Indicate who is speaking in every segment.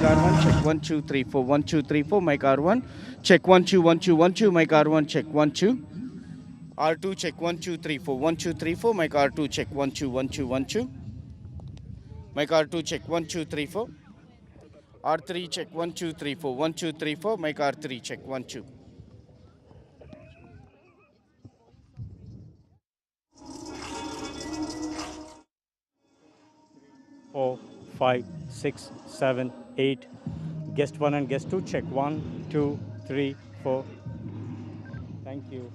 Speaker 1: R1, check 1 2 3 4 1 2 3 4, mic R1, check 1 2 1 2 1 2, mic R1, check 1 2. R2 check 1 2 3 4 1 2 3 4, mic R2 check 1 2 1 2 1 2, mic R2 check 1 2 3 4. R3 check 1 2 3 4 1 2 3 4, mic R3 check 1 2.
Speaker 2: 4, 5, 6, 7, 8. Guest 1 and guest 2, check 1, 2, 3, 4. Thank you.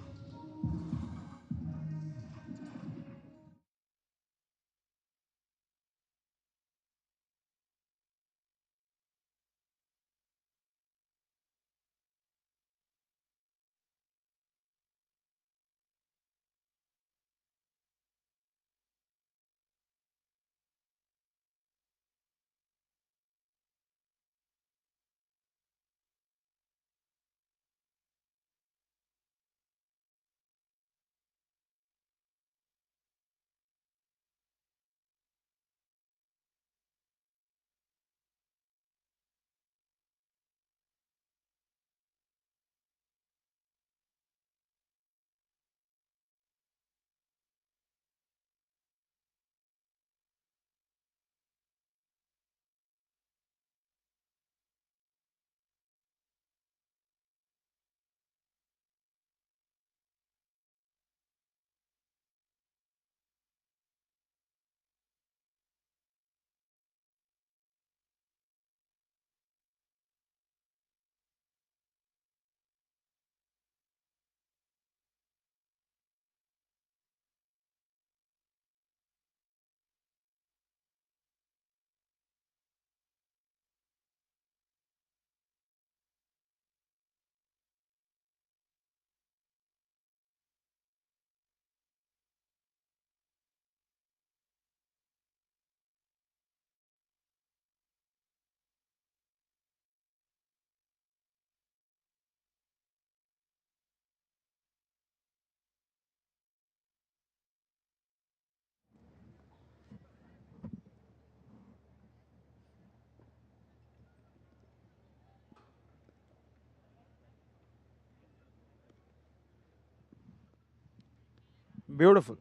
Speaker 1: Beautiful.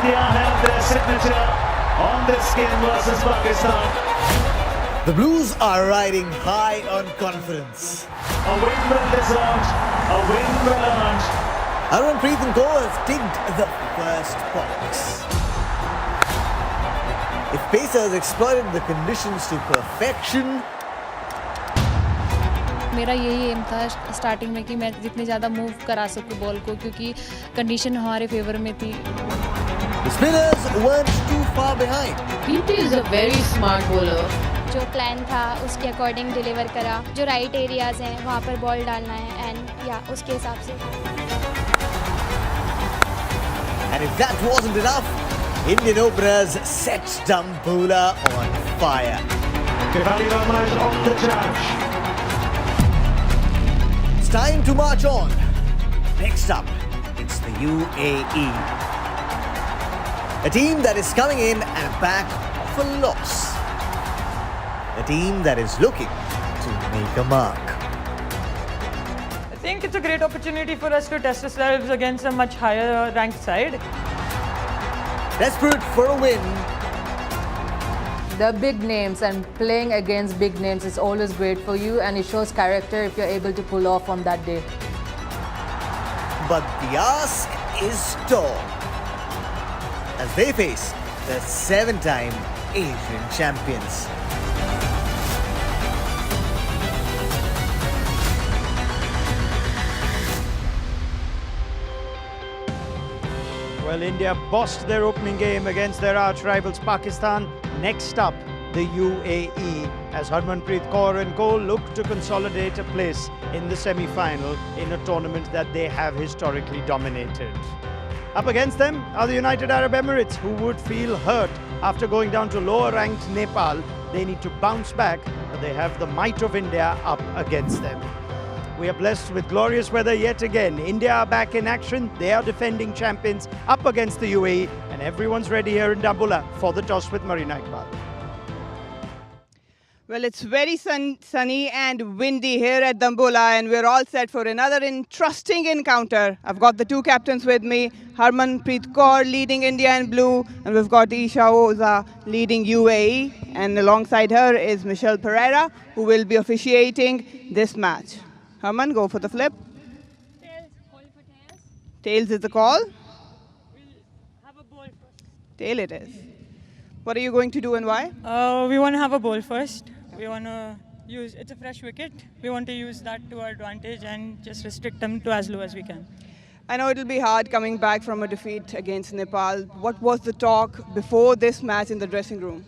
Speaker 3: India have their signature on this game versus Pakistan.
Speaker 4: The Blues are riding high on confidence.
Speaker 3: A win well deserved, a win well earned.
Speaker 4: Harmanpreet Kaur have ticked the first box. If Pacers exploited the conditions to perfection,
Speaker 5: मेरा यही M था starting में कि मैं जितने ज़्यादा move करा सकूं बॉल को क्योंकि कंडीशन हमारे फेवर में थी.
Speaker 4: the spinners weren't too far behind.
Speaker 6: PT is a very smart bowler.
Speaker 7: जो प्लान था उसके अकॉर्डिंग डिलीवर करा. जो राइट एरियाज हैं वहाँ पर बॉल डालना है एंड या उसके हिसाब से.
Speaker 4: And if that wasn't enough, Indian openers set Dambola on fire.
Speaker 3: Kevali Verma is on the charge.
Speaker 4: It's time to march on. Next up, it's the UAE. A team that is coming in and back of a loss. A team that is looking to make a mark.
Speaker 8: I think it's a great opportunity for us to test ourselves against a much higher ranked side.
Speaker 4: Desperate for a win,
Speaker 6: The big names and playing against big names is always great for you and it shows character if you're able to pull off on that day.
Speaker 4: but the ask is tall as they face the 7-time Asian champions.
Speaker 2: Well, India bossed their opening game against their arch rivals Pakistan. Next up, the UAE, as Harmanpreet Kaur and Co look to consolidate a place in the semi-final in a tournament that they have historically dominated. Up against them are the United Arab Emirates, who would feel hurt after going down to lower-ranked Nepal. They need to bounce back, but they have the might of India up against them. We are blessed with glorious weather yet again. India are back in action. They are defending champions up against the UAE, and everyone's ready here in Dambola for the toss with Marina Iqbal.
Speaker 9: Well, it's very sunny and windy here at Dambola, and we're all set for another interesting encounter. I've got the two captains with me, Harmanpreet Kaur leading India in blue, and we've got Isha Oza leading UAE, and alongside her is Michelle Pereira, who will be officiating this match. Harman, go for the flip.
Speaker 8: Tails, call for tails.
Speaker 9: Tails is the call.
Speaker 8: We'll have a ball first.
Speaker 9: Tail it is. What are you going to do and why?
Speaker 8: We want to have a ball first. We want to use, it's a fresh wicket. We want to use that to our advantage and just restrict them to as low as we can.
Speaker 9: I know it'll be hard coming back from a defeat against Nepal. What was the talk before this match in the dressing room?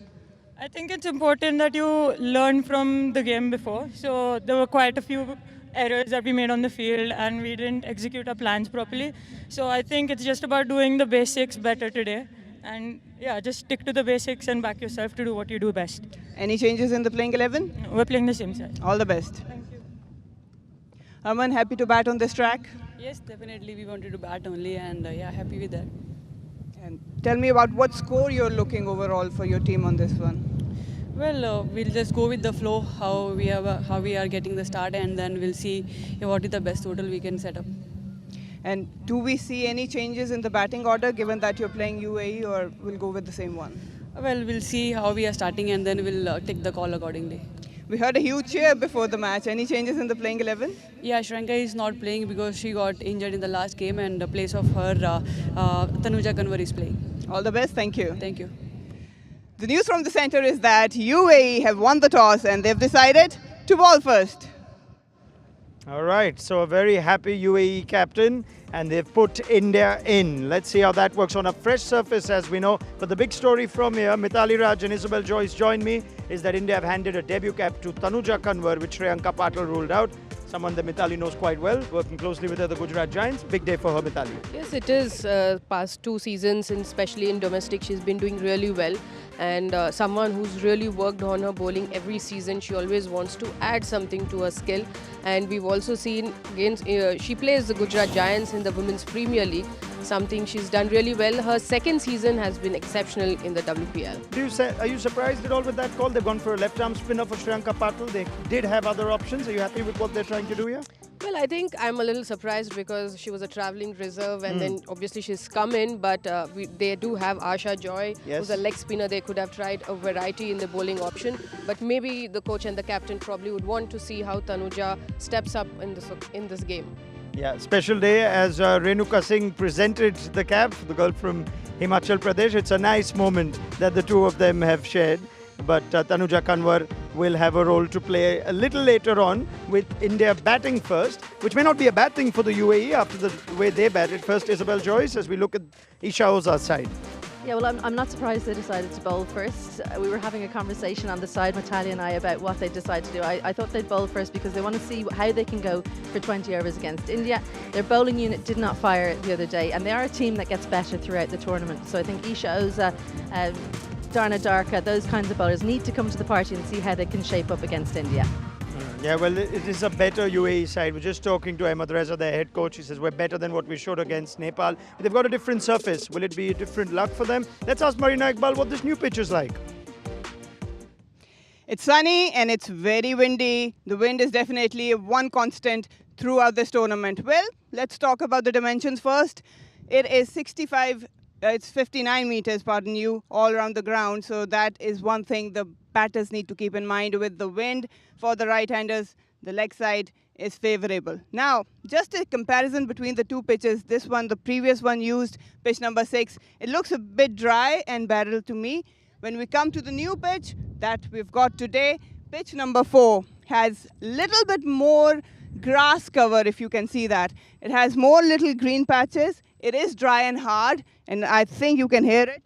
Speaker 8: I think it's important that you learn from the game before. So there were quite a few errors that we made on the field and we didn't execute our plans properly. So I think it's just about doing the basics better today. And yeah, just stick to the basics and back yourself to do what you do best.
Speaker 9: Any changes in the playing 11?
Speaker 8: We're playing the same side.
Speaker 9: All the best.
Speaker 8: Thank you.
Speaker 9: Harman, happy to bat on this track?
Speaker 10: Yes, definitely. We wanted to bat only, and yeah, happy with that.
Speaker 9: And tell me about what score you're looking overall for your team on this one.
Speaker 10: Well, we'll just go with the flow, how we are getting the start, and then we'll see what is the best total we can set up.
Speaker 9: And do we see any changes in the batting order given that you're playing UAE, or we'll go with the same one?
Speaker 10: Well, we'll see how we are starting, and then we'll take the call accordingly.
Speaker 9: We heard a huge cheer before the match. Any changes in the playing 11?
Speaker 10: Yeah, Shranka is not playing because she got injured in the last game, and the place of her, Tanuja Kanwar is playing.
Speaker 9: All the best. Thank you.
Speaker 10: Thank you.
Speaker 9: The news from the centre is that UAE have won the toss and they've decided to ball first.
Speaker 2: All right, so a very happy UAE captain, and they've put India in. Let's see how that works on a fresh surface, as we know. But the big story from here, Mithali Raj and Isabel Joyce join me, is that India have handed a debut cap to Tanuja Kanwar, which Shreyanka Patil ruled out. Someone that Mithali knows quite well, working closely with her, the Gujarat Giants. Big day for her, Mithali.
Speaker 11: Yes, it is. Past 2 seasons, and especially in domestic, she's been doing really well. And someone who's really worked on her bowling every season. She always wants to add something to her skill. And we've also seen against, she plays the Gujarat Giants in the Women's Premier League, something she's done really well. Her second season has been exceptional in the WPL.
Speaker 2: Are you surprised at all with that call? They've gone for a left-arm spinner for Shreyanka Patil. They did have other options. Are you happy with what they're trying to do here?
Speaker 11: Well, I think I'm a little surprised because she was a travelling reserve and then obviously she's come in, but they do have Asha Joy, who's a leg spinner. They could have tried a variety in the bowling option, but maybe the coach and the captain probably would want to see how Tanuja steps up in this game.
Speaker 2: Yeah, special day as Renuka Singh presented the cap, the girl from Himachal Pradesh. It's a nice moment that the two of them have shared. But Tanuja Kanwar will have a role to play a little later on with India batting first, which may not be a bad thing for the UAE after the way they batted. First, Isabel Joyce, as we look at Isha Oza's side.
Speaker 12: Yeah, well, I'm not surprised they decided to bowl first. We were having a conversation on the side, Matalia and I, about what they decided to do. I thought they'd bowl first because they want to see how they can go for 20 overs against India. Their bowling unit did not fire the other day, and they are a team that gets better throughout the tournament. So I think Isha Oza, Darna Darka, those kinds of bowlers need to come to the party and see how they can shape up against India.
Speaker 2: Yeah, well, it is a better UAE side. We're just talking to Ahmed Reza, their head coach. He says we're better than what we showed against Nepal. But they've got a different surface. Will it be a different luck for them? Let's ask Marina Iqbal what this new pitch is like.
Speaker 9: It's sunny and it's very windy. The wind is definitely one constant throughout this tournament. Well, let's talk about the dimensions first. It is 59 meters, pardon you, all around the ground. So that is one thing the batters need to keep in mind with the wind. For the right-handers, the leg side is favorable. Now, just a comparison between the two pitches. This one, the previous one used, pitch number 6. It looks a bit dry and barrel to me. When we come to the new pitch that we've got today, pitch number 4 has little bit more grass cover, if you can see that. It has more little green patches. It is dry and hard, and I think you can hear it.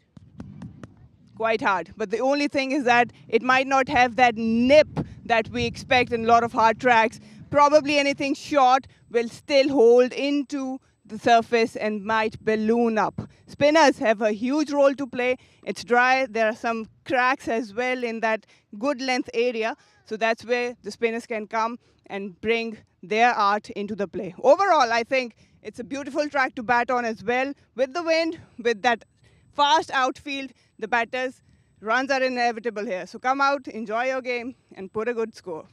Speaker 9: Quite hard. But the only thing is that it might not have that nip that we expect in a lot of hard tracks. Probably anything short will still hold into the surface and might balloon up. Spinners have a huge role to play. It's dry. There are some cracks as well in that good length area. So that's where the spinners can come and bring their art into the play. Overall, I think it's a beautiful track to bat on as well. With the wind, with that fast outfield, the batters' runs are inevitable here. So come out, enjoy your game, and put a good score.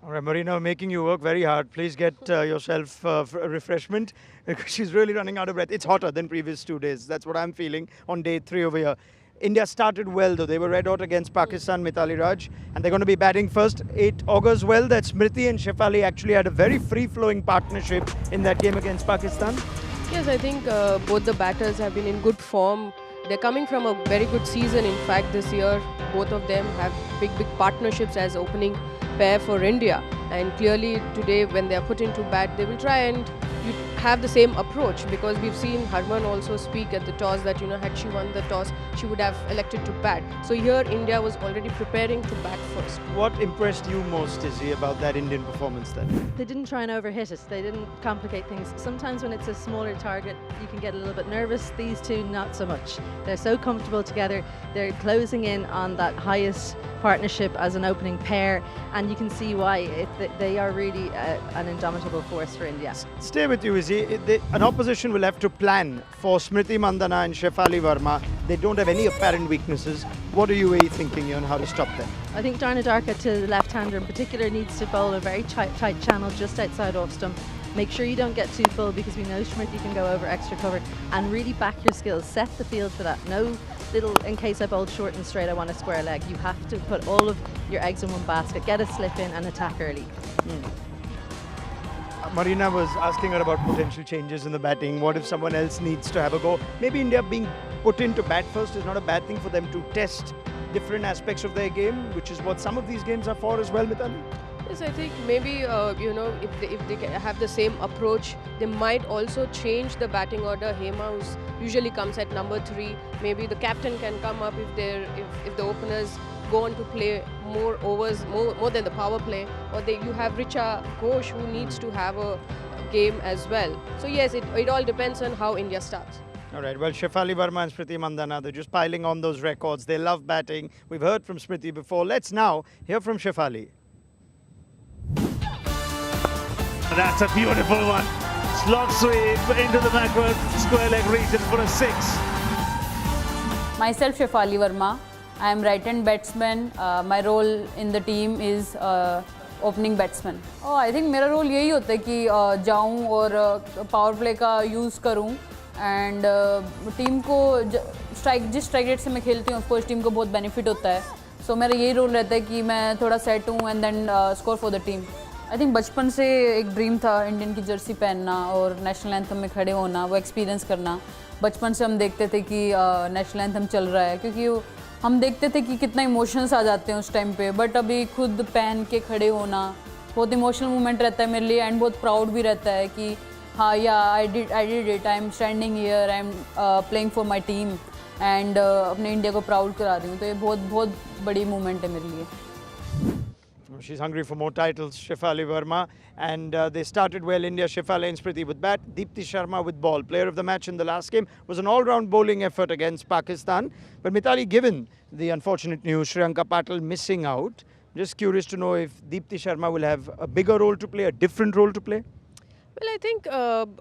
Speaker 2: All right, Marina, making you work very hard. Please get yourself a refreshment because she's really running out of breath. It's hotter than previous 2 days. That's what I'm feeling on day 3 over here. India started well, though. They were red hot against Pakistan, Mithali Raj, and they're going to be batting first. 8 augurs well that Smriti and Shefali actually had a very free-flowing partnership in that game against Pakistan.
Speaker 11: Yes, I think both the batters have been in good form. They're coming from a very good season. In fact, this year, both of them have big partnerships as opening pair for India. And clearly today, when they are put into bat, they will try and have the same approach, because we've seen Harman also speak at the toss that, had she won the toss, she would have elected to bat. So here, India was already preparing to bat first.
Speaker 2: What impressed you most, Izzy, about that Indian performance then?
Speaker 12: They didn't try and overhit it. They didn't complicate things. Sometimes when it's a smaller target, you can get a little bit nervous. These two, not so much. They're so comfortable together. They're closing in on that highest partnership as an opening pair, and you can see why. They are really an indomitable force for India.
Speaker 2: Stay with you, Izzy. An opposition will have to plan for Smriti Mandhana and Shefali Verma. They don't have any apparent weaknesses. What are UAE thinking on how to stop them?
Speaker 12: I think Darna Darka, to the left-hander in particular, needs to bowl a very tight channel just outside off stump. Make sure you don't get too full, because we know Smriti can go over extra cover, and really back your skills. Set the field for that. No little, in case I bowled short and straight, I want a square leg. You have to put all of your eggs in one basket, get a slip in and attack early.
Speaker 2: Marina was asking her about potential changes in the batting. What if someone else needs to have a go? Maybe India being put into bat first is not a bad thing for them to test different aspects of their game, which is what some of these games are for as well, Mithali.
Speaker 11: Yes, I think maybe, if they have the same approach, they might also change the batting order. Hema, who usually comes at number 3, maybe the captain can come up if the openers go on to play more overs, more than the power play, or you have Richa Ghosh, who needs to have a game as well. So yes, it all depends on how India starts.
Speaker 2: All right, well, Shefali Verma and Smriti Mandhana, they're just piling on those records. They love batting. We've heard from Smriti before. Let's now hear from Shefali.
Speaker 3: That's a beautiful one. Slot sweep into the backward square leg region for a 6.
Speaker 13: Myself, Shefali Verma. I am right-hand batsman. My role in the team is
Speaker 6: opening batsman. और I think मेरा role यही होता है कि जाऊं और power play का use करूं एंड टीम को जिस स्ट्राइक रेट से मैं खेलती हूँ ऑफकोर्स टीम को बहुत बेनिफिट होता है। सो मेरा यही रोल रहता है कि मैं थोड़ा सेट हूँ and then score for the team. I think बचपन से एक ड्रीम था इंडियन की जर्सी पहनना और नेशनल एंथम में खड़े होना, वो एक्सपीरियंस करना। बचपन से हम देखते थे कि नेशनल एंथम चल रहा है, क्योंकि हम देखते थे कि कितना इमोशंस आ जाते हैं उस टाइम पे, बट अभी खुद पहन के खड़े होना बहुत इमोशनल मोमेंट रहता है मेरे लिए एंड बहुत प्राउड भी रहता है कि हाँ या I did it, I am standing here, I am playing for my team and अपने इंडिया को प्राउड करा रही हूँ। तो ये बहुत बहुत बड़ी मोमेंट है मेरे लिए।
Speaker 2: She's hungry for more titles, Shefali Verma. And they started well, India, Shefali and Smriti with bat, Deepti Sharma with ball. Player of the match in the last game was an all-round bowling effort against Pakistan. But Mithali, given the unfortunate news, Sri Lanka Patil missing out, just curious to know if Deepti Sharma will have a bigger role to play, a different role to play?
Speaker 11: Well, I think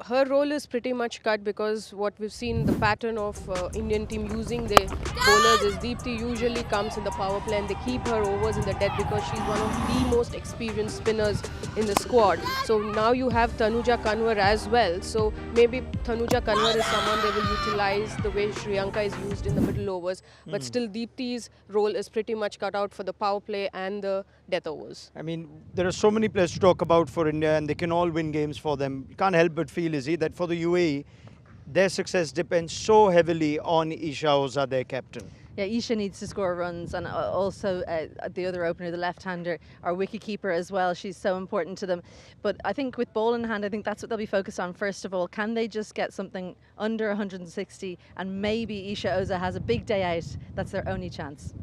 Speaker 11: her role is pretty much cut, because what we've seen, the pattern of Indian team using their bowlers is Deepti usually comes in the power play and they keep her overs in the dead because she's one of the most experienced spinners in the squad. So now you have Tanuja Kanwar as well. So maybe Tanuja Kanwar is someone they will utilize the way Sri Lanka is used in the middle overs. But still Deepti's role is pretty much cut out for the power play and the death overs.
Speaker 2: I mean, there are so many players to talk about for India and they can all win games for them. You can't help but feel, Izzy, that for the UAE, their success depends so heavily on Isha Oza, their captain.
Speaker 12: Yeah, Isha needs to score runs, and also the other opener, the left-hander, our wicket-keeper as well. She's so important to them. But I think with ball in hand, I think that's what they'll be focused on first of all. Can they just get something under 160, and maybe Isha Oza has a big day out? That's their only chance.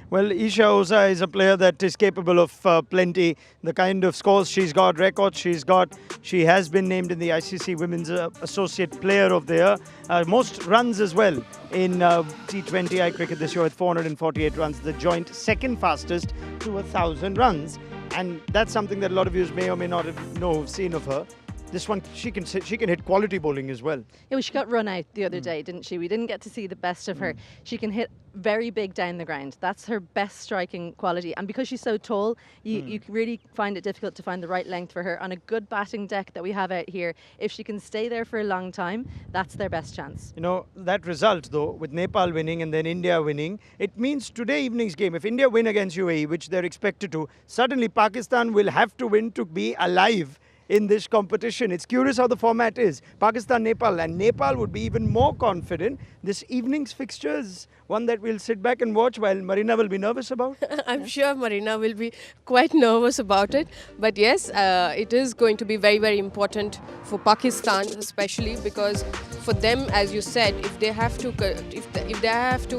Speaker 2: Well, Isha Oza is a player that is capable of plenty. The kind of scores she's got, records she's got. She has been named in the ICC Women's Associate Player of the Year. Most runs as well in T20I cricket this year with 448 runs, the joint second fastest to 1,000 runs. And that's something that a lot of you may or may not have seen of her. This one, she can hit quality bowling as well.
Speaker 12: Yeah, well, she got run out the other day, didn't she? We didn't get to see the best of her. She can hit very big down the ground. That's her best striking quality. And because she's so tall, you really find it difficult to find the right length for her. On a good batting deck that we have out here, if she can stay there for a long time, that's their best chance.
Speaker 2: You know, that result though, with Nepal winning and then India winning, it means today evening's game, if India win against UAE, which they're expected to, suddenly Pakistan will have to win to be alive in this competition. It's curious how the format is. Pakistan, Nepal, and Nepal would be even more confident. This evening's fixture is one that we'll sit back and watch while Marina will be nervous about.
Speaker 11: I'm sure Marina will be quite nervous about it. But yes, it is going to be very, very important for Pakistan, especially because for them, as you said, if they have to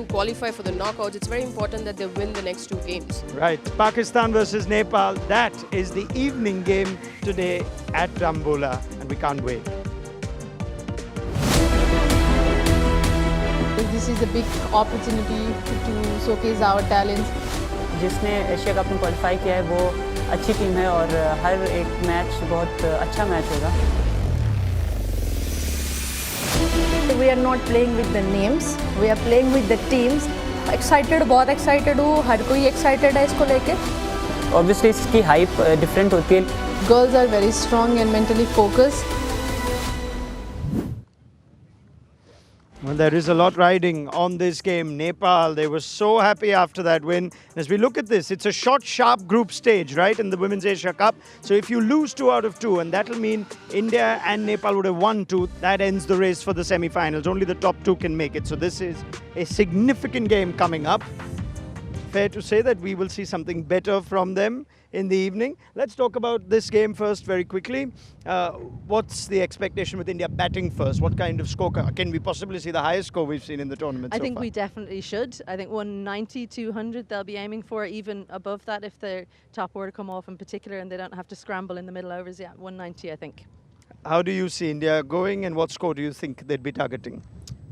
Speaker 11: qualify for the knockouts, it's very important that they win the next two games.
Speaker 2: Right. Pakistan versus Nepal. That is the evening game today at Dambola, and we can't wait.
Speaker 13: This is a big opportunity to showcase our talents.
Speaker 14: जिसने Asia cup में qualify किया है वो अच्छी team है और हर एक match बहुत अच्छा मैच होगा.
Speaker 15: We are not playing with the names, we are playing with the teams. Excited, बहुत excited हूँ, हर कोई excited है इसको लेके.
Speaker 14: Obviously इसकी हाइप डिफरेंट होती है.
Speaker 13: Girls are very strong and mentally focused.
Speaker 2: Well, there is a lot riding on this game. Nepal, they were so happy after that win. As we look at this, it's a short, sharp group stage, right, in the Women's Asia Cup. So if you lose 2 out of 2, and that'll mean India and Nepal would have won 2, that ends the race for the semi-finals. Only the top 2 can make it. So this is a significant game coming up. Fair to say that we will see something better from them in the evening. Let's talk about this game first very quickly. What's the expectation with India batting first? What kind of score? Can we possibly see the highest score we've seen in the tournament
Speaker 12: I
Speaker 2: so
Speaker 12: think
Speaker 2: far?
Speaker 12: we definitely should. I think 190, 200 they'll be aiming for, even above that if their top order come off in particular and they don't have to scramble in the middle overs. Yeah, 190 I think.
Speaker 2: How do you see India going and what score do you think they'd be targeting?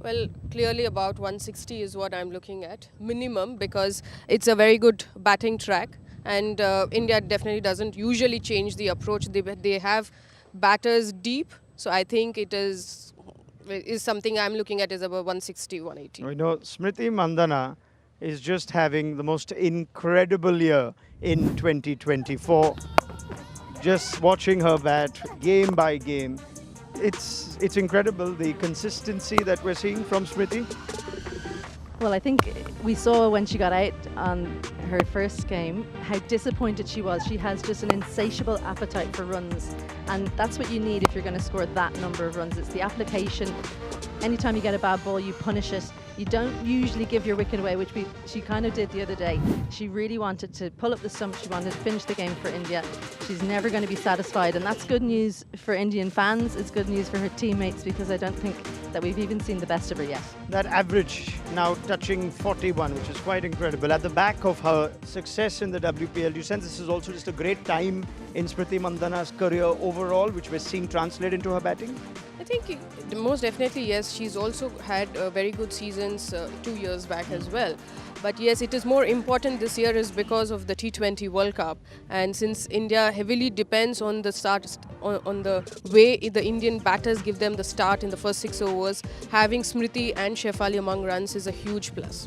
Speaker 11: Well, clearly about 160 is what I'm looking at, minimum, because it's a very good batting track. And India definitely doesn't usually change the approach. They have batters deep, so I think it is something I'm looking at is about 160, 180.
Speaker 2: You know, Smriti Mandhana is just having the most incredible year in 2024. Just watching her bat game by game, it's incredible the consistency that we're seeing from Smriti.
Speaker 12: Well, I think we saw when she got out on her first game how disappointed she was. She has just an insatiable appetite for runs, and that's what you need if you're going to score that number of runs. It's the application. Anytime you get a bad ball, you punish it. You don't usually give your wicket away, which she kind of did the other day. She really wanted to pull up the stump. She wanted to finish the game for India. She's never going to be satisfied, and that's good news for Indian fans. It's good news for her teammates, because I don't think that we've even seen the best of her yet.
Speaker 2: That average now touching 41, which is quite incredible. At the back of her success in the WPL, do you sense this is also just a great time in Smriti Mandhana's career overall, which we're seeing translate into her batting?
Speaker 11: I think most definitely, yes. She's also had very good seasons 2 years back as well. But yes, it is more important this year is because of the T20 World Cup. And since India heavily depends on the start, on the way the Indian batters give them the start in the first 6 overs, having Smriti and Shefali among runs is a huge plus.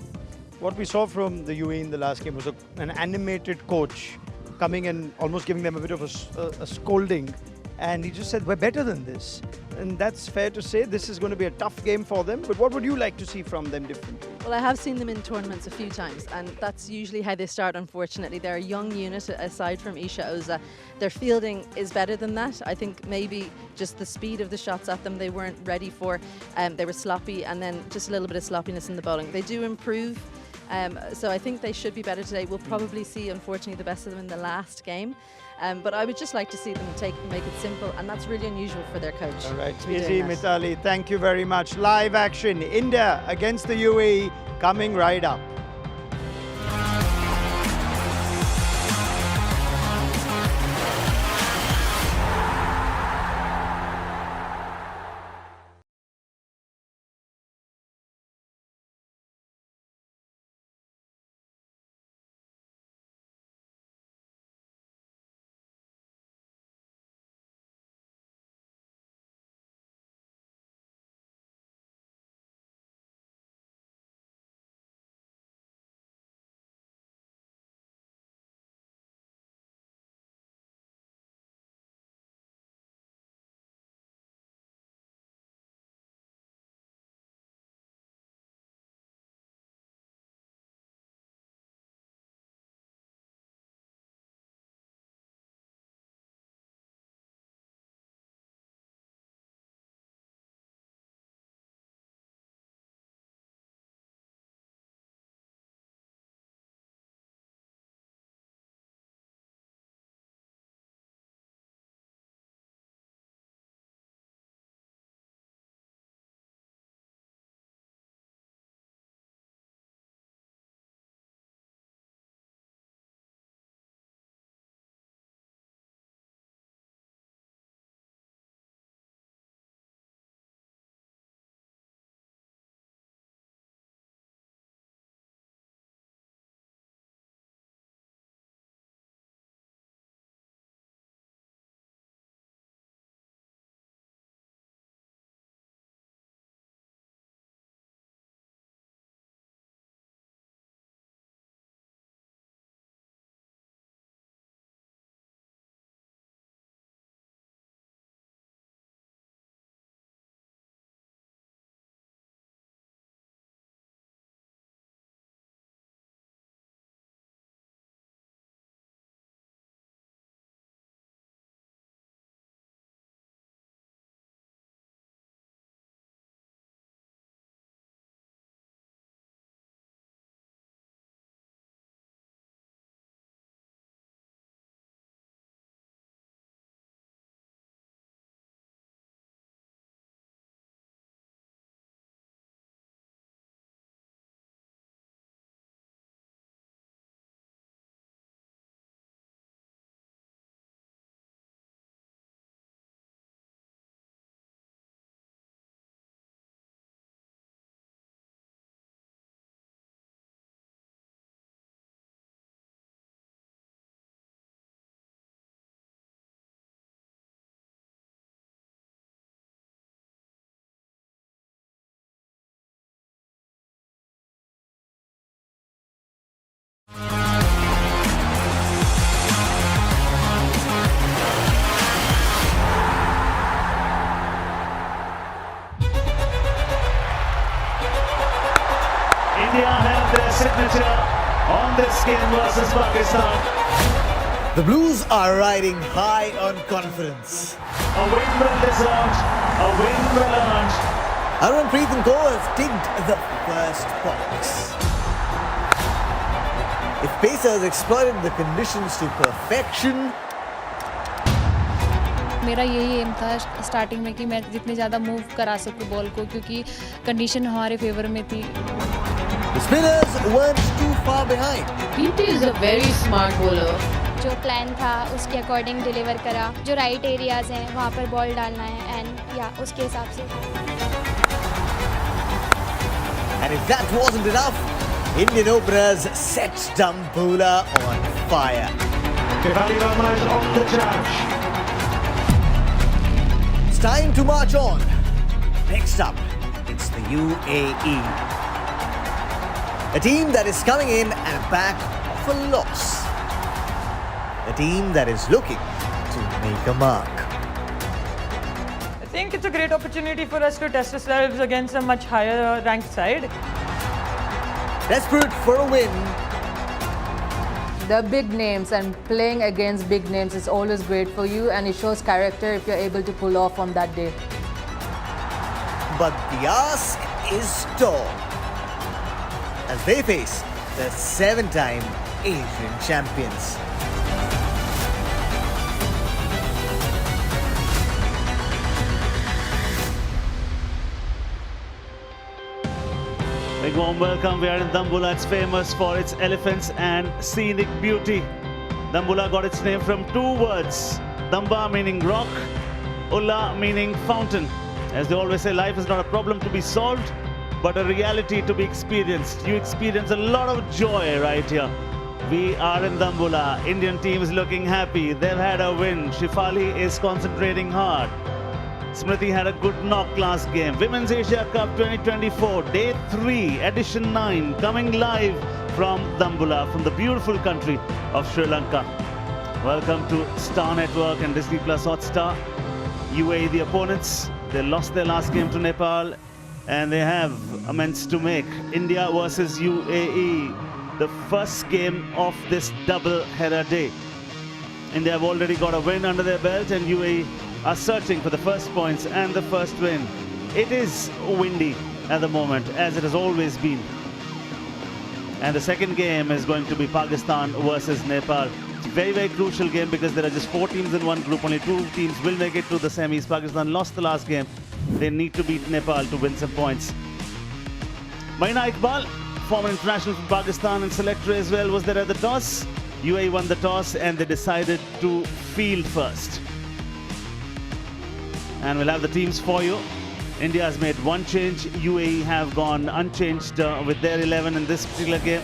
Speaker 2: What we saw from the UAE in the last game was an animated coach coming and almost giving them a bit of a scolding. And he just said, we're better than this. And that's fair to say. This is going to be a tough game for them. But what would you like to see from them differently?
Speaker 12: Well, I have seen them in tournaments a few times, and that's usually how they start, unfortunately. They're a young unit, aside from Isha Oza. Their fielding is better than that. I think maybe just the speed of the shots at them they weren't ready for. They were sloppy, and then just a little bit of sloppiness in the bowling. They do improve. So I think they should be better today. We'll probably see, unfortunately, the best of them in the last game. But I would just like to see them make it simple, and that's really unusual for their coach.
Speaker 2: All right,
Speaker 12: to be
Speaker 2: Izzy,
Speaker 12: doing that.
Speaker 2: Mithali, thank you very much. Live action, India against the UAE, coming right up.
Speaker 3: India have their signature on this game versus Pakistan.
Speaker 4: The Blues are riding high on confidence.
Speaker 3: A win well deserved, a win well earned.
Speaker 4: Harmanpreet Kaur has ticked the first box. If Pacers exploited the conditions to perfection,
Speaker 5: मेरा यही M था starting में कि मैं जितने ज़्यादा move करा सकूं बॉल को क्योंकि कंडीशन हमारे फेवर में थी.
Speaker 4: the spinners weren't too far behind.
Speaker 11: PT is a very smart bowler.
Speaker 7: जो प्लान था उसके अकॉर्डिंग डिलीवर करा. जो राइट एरियाज हैं वहाँ पर बॉल डालना है एंड या उसके हिसाब से.
Speaker 4: And if that wasn't enough, Indian openers set Dambola on fire.
Speaker 3: Shefali Verma is on the charge.
Speaker 4: It's time to march on. Next up, it's the UAE. A team that is coming in and back of a loss. A team that is looking to make a mark.
Speaker 8: I think it's a great opportunity for us to test ourselves against a much higher ranked side.
Speaker 4: Desperate for a win.
Speaker 15: The big names and playing against big names is always great for you and it shows character if you're able to pull off on that day.
Speaker 4: But the ask is tall as they face the 7-time Asian champions.
Speaker 3: Big warm welcome. We are in Dambola. It's famous for its elephants and scenic beauty. Dambola got its name from two words. Damba meaning rock, Ulla meaning fountain. As they always say, life is not a problem to be solved, but a reality to be experienced. You experience a lot of joy right here. We are in Dambola. Indian team is looking happy. They've had a win. Shefali is concentrating hard. Smriti had a good knock last game. Women's Asia Cup 2024, Day 3, Edition 9, coming live from Dambola, from the beautiful country of Sri Lanka. Welcome to Star Network and Disney Plus Hotstar. UAE, the opponents, they lost their last game to Nepal and they have amends to make. India versus UAE, the first game of this double-header day. India have already got a win under their belt and UAE are searching for the first points and the first win. It is windy at the moment, as it has always been. And the second game is going to be Pakistan versus Nepal. It's a very, very crucial game because there are just 4 teams in one group. Only 2 teams will make it to the semis. Pakistan lost the last game. They need to beat Nepal to win some points. Maina Iqbal, former international from Pakistan and selector as well, was there at the toss. UAE won the toss and they decided to field first. And we'll have the teams for you. India has made one change. UAE have gone unchanged with their 11 in this particular game.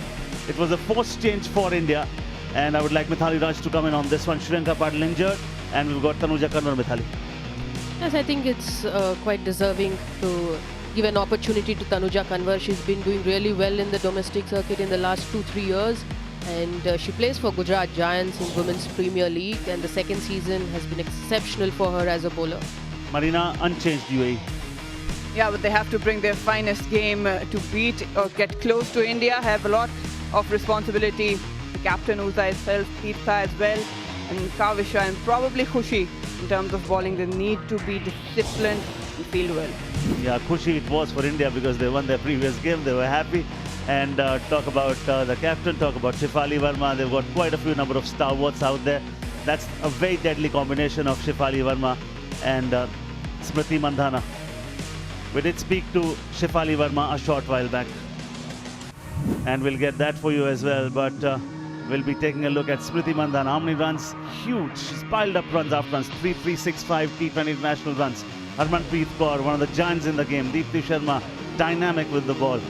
Speaker 3: It was a forced change for India. And I would like Mithali Raj to come in on this one. Shriyanka Patil injured. And we've got Tanuja Kanwar. Mithali.
Speaker 11: Yes, I think it's quite deserving to give an opportunity to Tanuja Kanwar. She's been doing really well in the domestic circuit in the last 2-3 years. And she plays for Gujarat Giants in Women's Premier League. And the second season has been exceptional for her as a bowler.
Speaker 3: Marina, unchanged UAE.
Speaker 9: Yeah, but they have to bring their finest game to beat or get close to India, have a lot of responsibility. The captain Uza itself, Tirtha as well, and Kavisha and probably Khushi in terms of bowling. They need to be disciplined and field well.
Speaker 3: Yeah, Khushi it was for India because they won their previous game. They were happy. And talk about the captain, talk about Shefali Verma. They've got quite a few number of stalwarts out there. That's a very deadly combination of Shefali Verma and Smriti Mandhana. We did speak to Shefali Verma a short while back. And we'll get that for you as well. But we'll be taking a look at Smriti Mandhana. How many runs? Huge. She's piled up runs after runs. 3,365 T20 international runs. Harmanpreet Kaur, one of the giants in the game. Deepti Sharma, dynamic with the ball.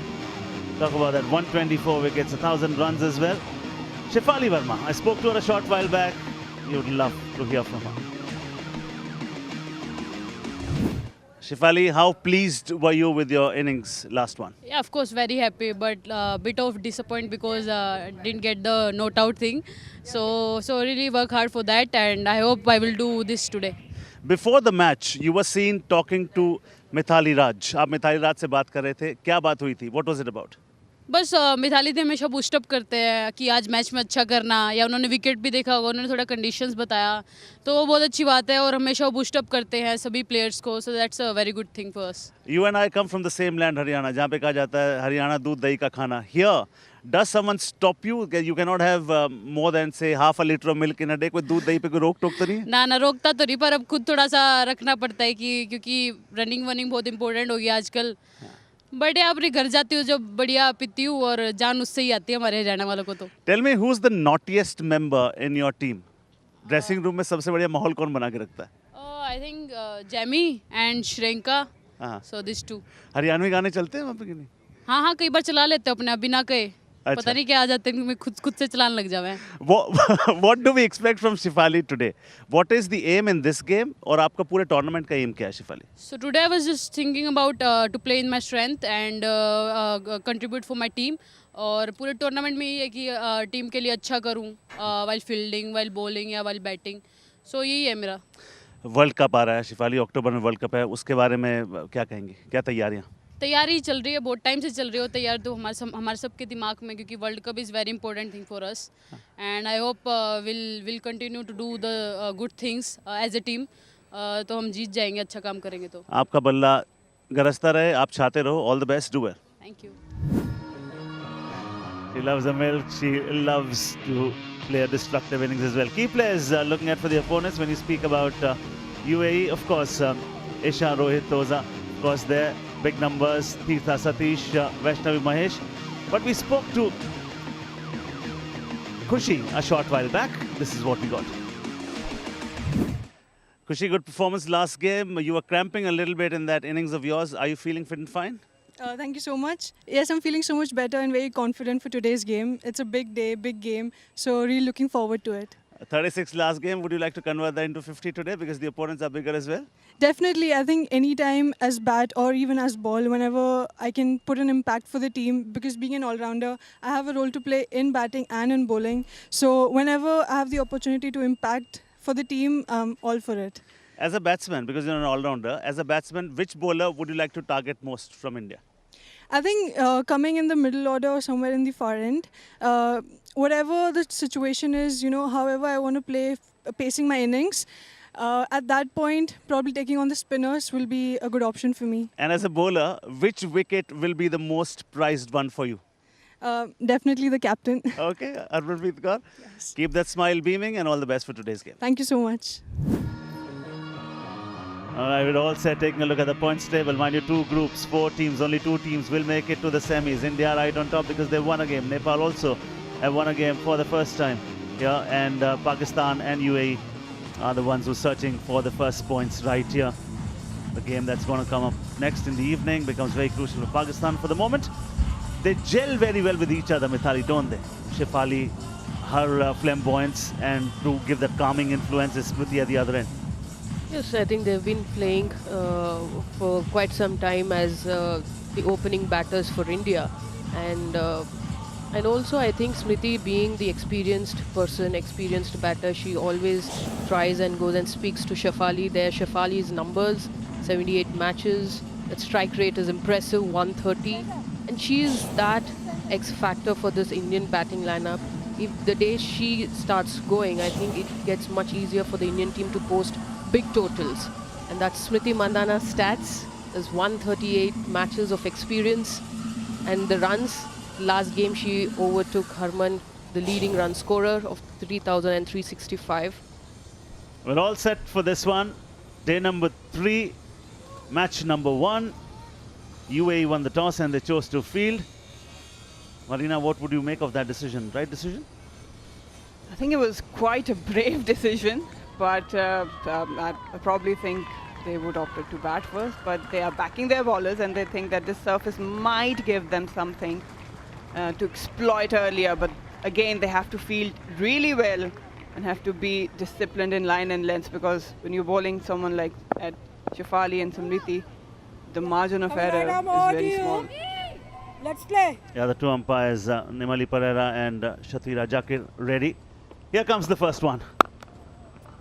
Speaker 3: Talk about that. 124 wickets, 1,000 runs as well. Shefali Verma. I spoke to her a short while back. You'd love to hear from her. Shefali, how pleased were you with your innings last one?
Speaker 10: Yeah, of course, very happy, but a bit of disappointment because didn't get the note out thing. So really work hard for that, and I hope I will do this today.
Speaker 3: Before the match, you were seen talking to Mithali Raj. आप Mithali Raj से बात कर रहे थे. क्या बात हुई थी? What was it about?
Speaker 10: बस मिथाली दी हमेशा बूस्टअप करते हैं कि आज मैच में अच्छा करना, या उन्होंने विकेट भी देखा होगा, उन्होंने थोड़ा कंडीशंस बताया, तो वो बहुत अच्छी बात है और हमेशा वो बूस्टअप करते हैं सभी प्लेयर्स को, so that's a very good thing for us.
Speaker 3: You and I come from the same land, Haryana, जहाँ पे कहा जाता है हरियाणा दूध दही का खाना. Here, does someone stop you? You cannot have more than say half a liter of milk in a day. कोई दूध दही पे कोई रोक टोक तो नहीं?
Speaker 10: ना रोकता तो नहीं, पर अब खुद थोड़ा सा रखना पड़ता है कि क्योंकि रनिंग वनिंग बहुत इंपॉर्टेंट हो गया आजकल. बट या अपने घर जाती हूँ जब बढ़िया पीती हूँ और जान उससे ही आती है हमारे हरियाणा वालों को. तो
Speaker 3: Tell me, who's the naughtiest member in your team? Dressing room में सबसे बढ़िया माहौल कौन बना के रखता है?
Speaker 10: I think Jamie and Shrenka, so this too.
Speaker 3: Haryanvi गाने चलते हैं वहाँ पे कि नहीं?
Speaker 10: हाँ कई बार चला लेते हैं अपने, अभी ना कहे.
Speaker 3: अच्छा.
Speaker 10: पता नहीं क्या आ जाते हैं, मैं खुद से चलाने लग जावे.
Speaker 3: What do we expect from Shefali today? What is the aim in this game? और आपका पूरे टूर्नामेंट का एम क्या है Shifali?
Speaker 10: So today I was just thinking about to play in my strength and contribute for my team. और पूरे tournament में ये है कि टीम के लिए अच्छा करूँ while fielding, while bowling या while batting. So यही है मेरा.
Speaker 3: वर्ल्ड कप आ रहा है शिफाली, अक्टूबर में वर्ल्ड कप है, उसके बारे में क्या कहेंगे? क्या तैयारियाँ?
Speaker 10: तैयारी चल रही है, बहुत टाइम से चल रही हो तैयार तो हमारे सबके दिमाग में, क्योंकि world cup is very important thing for us and I hope will continue to do the good things as a team. तो हम जीत जाएंगे, अच्छा काम करेंगे तो.
Speaker 3: आपका बल्ला गरजता रहे, आप छाते रहो. All the best, do well.
Speaker 10: Thank you.
Speaker 3: She loves the milk. She loves to play destructive innings as well. Key players looking at for the opponents when you speak about UAE, of course, Isha, Rohit, Toza, of course, there. Big numbers, Tirtha Satish, Vaishnavi Mahesh. But we spoke to Khushi a short while back. This is what we got. Khushi, good performance last game. You were cramping a little bit in that innings of yours. Are you feeling fit and fine?
Speaker 16: Thank you so much. Yes, I'm feeling so much better and very confident for today's game. It's a big day, big game. So really looking forward to it.
Speaker 3: 36 last game. Would you like to convert that into 50 today because the opponents are bigger as well?
Speaker 16: Definitely. I think anytime as bat or even as ball, whenever I can put an impact for the team, because being an all-rounder, I have a role to play in batting and in bowling. So whenever I have the opportunity to impact for the team, I'm all for it.
Speaker 3: As a batsman, because you're an all-rounder, as a batsman, which bowler would you like to target most from India?
Speaker 16: I think coming in the middle order or somewhere in the far end, whatever the situation is, however I want to play pacing my innings, at that point, probably taking on the spinners will be a good option for me.
Speaker 3: And as a bowler, which wicket will be the most prized one for you?
Speaker 16: Definitely the captain.
Speaker 3: Okay, Harmanpreet Kaur. Yes. Keep that smile beaming and all the best for today's game.
Speaker 16: Thank you so much.
Speaker 3: All right, we're all set. Taking a look at the points table. Mind you, 2 groups, 4 teams. Only 2 teams will make it to the semis. India right on top because they've won a game. Nepal also have won a game for the first time. Yeah, and Pakistan and UAE are the ones who are searching for the first points right here. The game that's going to come up next in the evening becomes very crucial for Pakistan. For the moment, they gel very well with each other, Mithali, don't they? Shefali, her flamboyance, and to give that calming influence is Smriti at the other end.
Speaker 11: Yes, I think they've been playing for quite some time as the opening batters for India, and also I think Smriti, being the experienced person, experienced batter, she always tries and goes and speaks to Shefali. There, Shefali's numbers, 78 matches, its strike rate is impressive, 130, and she is that X factor for this Indian batting lineup. If the day she starts going, I think it gets much easier for the Indian team to post big totals, and that's Smriti Mandhana's stats. There's 138 matches of experience, and the runs, last game she overtook Harman, the leading run scorer, of 3,365.
Speaker 3: We're all set for this one. Day number 3, match number 1. UAE won the toss and they chose to field. Marina, what would you make of that decision? Right decision?
Speaker 9: I think it was quite a brave decision. But I probably think they would opt to bat first. But they are backing their bowlers and they think that this surface might give them something to exploit earlier. But again, they have to field really well and have to be disciplined in line and length, because when you're bowling someone like at Shefali and Smriti, the margin of error is very small.
Speaker 16: Let's play.
Speaker 3: Yeah, the 2 umpires, Nimali Pereira and Shatira Jakir, ready. Here comes the first one.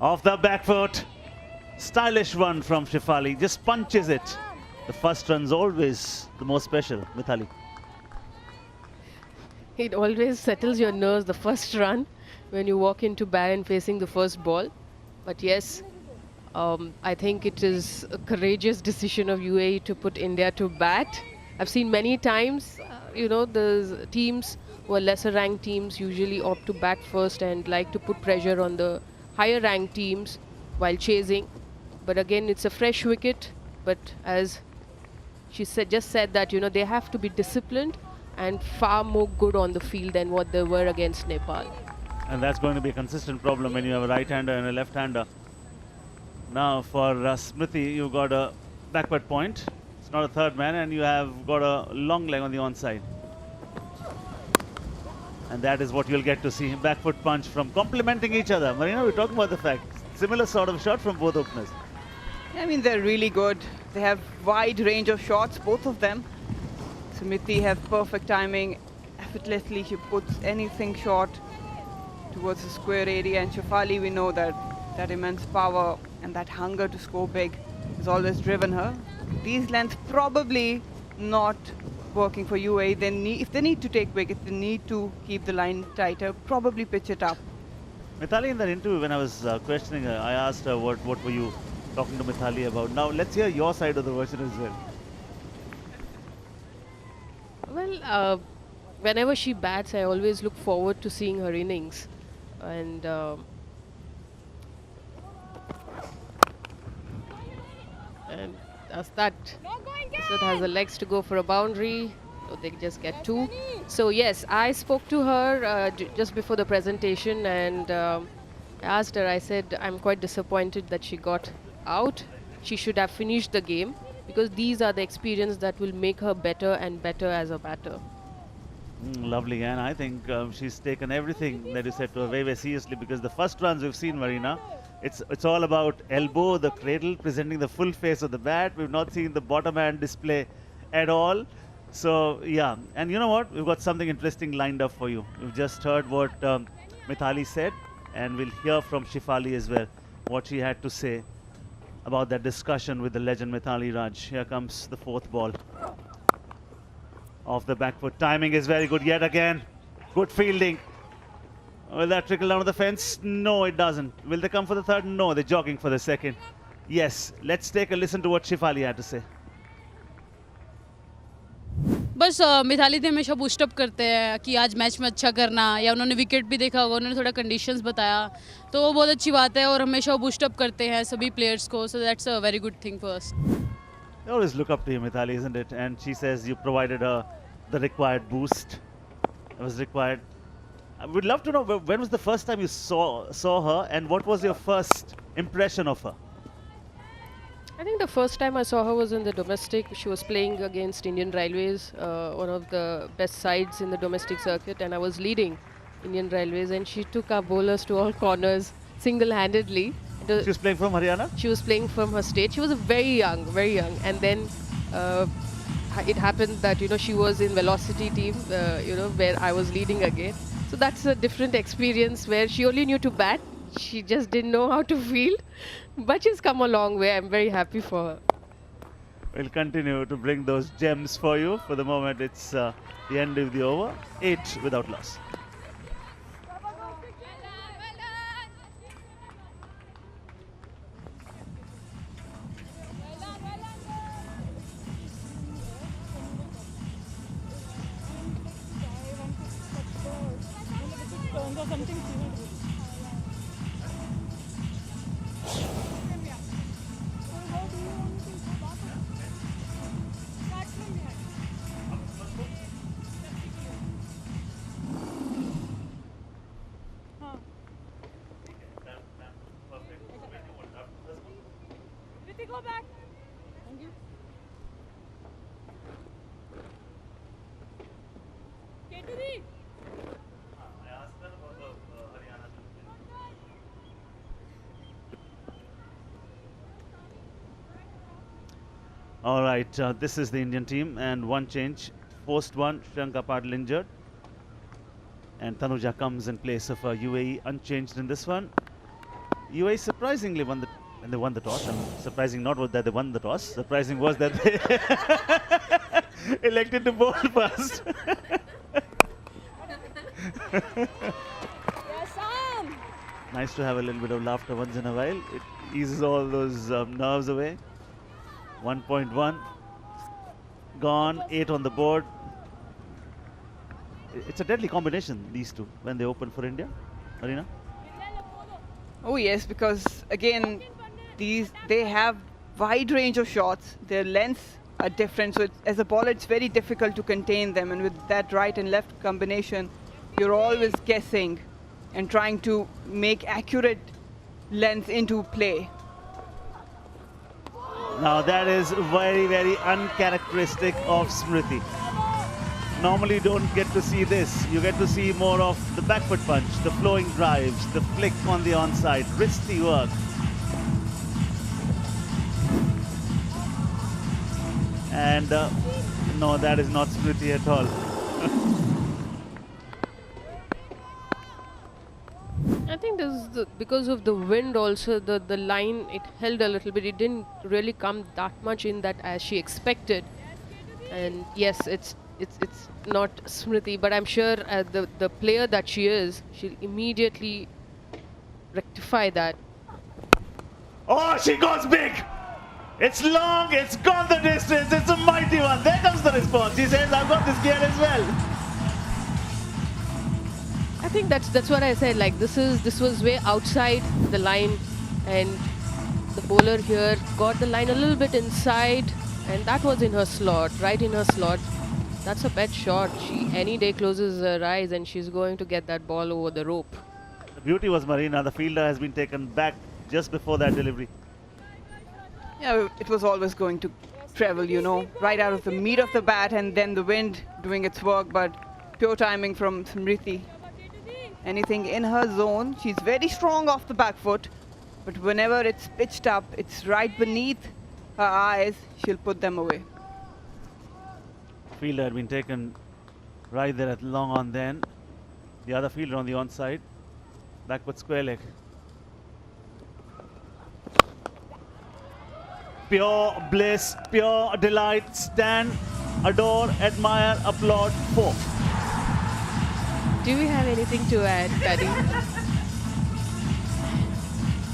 Speaker 3: Off the back foot, stylish one from Shefali, just punches it. The first run's always the most special, Mithali.
Speaker 11: It always settles your nerves the first run when you walk into bat and facing the first ball. But yes, I think it is a courageous decision of UAE to put India to bat. I've seen many times, the teams who are lesser ranked teams usually opt to bat first and like to put pressure on the higher ranked teams while chasing. But again, it's a fresh wicket. But as she just said that, they have to be disciplined and far more good on the field than what they were against Nepal.
Speaker 3: And that's going to be a consistent problem when you have a right-hander and a left-hander. Now for Smriti, you've got a backward point. It's not a third man, and you have got a long leg on the onside. And that is what you'll get to see. Back foot punch from complementing each other. Marina, we're talking about the fact. Similar sort of shot from both openers.
Speaker 9: I mean, they're really good. They have wide range of shots, both of them. Smriti has perfect timing. Effortlessly, she puts anything short towards the square area. And Shefali, we know that immense power and that hunger to score big has always driven her. These lengths probably not working for UAE. If they need to take wickets, they need to keep the line tighter, probably pitch it up.
Speaker 3: Mithali, in that interview, when I was questioning her, I asked her what were you talking to Mithali about. Now let's hear your side of the version as well.
Speaker 11: Well, whenever she bats, I always look forward to seeing her innings. And that's that. So it has the legs to go for a boundary. So they just get two. So yes, I spoke to her just before the presentation, and I asked her, I said, I'm quite disappointed that she got out. She should have finished the game, because these are the experience that will make her better and better as a batter.
Speaker 3: Lovely, and I think she's taken everything that you said to her very, very seriously, because the first runs we've seen, Marina, it's all about elbow, the cradle, presenting the full face of the bat. We've not seen the bottom hand display at all. So, yeah. And you know what? We've got something interesting lined up for you. We've just heard what Mithali said, and we'll hear from Shefali as well, what she had to say about that discussion with the legend Mithali Raj. Here comes the fourth ball. Off the back foot. Timing is very good yet again. Good fielding. Will that trickle down to the fence? No, it doesn't. Will they come for the third? No, they're jogging for the second. Yes, let's take a listen to what Shefali had to say.
Speaker 10: बस मिथाली थे हमेशा boost up करते हैं कि आज match में अच्छा करना, या उन्होंने विकेट भी देखा होगा, उन्होंने थोड़ा कंडीशंस बताया, तो वो बहुत अच्छी बात है और हमेशा वो बूस्टअप करते हैं सभी प्लेयर्स को. So that's a very good thing for us.
Speaker 3: They always look up to you, Mithali, isn't it? And she says you provided her the required boost that was required. I would love to know, when was the first time you saw her, and what was your first impression of her?
Speaker 11: I think the first time I saw her was in the domestic. She was playing against Indian Railways, one of the best sides in the domestic circuit, and I was leading Indian Railways, and she took our bowlers to all corners single-handedly.
Speaker 3: She was playing from Haryana?
Speaker 11: She was playing from her state. She was very young, and then it happened that she was in velocity team, where I was leading again. So that's a different experience where she only knew to bat. She just didn't know how to field, but she's come a long way. I'm very happy for her.
Speaker 3: We'll continue to bring those gems for you. For the moment, it's the end of the over. 8 without loss.
Speaker 8: Go back. Thank you. Keturi.
Speaker 3: All right, this is the Indian team, and one change. Post one, Shanka Patil injured, and Tanuja comes in place of UAE, unchanged in this one. UAE surprisingly won the. And they won the toss. And surprising not was that they won the toss. Surprising was that they elected to bowl first. Nice to have a little bit of laughter once in a while. It eases all those nerves away. 1.1 gone, 8 on the board. It's a deadly combination, these two, when they open for India. Marina?
Speaker 9: Oh yes, because again, they have wide range of shots. Their lengths are different, so as a bowler, it's very difficult to contain them. And with that right and left combination, you're always guessing and trying to make accurate length into play.
Speaker 3: Now that is very, very uncharacteristic of Smriti. Normally you don't get to see this. You get to see more of the back foot punch, the flowing drives, the flick on the onside, wristy work. And no, that is not Smriti at all.
Speaker 11: I think this is because of the wind also, the line, it held a little bit. It didn't really come that much in that as she expected. And yes, it's not Smriti, but I'm sure the player that she is, she'll immediately rectify that.
Speaker 3: Oh, she goes big! It's long, it's gone the distance, it's a mighty one. There comes the response. She says, I've got this gear as well.
Speaker 11: I think that's what I said. Like this was way outside the line, and the bowler here got the line a little bit inside, and that was in her slot, right in her slot. That's a bad shot. She any day closes her eyes and she's going to get that ball over the rope.
Speaker 3: The beauty was Marina. The fielder has been taken back just before that delivery.
Speaker 9: Yeah, it was always going to travel, you know, right out of the meat of the bat, and then the wind doing its work, but pure timing from Smriti. Anything in her zone, she's very strong off the back foot, but whenever it's pitched up, it's right beneath her eyes, she'll put them away.
Speaker 3: Fielder had been taken right there at long on then. The other fielder on the onside. Backward square leg. Pure bliss, pure delight. Stand, adore, admire, applaud, for.
Speaker 11: Do we have anything to add, Paddy?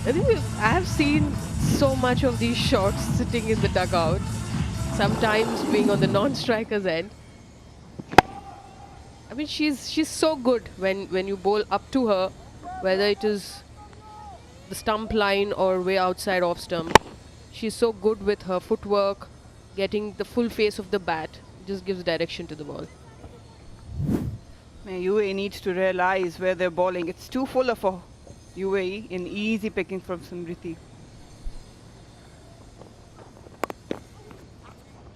Speaker 11: I think I have seen so much of these shots sitting in the dugout, sometimes being on the non-striker's end. I mean, she's so good when you bowl up to her, whether it is the stump line or way outside off stump. She's so good with her footwork, getting the full face of the bat. Just gives direction to the ball.
Speaker 9: UAE needs to realize where they're bowling. It's too full for UAE in easy picking from Smriti.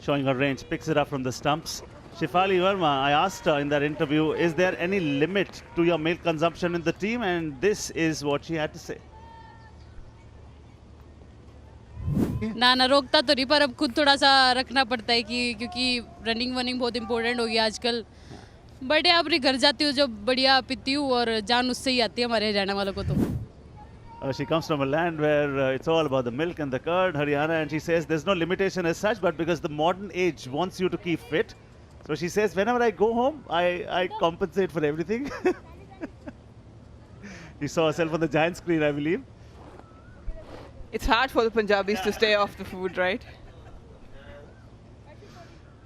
Speaker 3: Showing her range, picks it up from the stumps. Shefali Verma, I asked her in that interview, is there any limit to your milk consumption in the team? And this is what she had to say.
Speaker 10: ना रोकता तो नहीं, पर अब खुद थोड़ा सा रखना पड़ता है कि क्योंकि रनिंग वनिंग बहुत इंपॉर्टेंट हो गया आजकल. बट अपने घर जाती हूँ जब बढ़िया पीती हूँ और जान उससे ही आती है हमारे हरियाणा वालों को तो.
Speaker 3: She comes from a land where it's all about the milk and the curd, Haryana, and she says there's no limitation as such, but because the modern age wants you to keep fit, so she says whenever I go home, I compensate for everything. You saw herself on the giant screen, I believe.
Speaker 9: It's hard for the Punjabis to stay off the food, right?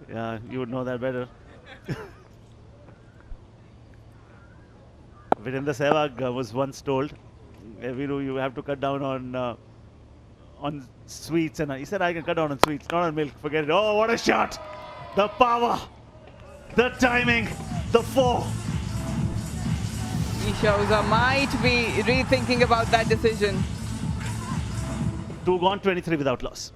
Speaker 3: Yeah, you would know that better. Virendra Sehwag was once told, Viru, you have to cut down on sweets, and he said, I can cut down on sweets, not on milk, forget it. Oh, what a shot! The power, the timing, the four.
Speaker 9: Isha Uza might be rethinking about that decision.
Speaker 3: 2 gone, 23 without loss.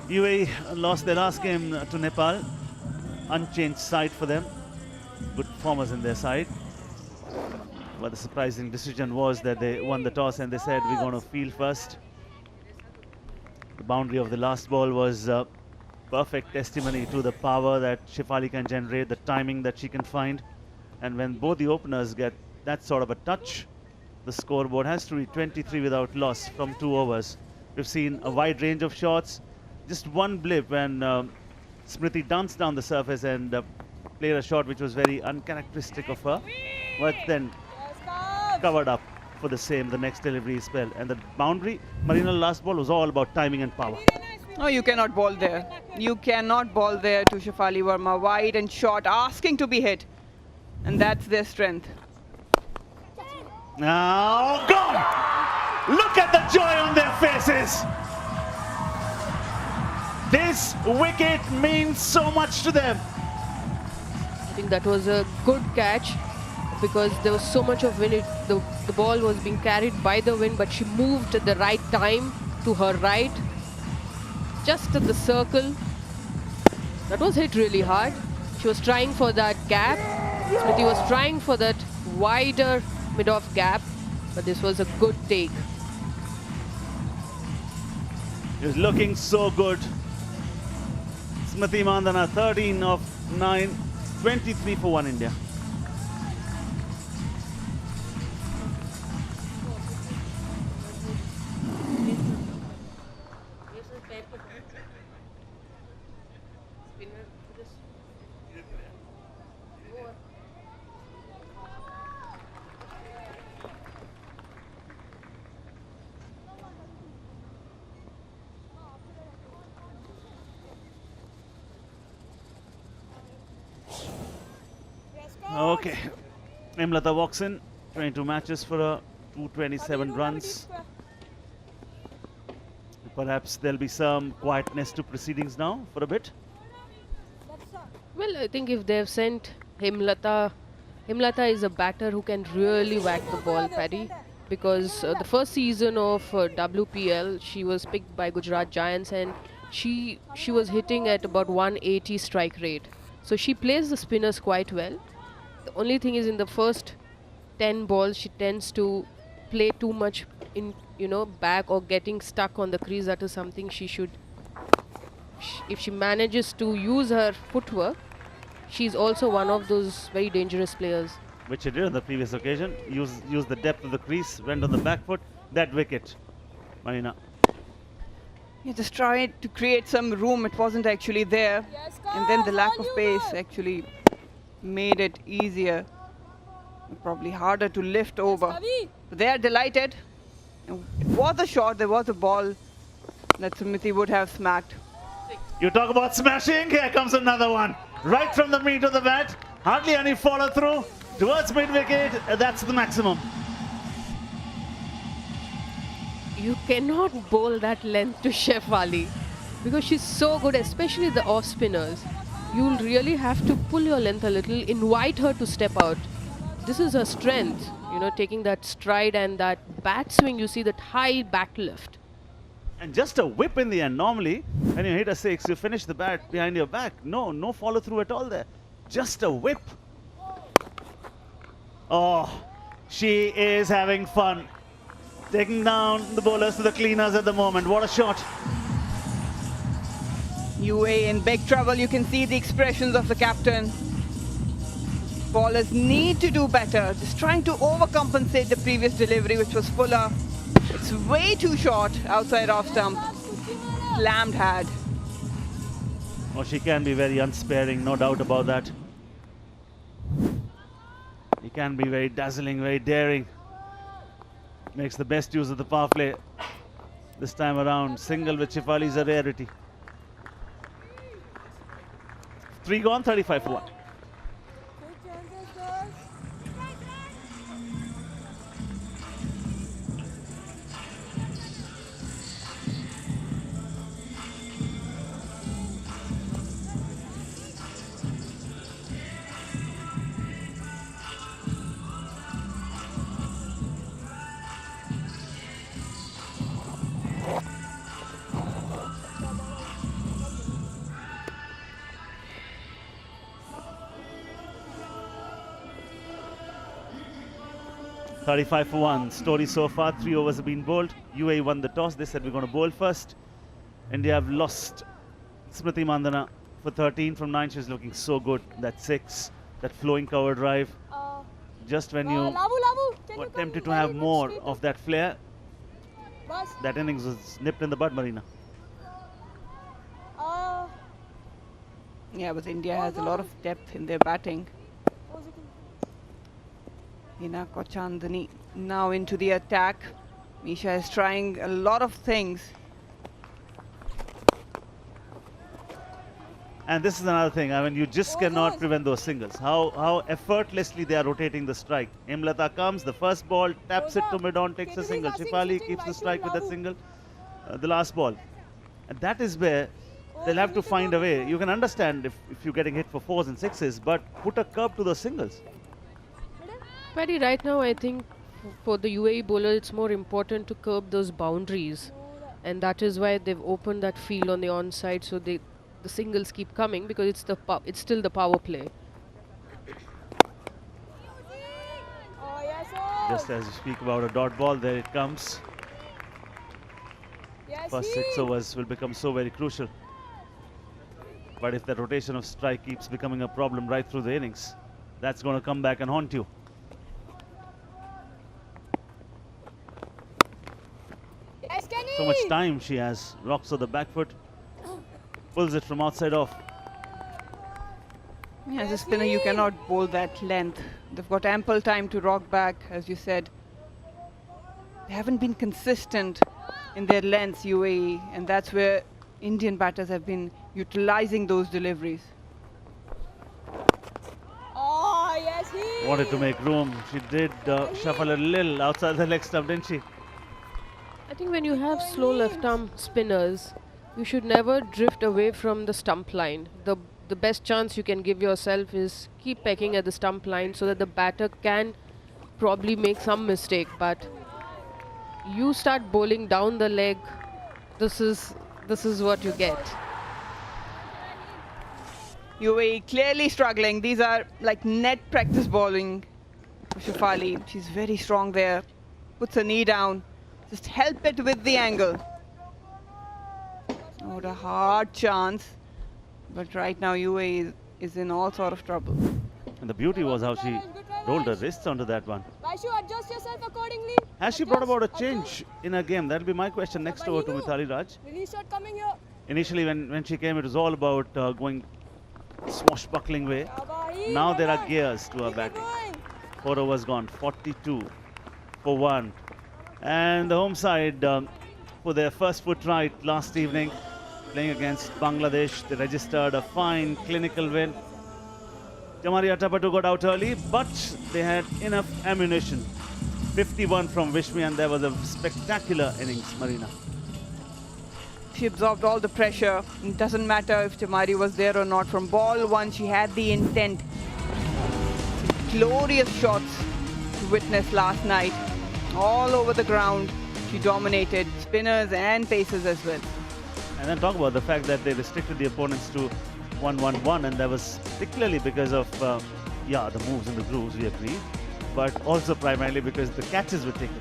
Speaker 3: UAE lost their last game to Nepal. Unchanged side for them. Good performers in their side. But the surprising decision was that they won the toss and they said, we're going to field first. The boundary of the last ball was perfect testimony to the power that Shefali can generate, the timing that she can find. And when both the openers get that sort of a touch, the scoreboard has to be 23 without loss from 2 overs. We've seen a wide range of shots. Just one blip when Smriti danced down the surface and played a shot which was very uncharacteristic of her, but then covered up for the same the next delivery spell. And the boundary, Marina's last ball was all about timing and power.
Speaker 9: No, you cannot ball there. You cannot ball there to Shefali Verma. Wide and short, asking to be hit. And that's their strength.
Speaker 3: Now gone! Look at the joy on their faces! This wicket means so much to them.
Speaker 11: I think that was a good catch because there was so much of wind. The ball was being carried by the wind, but she moved at the right time to her right, just at the circle. That was hit really hard. She was trying for that gap. Smriti was trying for that wider mid-off gap, but this was a good take.
Speaker 3: It was looking so good. Smriti Mandhana, 13 of 9, 23 for 1 India. Okay, Emlata walks in, 22 matches for her, 227 runs. Perhaps there'll be some quietness to proceedings now for a bit.
Speaker 11: Well, I think if they've sent Hemlata is a batter who can really whack the ball, Paddy. Because the first season of WPL, she was picked by Gujarat Giants and she was hitting at about 180 strike rate. So she plays the spinners quite well. The only thing is in the first 10 balls, she tends to play too much in, back or getting stuck on the crease. That is something she should, if she manages to use her footwork, she's also one of those very dangerous players.
Speaker 3: Which she did on the previous occasion. Use the depth of the crease, went on the back foot, that wicket. Marina.
Speaker 9: You just tried to create some room, it wasn't actually there. And then the lack of pace actually made it easier, probably harder to lift over. But they are delighted. It was a shot, there was a ball that Smriti would have smacked.
Speaker 3: You talk about smashing, here comes another one. Right from the meat of the bat, hardly any follow through, towards mid-wicket, that's the maximum.
Speaker 11: You cannot bowl that length to Shefali because she's so good, especially the off spinners. You'll really have to pull your length a little, invite her to step out. This is her strength, taking that stride and that bat swing, you see that high back lift.
Speaker 3: And just a whip in the end. Normally, when you hit a 6, you finish the bat behind your back. No follow through at all there. Just a whip. Oh, she is having fun. Taking down the bowlers to the cleaners at the moment. What a shot.
Speaker 9: UAE in big trouble. You can see the expressions of the captain. Bowlers need to do better. Just trying to overcompensate the previous delivery, which was fuller. It's way too short outside off stump. Slammed had.
Speaker 3: Oh, she can be very unsparing, no doubt about that. He can be very dazzling, very daring. Makes the best use of the power play. This time around, single with Shefali is a rarity. 3 gone, 35 for 1. 35 for 1. Story so far. 3 overs have been bowled. UAE won the toss. They said we're going to bowl first. India have lost Smriti Mandana for 13 from 9. She's looking so good. That 6, that flowing cover drive. Just when you were tempted to have more of that flair, that innings was nipped in the bud, Marina.
Speaker 9: Yeah, but India has a lot of depth in their batting. Hina Chandani now into the attack. Misha is trying a lot of things.
Speaker 3: And this is another thing. I mean, you just cannot prevent those singles. How effortlessly they are rotating the strike. Hemlata comes, the first ball, taps it to mid-on, takes a single. Shefali keeps the strike with that single. The last ball. And that is where they'll have to find a way. You can understand if you're getting hit for 4s and 6s, but put a curb to those singles.
Speaker 11: Paddy, right now I think for the UAE bowler it's more important to curb those boundaries, and that is why they've opened that field on the onside, so the singles keep coming, because it's still the power play.
Speaker 3: Just as you speak about a dot ball, there it comes. First 6 overs will become so very crucial. But if the rotation of strike keeps becoming a problem right through the innings, that's going to come back and haunt you. So much time she has. Rocks on the back foot. Pulls it from outside off.
Speaker 9: Yeah, as a spinner, you cannot bowl that length. They've got ample time to rock back, as you said. They haven't been consistent in their lengths, UAE, and that's where Indian batters have been utilizing those deliveries.
Speaker 3: Wanted to make room. She did shuffle a little outside the leg stump, didn't she?
Speaker 11: I think when you have slow left arm spinners, you should never drift away from the stump line. The best chance you can give yourself is keep pecking at the stump line so that the batter can probably make some mistake, but you start bowling down the leg, this is what you get.
Speaker 9: UAE clearly struggling. These are like net practice bowling for Shefali. She's very strong there. Puts her knee down. Just help it with the angle. What a hard chance. But right now UAE is in all sort of trouble.
Speaker 3: And the beauty was how she rolled her wrists onto that one.
Speaker 17: Adjust yourself accordingly.
Speaker 3: Has she brought about a change in her game? That'll be my question next over to Mithali Raj.
Speaker 17: Release shot coming here.
Speaker 3: Initially when she came, it was all about going swashbuckling way. Now there are gears to her batting. 4 overs gone, 42 for 1. And the home side for their first foot right last evening, playing against Bangladesh. They registered a fine clinical win. Jamari Atapatu got out early, but they had enough ammunition. 51 from Vishmi, and there was a spectacular innings, Marina.
Speaker 9: She absorbed all the pressure. It doesn't matter if Jamari was there or not. From ball 1, she had the intent. Glorious shots to witness last night. All over the ground, she dominated spinners and pacers as well.
Speaker 3: And then talk about the fact that they restricted the opponents to 1-1-1, and that was particularly because of, the moves and the grooves, we agree, but also primarily because the catches were taken.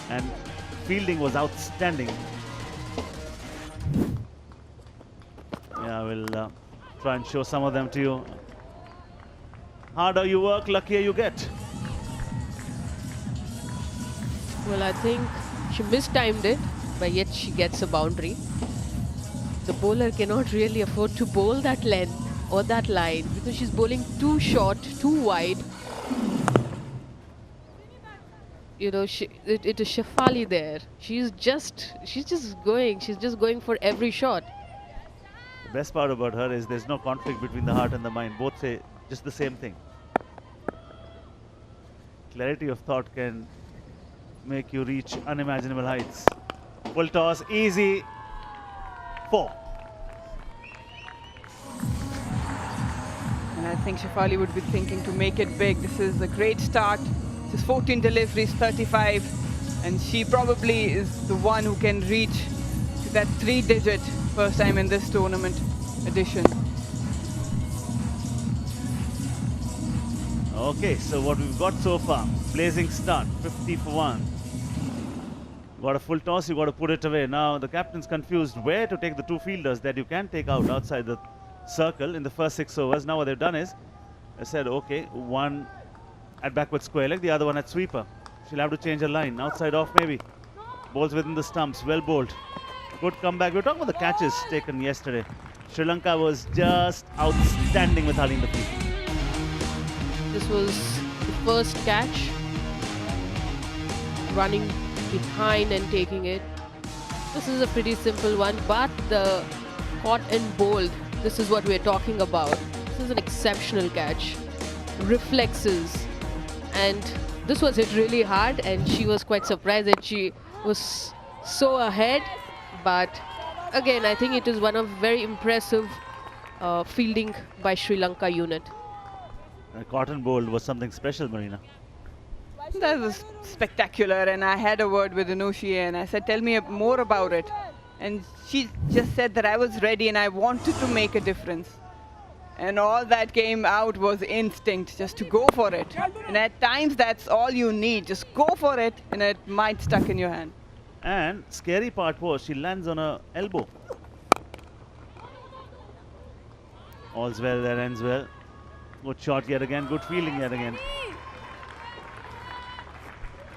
Speaker 3: And fielding was outstanding. Yeah, we'll try and show some of them to you. Harder you work, luckier you get.
Speaker 11: Well, I think she mistimed it, but yet she gets a boundary. The bowler cannot really afford to bowl that length or that line because she's bowling too short, too wide. You know, it is Shefali there. She's just going for every shot.
Speaker 3: The best part about her is there's no conflict between the heart and the mind. Both say just the same thing. Clarity of thought can make you reach unimaginable heights. Full toss, easy. 4.
Speaker 9: And I think Shefali would be thinking to make it big. This is a great start. This is 14 deliveries, 35. And she probably is the one who can reach to that 3-digit first time in this tournament edition.
Speaker 3: Okay, so what we've got so far, blazing start, 50 for 1. Got a full toss, you got to put it away. Now the captain's confused where to take the two fielders that you can take out outside the circle in the first 6 overs. Now what they've done is, they said, okay, one at backward square leg, the other one at sweeper. She'll have to change her line, outside off maybe. Balls within the stumps, well bowled. Good comeback. We were talking about the catches taken yesterday. Sri Lanka was just outstanding with Harleen the field.
Speaker 11: This was the first catch. Running behind and taking it. This is a pretty simple one, but the caught and bowled, this is what we're talking about. This is an exceptional catch. Reflexes. And this was hit really hard, and she was quite surprised that she was so ahead. But again, I think it is one of very impressive fielding by Sri Lanka unit.
Speaker 3: Caught and bowled was something special, Marina.
Speaker 9: That was spectacular, and I had a word with Anushi and I said, tell me more about it. And she just said that I was ready and I wanted to make a difference. And all that came out was instinct, just to go for it. And at times that's all you need, just go for it and it might stuck in your hand.
Speaker 3: And scary part was she lands on her elbow. All's well that ends well. Good shot yet again, good fielding yet again.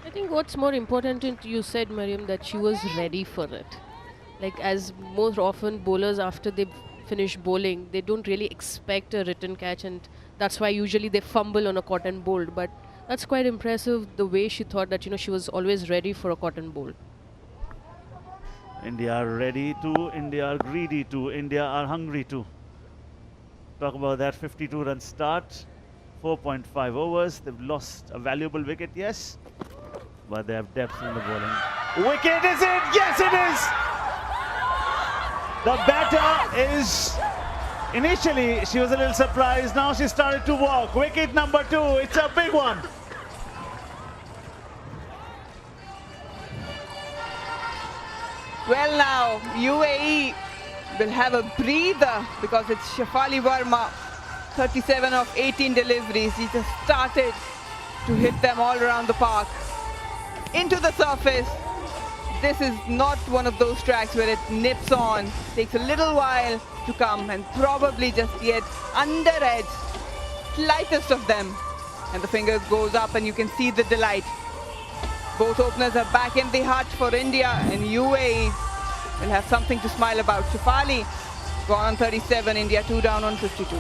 Speaker 11: I think what's more important, you said, Mariam, that she was ready for it. Like, as most often bowlers, after they finish bowling, they don't really expect a return catch, and that's why usually they fumble on a caught and bowled. But that's quite impressive, the way she thought that, she was always ready for a caught and bowl.
Speaker 3: India are ready to, India are greedy to, India are hungry to. Talk about that 52-run start, 4.5 overs. They've lost a valuable wicket, yes, but they have depth in the bowling. Wicket, is it? Yes, it is! The batter is, initially she was a little surprised, now she started to walk. Wicket number 2, it's a big one.
Speaker 9: Well, now UAE will have a breather because it's Shafali Verma, 37 of 18 deliveries. He just started to hit them all around the park. Into the surface. This is not one of those tracks where it nips on. Takes a little while to come and probably just get under edge, slightest of them. And the fingers goes up and you can see the delight. Both openers are back in the hut for India, and UAE will have something to smile about. Shafali gone on 37, India 2 down on 52.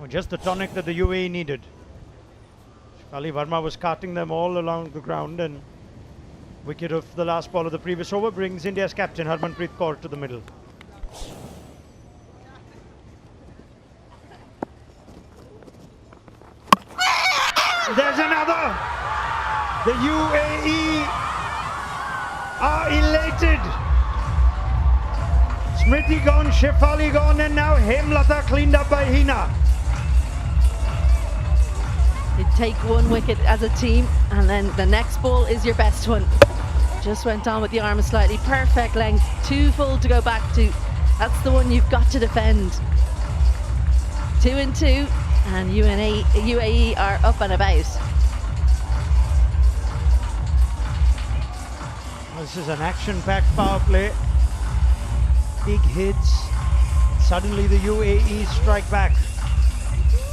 Speaker 2: Just the tonic that the UAE needed. Shafali Verma was carting them all along the ground, and wicket of the last ball of the previous over brings India's captain Harmanpreet Kaur to the middle. There's another! The UAE are elated! Smriti gone, Shefali gone, and now Hemlata cleaned up by Hina.
Speaker 12: You take one wicket as a team, and then the next ball is your best one. Just went on with the arm slightly. Perfect length, too full to go back to. That's the one you've got to defend. 2 and 2, and UAE are up and about.
Speaker 2: This is an action-packed power play. Big hits. Suddenly the UAE strike back.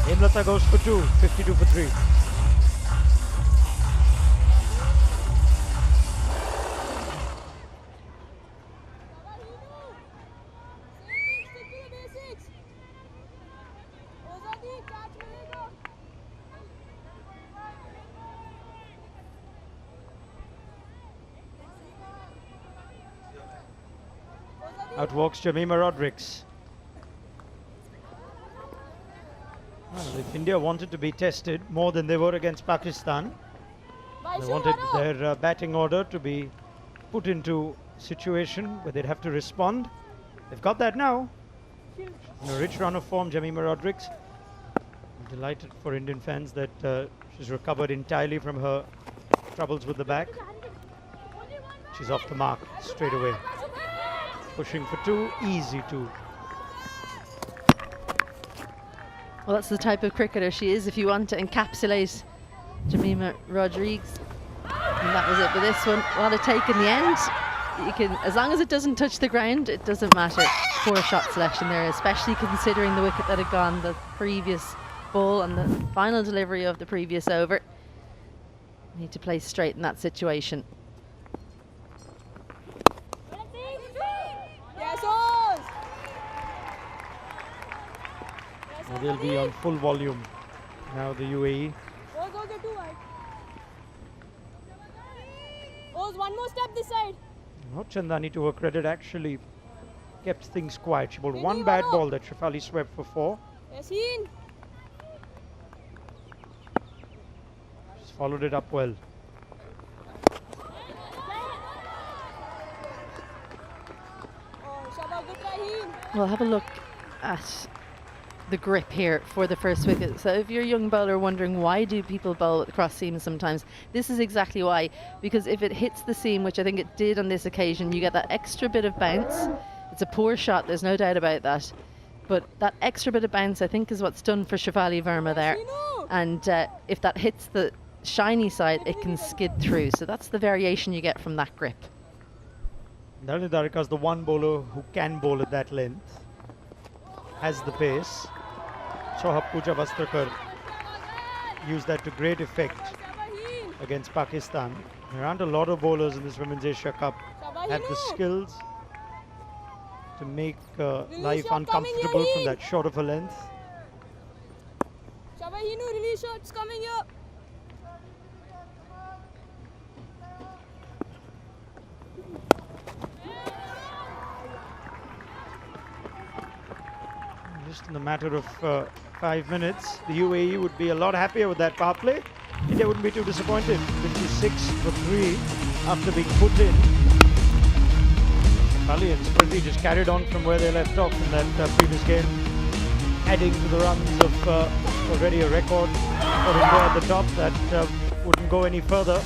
Speaker 2: Hemlata goes for 2, 52 for 3. Out walks Jemimah Rodrigues. Well, the India wanted to be tested more than they were against Pakistan. They wanted their batting order to be put into a situation where they'd have to respond. They've got that now. In a rich run of form, Jemimah Rodrigues. I'm delighted for Indian fans that she's recovered entirely from her troubles with the back. She's off the mark straight away. Pushing for two, easy two.
Speaker 12: Well, that's the type of cricketer she is. If you want to encapsulate Jemimah Rodrigues, and that was it. But this one, what a take in the end. You can, as long as it doesn't touch the ground, it doesn't matter. Poor shot selection there, especially considering the wicket that had gone the previous ball and the final delivery of the previous over. Need to play straight in that situation.
Speaker 2: Well, they'll be on full volume now, the UAE.
Speaker 17: One more step this side.
Speaker 2: Not Chandani, to her credit, actually kept things quiet. She bowled one bad ball that Shefali swept for 4.
Speaker 17: Yasin.
Speaker 2: She's followed it up well.
Speaker 12: We'll have a look at the grip here for the first wicket. So if you're a young bowler wondering why do people bowl at the cross seam sometimes, this is exactly why. Because if it hits the seam, which I think it did on this occasion, you get that extra bit of bounce. It's a poor shot, there's no doubt about that. But that extra bit of bounce, I think, is what's done for Shefali Verma there. And if that hits the shiny side, it can skid through. So that's the variation you get from that grip.
Speaker 2: Dhalini Dwarka is the one bowler who can bowl at that length. Has the pace. Saw Pooja Vastrakar use that to great effect against Pakistan. There aren't a lot of bowlers in this Women's Asia Cup have the skills to make life uncomfortable from that short of a length.
Speaker 17: Shabahinu, release shots coming here.
Speaker 2: Just in the matter of 5 minutes, the UAE would be a lot happier with that power play. India wouldn't be too disappointed. 56 for 3 after being put in. Shefali and Smriti just carried on from where they left off in that previous game, adding to the runs of already a record for India at the top. That wouldn't go any further.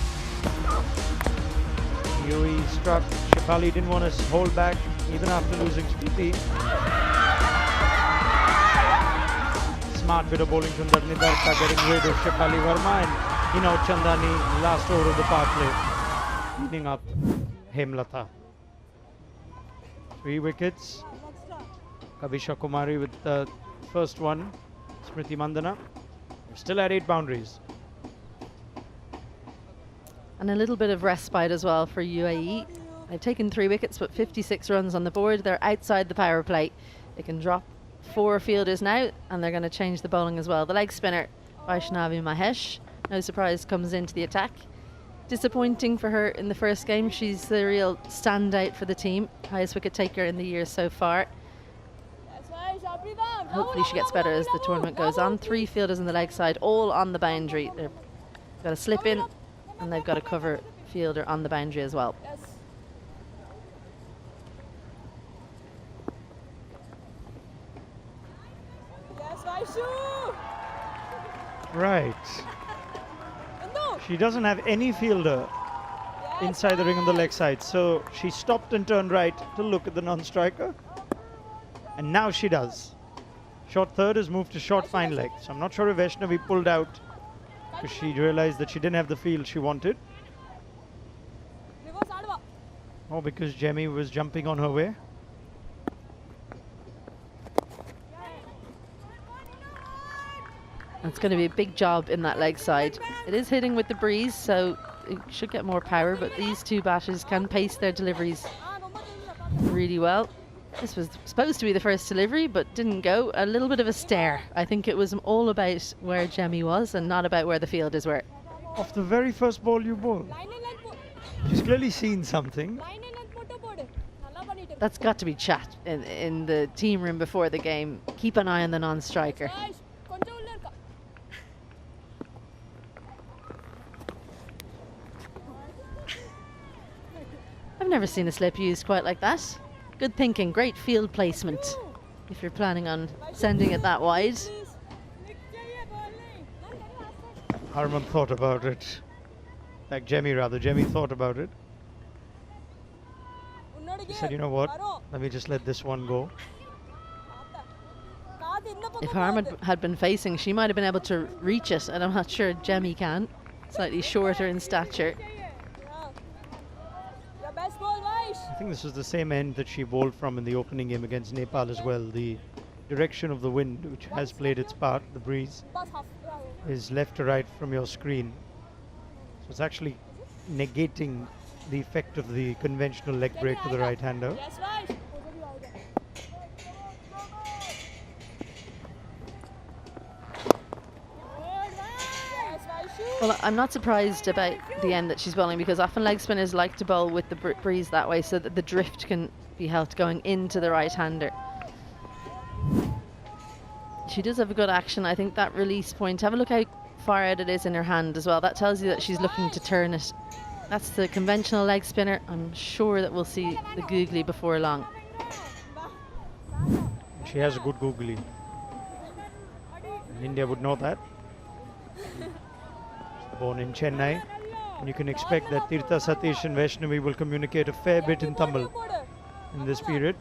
Speaker 2: UAE struck. Shefali didn't want to hold back even after losing Smriti. Smart bit of bowling from Dhalini Dwarka, getting rid of Shefali Verma, and Hina Chandani last over of the power play, cleaning up Hemlata. 3 wickets. Kavisha Kumari with the first one. Smriti Mandana. We're still at 8 boundaries.
Speaker 12: And a little bit of respite as well for UAE. They've taken 3 wickets, but 56 runs on the board. They're outside the power play. They can drop 4 fielders now, and they're going to change the bowling as well. The leg spinner, Vaishnavi Mahesh, no surprise, comes into the attack. Disappointing for her in the first game. She's the real standout for the team. Highest wicket taker in the year so far. Hopefully she gets better as the tournament goes on. 3 fielders on the leg side, all on the boundary. They've got to slip in, and they've got to cover fielder on the boundary as well.
Speaker 2: Right. She doesn't have any fielder inside the ring on the leg side, so she stopped and turned right to look at the non-striker, and now she does. Short third has moved to short fine leg, so I'm not sure if Vaishnavi pulled out because she realized that she didn't have the field she wanted, or because Jemmy was jumping on her way.
Speaker 12: It's going to be a big job in that leg side. It is hitting with the breeze, so it should get more power, but these 2 batters can pace their deliveries really well. This was supposed to be the first delivery, but didn't go. A little bit of a stare. I think it was all about where Jemmy was and not about where the fielders were.
Speaker 2: Off the very first ball you bowl. She's clearly seen something.
Speaker 12: That's got to be chat in the team room before the game. Keep an eye on the non-striker. never seen a slip used quite like that. Good thinking, great field placement if you're planning on sending it that wide.
Speaker 2: Harman thought about it. Like Jemmy thought about it. He said, you know what, let me just let this one go.
Speaker 12: If Harman had been facing, she might have been able to reach it, and I'm not sure Jemmy can. Slightly shorter in stature.
Speaker 2: I think this is the same end that she bowled from in the opening game against Nepal as well. The direction of the wind, which has played its part, the breeze, is left to right from your screen. So it's actually negating the effect of the conventional leg break to the right-hander.
Speaker 12: Well, I'm not surprised about the end that she's bowling, because often leg spinners like to bowl with the breeze that way so that the drift can be helped going into the right-hander. She does have a good action. I think that release point, have a look how far out it is in her hand as well. That tells you that she's looking to turn it. That's the conventional leg spinner. I'm sure that we'll see the googly before long.
Speaker 2: She has a good googly. And India would know that. Born in Chennai, and you can expect that Tirtha, Satish and Vaishnavi will communicate a fair bit in Tamil in this period.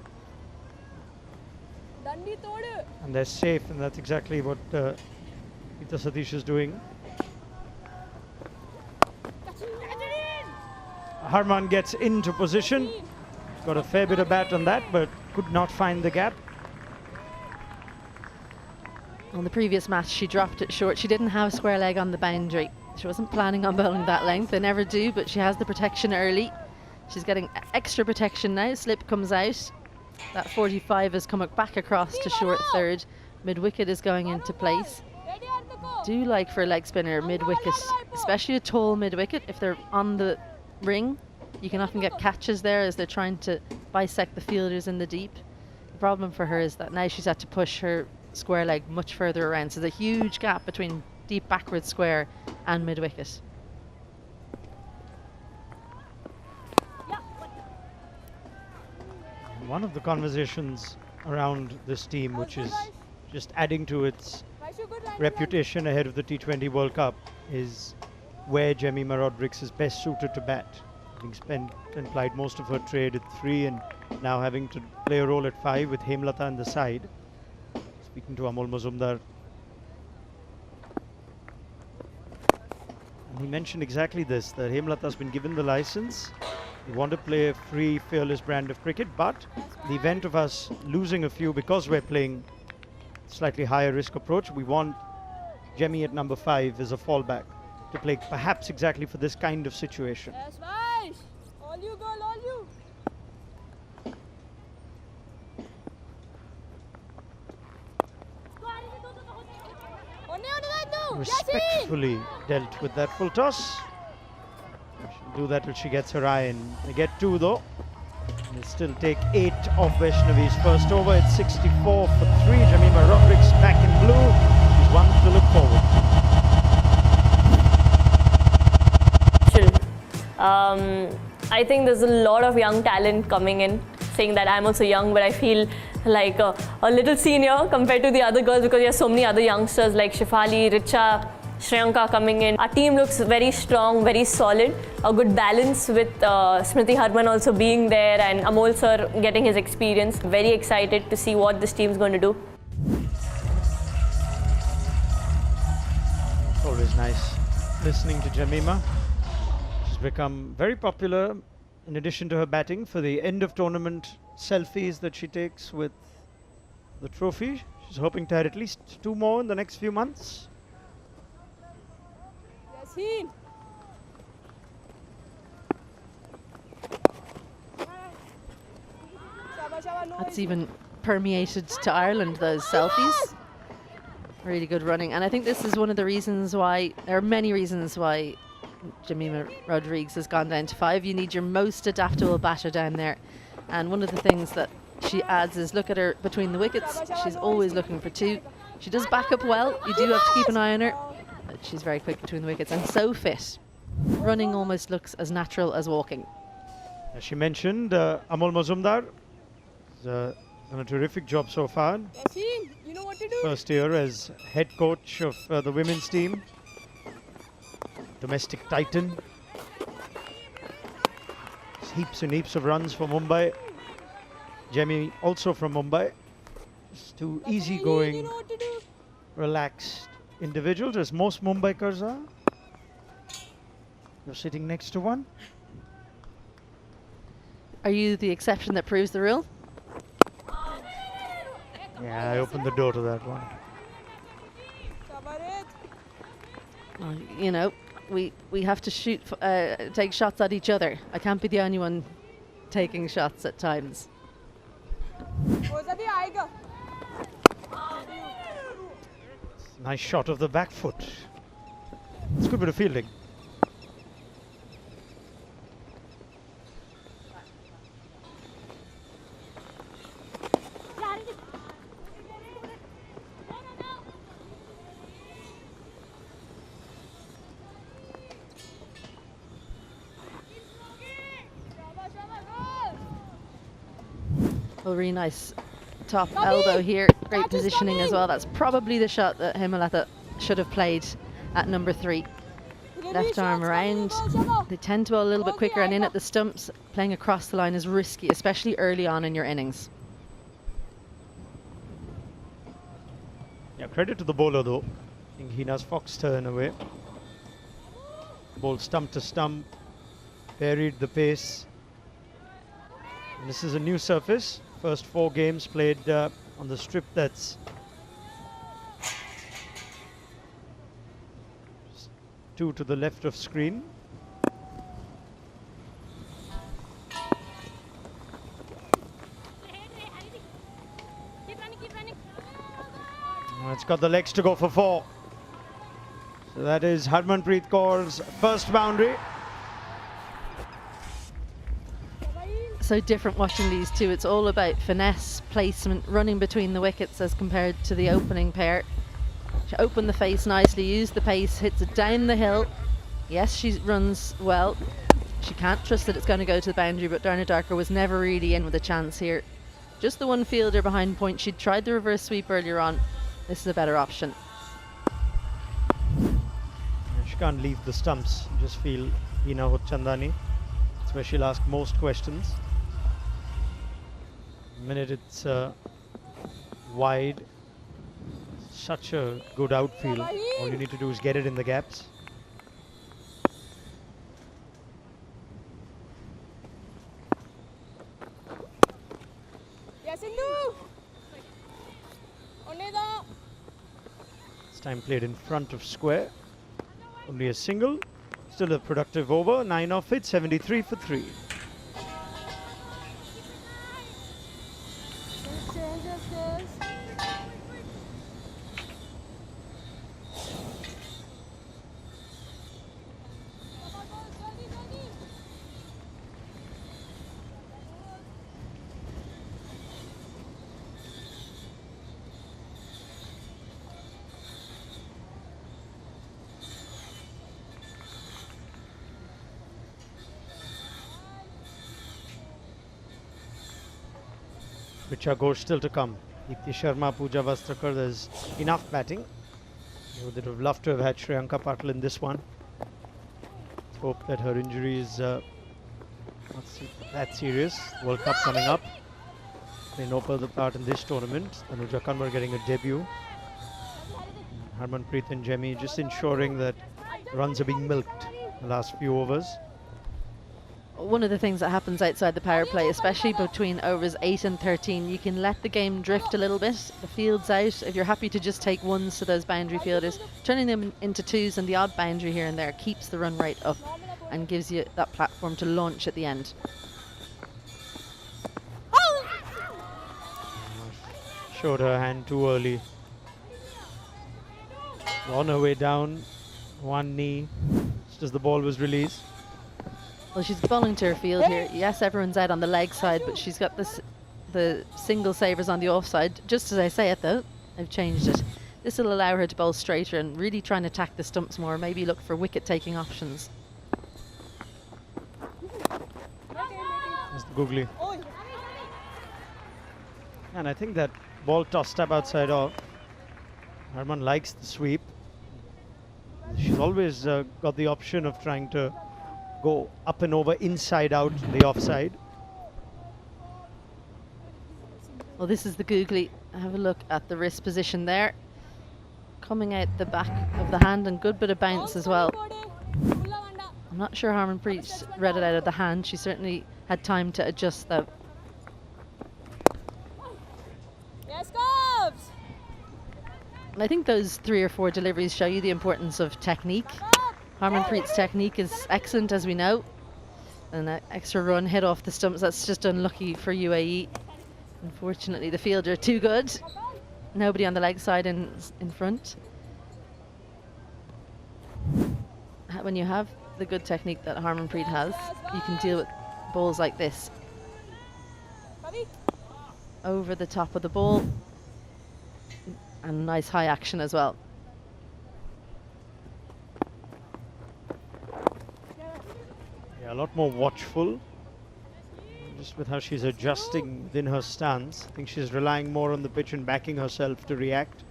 Speaker 2: And they're safe, and that's exactly what Tirtha Satish is doing. Harman gets into position. Got a fair bit of bat on that, but could not find the gap.
Speaker 12: On the previous match, she dropped it short. She didn't have square leg on the boundary. She wasn't planning on bowling that length. They never do, but she has the protection early. She's getting extra protection now. Slip comes out. That 45 is coming back across to short third. Mid-wicket is going into place. Do like for a leg spinner mid-wicket, especially a tall mid-wicket. If they're on the ring, you can often get catches there as they're trying to bisect the fielders in the deep. The problem for her is that now she's had to push her square leg much further around, so there's a huge gap between deep backward square and mid-wicket.
Speaker 2: One of the conversations around this team, which is just adding to its reputation ahead of the T20 World Cup, is where Jemimah Rodrigues is best suited to bat. Having spent and played most of her trade at 3 and now having to play a role at 5 with Hemlata on the side. Speaking to Amol Mazumdar, and he mentioned exactly this, that Hemlata's been given the license. We want to play a free, fearless brand of cricket, but in the event of us losing a few because we're playing slightly higher risk approach, we want Jemmy at number 5 as a fallback to play perhaps exactly for this kind of situation.
Speaker 17: Yes, Vash. All you, girl, all you.
Speaker 2: Respectfully dealt with that full toss. She'll do that till she gets her eye in. They get 2 though. They still take 8 off Vaishnavi's first over. It's 64 for 3. Jemimah Rodrigues back in blue. She's one to look forward.
Speaker 18: I think there's a lot of young talent coming in. Saying that I'm also young, but I feel like a little senior compared to the other girls because there are so many other youngsters like Shefali, Richa, Shriyanka coming in. Our team looks very strong, very solid. A good balance with Smriti Harman also being there and Amol sir getting his experience. Very excited to see what this team's going to do.
Speaker 2: Always nice listening to Jemimah. She's become very popular in addition to her batting for the end of tournament selfies that she takes with the trophy. She's hoping to have at least 2 more in the next few months.
Speaker 12: That's even permeated to Ireland, those selfies. Really good running. And I think this is one of the reasons why, there are many reasons why Jemimah Rodrigues has gone down to 5. You need your most adaptable batter down there. And one of the things that she adds is look at her between the wickets. She's always looking for 2. She does back up well. You do have to keep an eye on her. But she's very quick between the wickets and so fit. Running almost looks as natural as walking.
Speaker 2: As she mentioned, Amol Mazumdar has done a terrific job so far.
Speaker 17: Yasin, you know what to do.
Speaker 2: First year as head coach of the women's team. Domestic titan. There's heaps and heaps of runs for Mumbai. Jemmy also from Mumbai. Just two easygoing, relaxed individuals, as most Mumbaikars are. You're sitting next to one.
Speaker 12: Are you the exception that proves the rule?
Speaker 2: Yeah, I opened the door to that one.
Speaker 12: Well, you know, we have to shoot, take shots at each other. I can't be the only one taking shots at times.
Speaker 2: Nice shot of the back foot. It's a good bit of fielding.
Speaker 12: Well, really nice top elbow here. Great positioning as well. That's probably the shot that Hemlata should have played at number 3. Left arm around. They tend to go a little bit quicker and in at the stumps. Playing across the line is risky, especially early on in your innings.
Speaker 2: Yeah, credit to the bowler though. I think Hina's Fox turn away. Ball stump to stump. Buried the pace. And this is a new surface. First 4 games played on the strip that's 2 to the left of screen. It's got the legs to go for 4. So that is Harmanpreet Kaur's first boundary.
Speaker 12: So different watching these two. It's all about finesse, placement, running between the wickets as compared to the opening pair. She opened the face nicely, used the pace, hits it down the hill. Yes, she runs well. She can't trust that it's going to go to the boundary, but Darna Darker was never really in with a chance here. Just the one fielder behind point. She'd tried the reverse sweep earlier on. This is a better option.
Speaker 2: She can't leave the stumps. You just feel Hina Chandani. That's where she'll ask most questions. The minute it's wide, such a good outfield. All you need to do is get it in the gaps. This time played in front of square. Only a single. Still a productive over. 9 off it, 73 for 3. Richa Ghosh still to come. Deepti Sharma, Pooja Vastrakar, there's enough batting. They would have loved to have had Shriyanka Patil in this one. Let's hope that her injury is not that serious. World Cup coming up. They no further part in this tournament. Anuja Kanwar getting a debut. Harmanpreet and Jemmy just ensuring that runs are being milked the last few overs.
Speaker 12: One of the things that happens outside the power play, especially between overs 8 and 13, you can let the game drift a little bit. The field's out. If you're happy to just take ones to those boundary fielders, turning them into twos and the odd boundary here and there keeps the run rate up and gives you that platform to launch at the end.
Speaker 2: Showed her hand too early. On her way down, one knee, just as the ball was released.
Speaker 12: Well, she's bowling to her field here. Yes, everyone's out on the leg side, but she's got the single savers on the offside. Just as I say it, though, I've changed it. This will allow her to bowl straighter and really try and attack the stumps more. Maybe look for wicket-taking options.
Speaker 2: That's the googly. And I think that ball tossed up outside off. Harman likes the sweep. She's always got the option of trying to go up and over, inside out, the offside.
Speaker 12: Well, this is the googly. Have a look at the wrist position there. Coming out the back of the hand, and good bit of bounce as well. I'm not sure Harmanpreet read it out of the hand. She certainly had time to adjust though.
Speaker 17: Yes, Cubs!
Speaker 12: I think those 3 or 4 deliveries show you the importance of technique. Harmanpreet's technique is excellent, as we know. And that extra run hit off the stumps, that's just unlucky for UAE. Unfortunately, the fielder too good. Nobody on the leg side in front. When you have the good technique that Harmanpreet has, you can deal with balls like this. Over the top of the ball. And nice high action as well.
Speaker 2: Yeah, a lot more watchful. Just with how she's adjusting within her stance. I think she's relying more on the pitch and backing herself to react.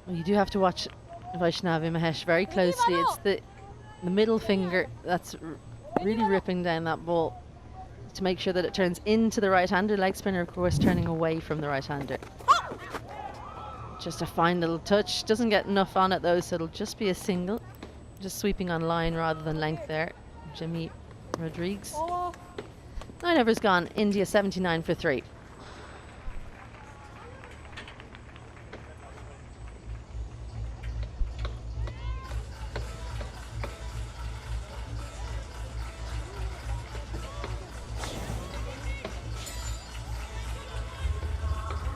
Speaker 12: Well, you do have to watch Vaishnavi Mahesh very closely. It's the middle finger that's really ripping down that ball to make sure that it turns into the right-hander. Leg spinner, of course, turning away from the right-hander. Just a fine little touch. Doesn't get enough on it though, so it'll just be a single. Just sweeping on line rather than length there. Jemimah Rodrigues. 9 overs gone. India 79 for 3.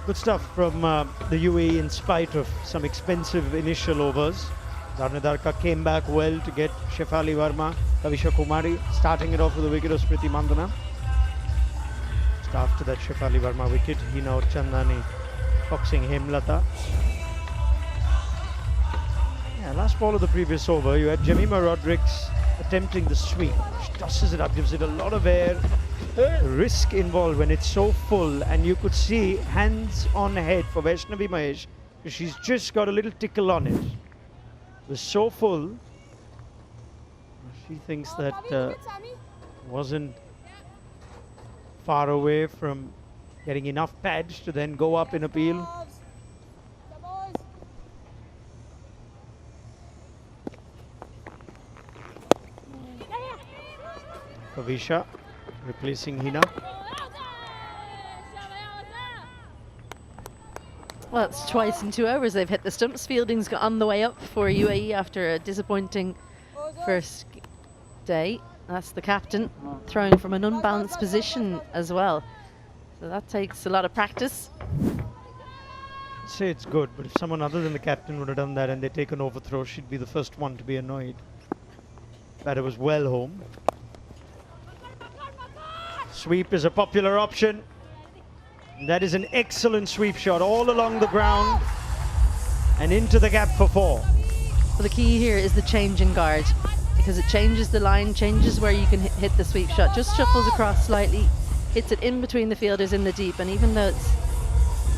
Speaker 2: Good stuff from the UAE in spite of some expensive initial overs. Dharnedarka came back well to get Shefali Verma, Kavisha Kumari, starting it off with a wicket of Smriti Mandana. Just after that Shefali Verma wicket, Hina Chandani boxing Hemlata. Yeah, last ball of the previous over, you had Jemimah Rodrigues attempting the sweep. She tosses it up, gives it a lot of air. Risk involved when it's so full, and you could see hands on head for Vaishnavi Mahesh. She's just got a little tickle on it. It was so full. She thinks that wasn't far away from getting enough pads to then go up in appeal. Kavisha replacing Hina.
Speaker 12: Well, it's twice in 2 overs they've hit the stumps. Fielding's got on the way up for UAE after a disappointing first day. That's the captain throwing from an unbalanced position as well. So that takes a lot of practice.
Speaker 2: I'd say it's good, but if someone other than the captain would have done that and they take an overthrow, she'd be the first one to be annoyed. Batter was well home. Sweep is a popular option. That is an excellent sweep shot all along the ground and into the gap for 4.
Speaker 12: Well, the key here is the change in guard, because it changes the line, changes where you can hit the sweep shot. Just shuffles across slightly, hits it in between the fielders in the deep, and even though it's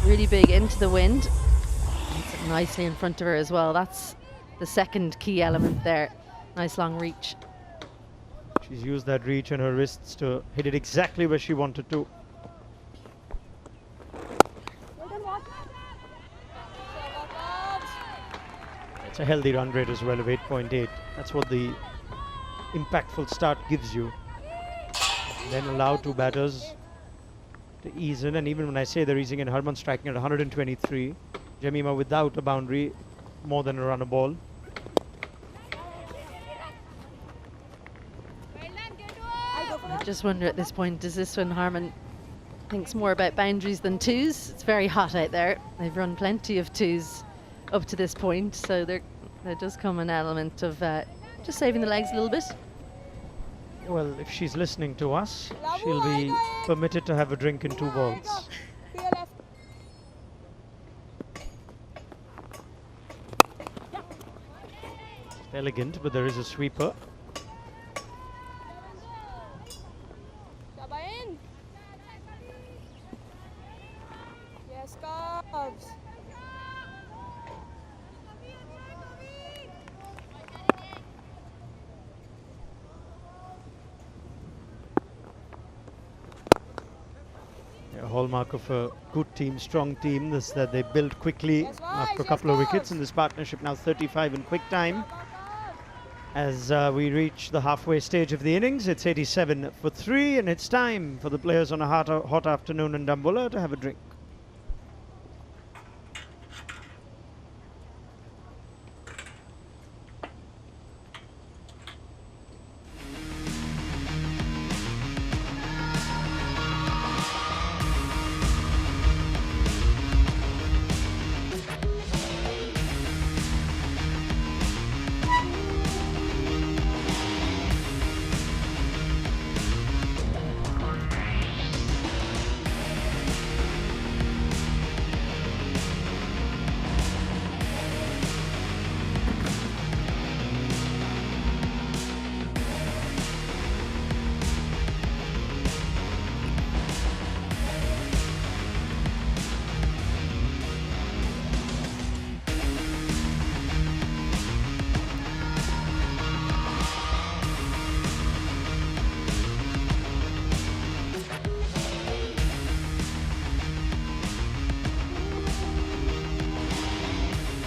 Speaker 12: really big into the wind, hits it nicely in front of her as well. That's the second key element there. Nice long reach.
Speaker 2: She's used that reach and her wrists to hit it exactly where she wanted to. It's a healthy run rate as well of 8.8. That's what the impactful start gives you. Then allow 2 batters to ease in, and even when I say they're easing in, Harman striking at 123. Jemimah without a boundary, more than a run a ball.
Speaker 12: I just wonder at this point, is this when Harman thinks more about boundaries than 2s? It's very hot out there. They've run plenty of 2s up to this point, so there does come an element of just saving the legs a little bit.
Speaker 2: Well, if she's listening to us, she'll be permitted to have a drink in 2 balls. Elegant, but there is a sweeper.
Speaker 17: Yes, Cubs.
Speaker 2: A hallmark of a good team, strong team, is that they build quickly after a couple of wickets. In this partnership now 35 in quick time. As we reach the halfway stage of the innings, it's 87 for 3, and it's time for the players on a hot afternoon in Dambulla to have a drink.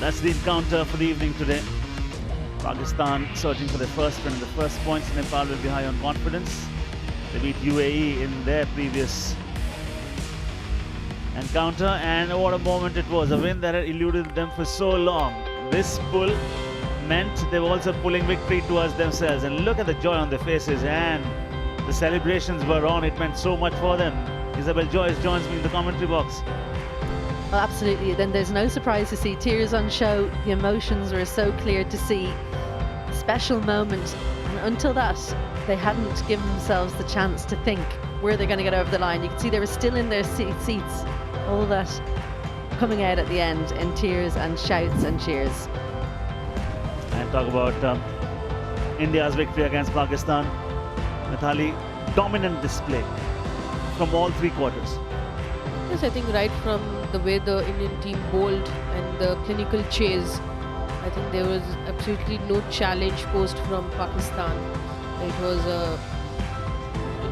Speaker 3: That's the encounter for the evening today. Pakistan searching for their first win and the first points. Nepal will be high on confidence. They beat UAE in their previous encounter, and what a moment it was. A win that had eluded them for so long. This pull meant they were also pulling victory towards themselves. And look at the joy on their faces, and the celebrations were on. It meant so much for them. Isabel Joyce joins me in the commentary box.
Speaker 12: Well, absolutely. Then there's no surprise to see tears on show. The emotions were so clear to see. Special moment. And until that, they hadn't given themselves the chance to think, were they going to get over the line? You could see they were still in their seats. All that coming out at the end in tears and shouts and cheers.
Speaker 3: And talk about India's victory against Pakistan. Mithali, dominant display from all three quarters.
Speaker 11: Yes, I think right from the way the Indian team bowled and the clinical chase, I think there was absolutely no challenge posed from Pakistan. It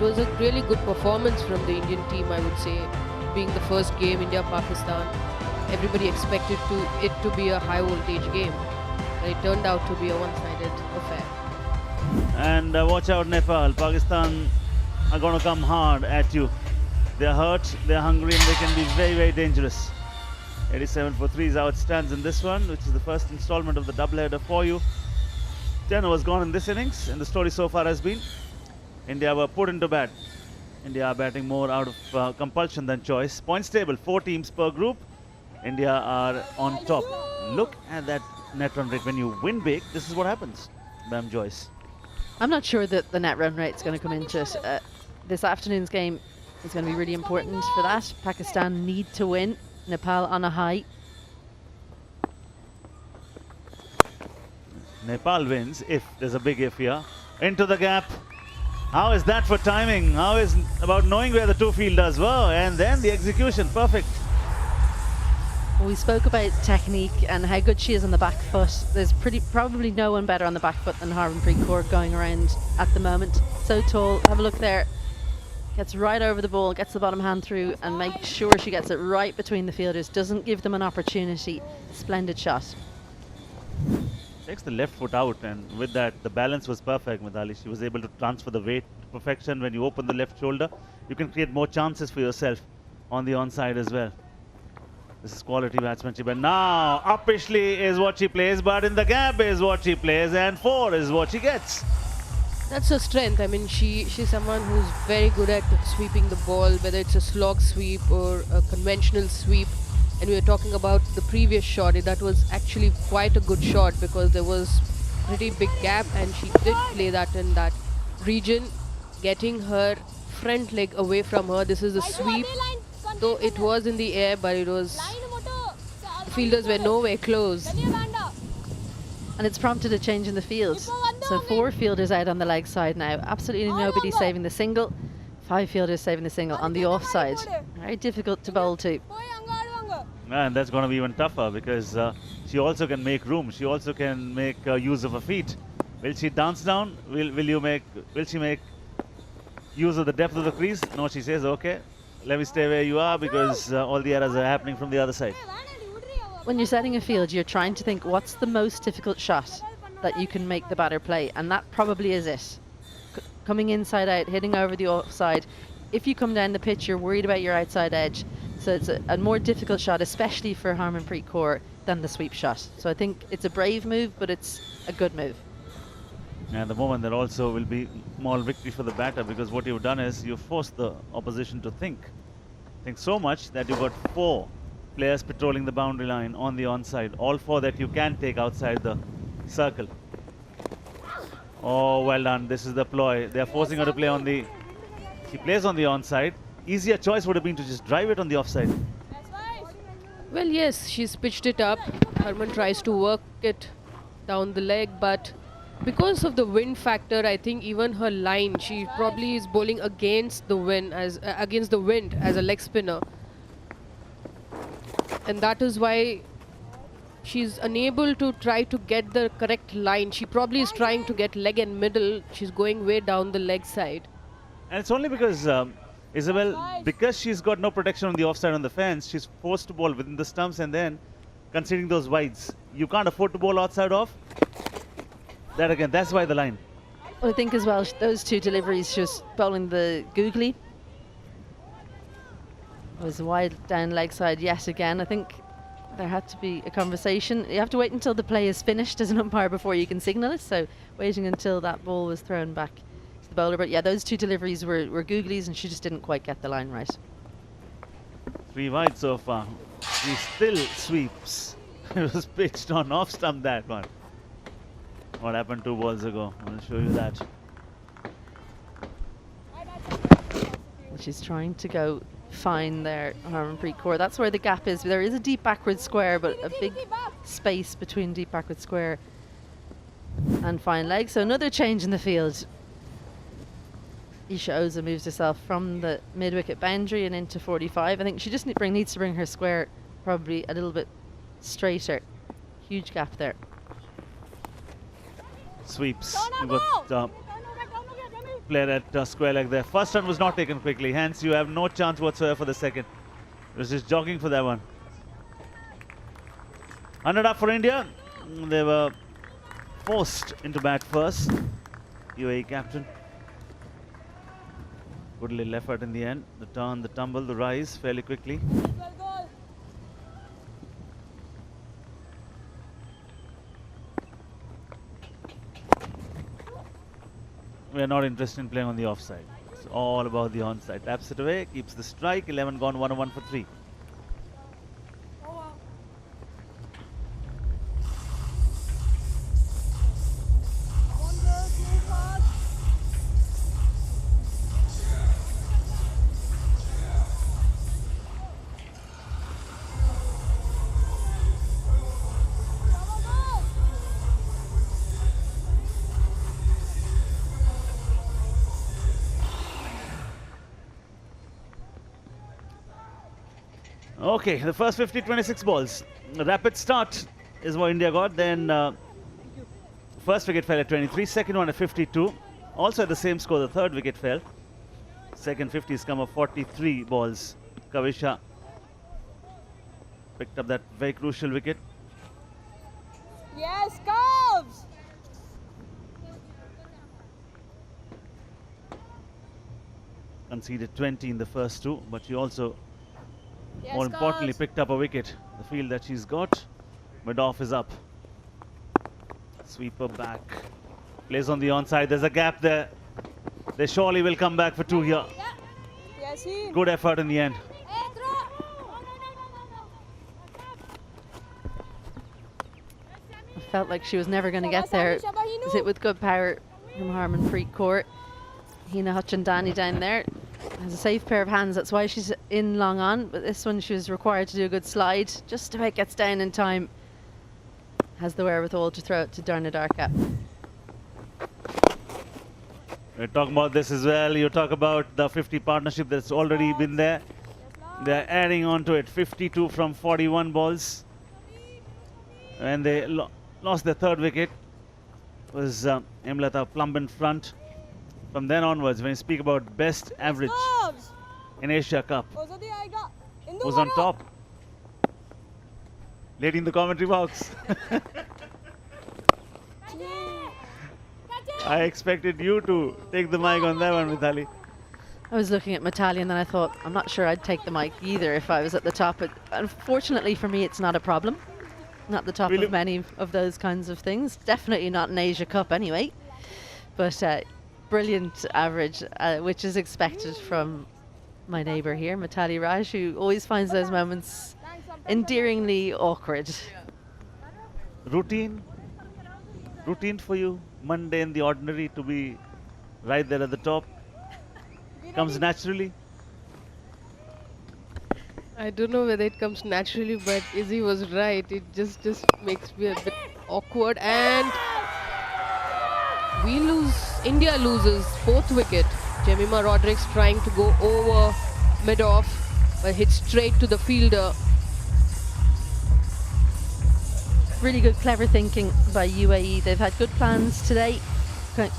Speaker 11: was a really good performance from the Indian team, I would say. Being the first game India-Pakistan, everybody expected it to be a high voltage game, but it turned out to be a one-sided affair.
Speaker 3: And watch out, Nepal. Pakistan are going to come hard at you. They're hurt, they're hungry, and they can be very, very dangerous. 87 for 3 is how it stands in this one, which is the first installment of the doubleheader for you. 10 overs gone in this innings, and the story so far has been India were put into bat. India are batting more out of compulsion than choice. Points table, 4 teams per group. India are on top. Look at that net run rate. When you win big, this is what happens. Bam Joyce.
Speaker 12: I'm not sure that the net run rate is going to come into it. This afternoon's game is going to be really important for that. Pakistan need to win. Nepal on a high.
Speaker 3: Nepal wins if there's a big if here. Into the gap. How is that for timing? How is about knowing where the two fielders were, and then the execution, perfect.
Speaker 12: We spoke about technique and how good she is on the back foot. There's probably no one better on the back foot than Harmanpreet Kaur going around at the moment. So tall. Have a look there. Gets right over the ball, gets the bottom hand through, and makes sure she gets it right between the fielders. Doesn't give them an opportunity. Splendid shot.
Speaker 3: Takes the left foot out, and with that, the balance was perfect, Mithali. She was able to transfer the weight to perfection. When you open the left shoulder, you can create more chances for yourself on the onside as well. This is quality batsmanship, and now uppishly is what she plays, but in the gap is what she plays, and 4 is what she gets.
Speaker 11: That's her strength. I mean, she's someone who's very good at sweeping the ball, whether it's a slog sweep or a conventional sweep. And we were talking about the previous shot. That was actually quite a good shot because there was pretty big gap, and she did play that in that region, getting her front leg away from her. This is a sweep, though it was in the air, but it was, the fielders were nowhere close.
Speaker 12: And it's prompted a change in the field. So 4 fielders out on the leg side now. Absolutely nobody saving the single. 5 fielders saving the single on the offside. Very difficult to bowl to.
Speaker 3: And that's going to be even tougher because she also can make room. She also can make use of her feet. Will she dance down? Will she make use of the depth of the crease? No, she says, okay, let me stay where you are because all the errors are happening from the other side.
Speaker 12: When you're setting a field, you're trying to think what's the most difficult shot that you can make the batter play, and that probably is it. Coming inside out, hitting over the offside. If you come down the pitch, you're worried about your outside edge. So it's a more difficult shot, especially for Harmanpreet Kaur, than the sweep shot. So I think it's a brave move, but it's a good move.
Speaker 3: And the moment that also will be small victory for the batter, because what you've done is you've forced the opposition to think so much that you've got 4 players patrolling the boundary line on the onside, all 4 that you can take outside the circle. Oh, well done. This is the ploy. They are forcing her to play on the... She plays on the onside. Easier choice would have been to just drive it on the offside.
Speaker 11: Well, yes, she's pitched it up. Harman tries to work it down the leg, but because of the wind factor, I think even her line, she probably is bowling against the wind as a leg spinner. And that is why she's unable to try to get the correct line. She probably is trying to get leg and middle. She's going way down the leg side.
Speaker 3: And it's only because, Isabel, because she's got no protection on the offside on the fence, she's forced to bowl within the stumps and then conceding those wides. You can't afford to bowl outside off. That again, that's why the line.
Speaker 12: Well, I think as well, those 2 deliveries, just bowling the googly. It was wide down leg side yet again. I think there had to be a conversation. You have to wait until the play is finished as an umpire before you can signal it. So waiting until that ball was thrown back to the bowler. But yeah, those 2 deliveries were googlies and she just didn't quite get the line right.
Speaker 3: 3 wide so far. She still sweeps. It was pitched on off stump, that one. What happened 2 balls ago? I'll show you that.
Speaker 12: She's trying to go fine there, Harmanpreet Kaur. That's where the gap is. There is a deep backward square, but a big space between deep backward square and fine leg. So another change in the field. Isha Oza moves herself from the mid-wicket boundary and into 45. I think she just needs to bring her square probably a little bit straighter. Huge gap there.
Speaker 3: Sweeps. You've got player at square leg there. First run was not taken quickly, hence you have no chance whatsoever for the second. It was just jogging for that one. 100 up for India. They were forced into bat first. UAE captain. Good little effort in the end. The turn, the tumble, the rise fairly quickly. We are not interested in playing on the offside. It's all about the onside. Taps it away, keeps the strike. 11 gone, 101 for 3. Okay, the first 50, 26 balls. A rapid start is what India got. Then first wicket fell at 23, second one at 52. Also at the same score, the third wicket fell. Second 50s come up 43 balls. Kavisha picked up that very crucial wicket.
Speaker 17: Yes, Cubs!
Speaker 3: Conceded 20 in the first 2, but she also,
Speaker 17: Yes,
Speaker 3: more importantly,
Speaker 17: Cubs.
Speaker 3: picked up a wicket. The field that she's got, mid-off is up. Sweeper back. Plays on the onside. There's a gap there. They surely will come back for 2 here.
Speaker 17: Yes, he.
Speaker 3: Good effort in the end.
Speaker 12: I felt like she was never going to get there. Was hit with good power from Harmanpreet Kaur. Hina Hutchandani down there has a safe pair of hands. That's why she's in long on. But this one she was required to do a good slide. Just about gets down in time. has the wherewithal to throw it to Darnadarka.
Speaker 3: We're talking about this as well. You talk about the 50 partnership that's already been there. They're adding on to it 52 from 41 balls. And they lost their third wicket. It was Emlata plumb in front. From then onwards, when you speak about best average in Asia Cup, who's on top? Lady in the commentary box. I expected you to take the mic on that one, Mithali.
Speaker 12: I was looking at Mitali and then I thought, I'm not sure I'd take the mic either if I was at the top. But unfortunately for me, it's not a problem. Not the top of many of those kinds of things. Definitely not an Asia Cup anyway. But brilliant average, which is expected from my neighbour here, Mitali Raj, who always finds those moments endearingly awkward.
Speaker 3: Routine for you, mundane, the ordinary, to be right there at the top, comes naturally?
Speaker 11: I don't know whether it comes naturally, but Izzy was right. It just makes me a bit awkward, and we lose. India loses fourth wicket. Jemimah Rodrigues trying to go over mid-off, but hit straight to the fielder.
Speaker 12: Really good, clever thinking by UAE. They've had good plans today.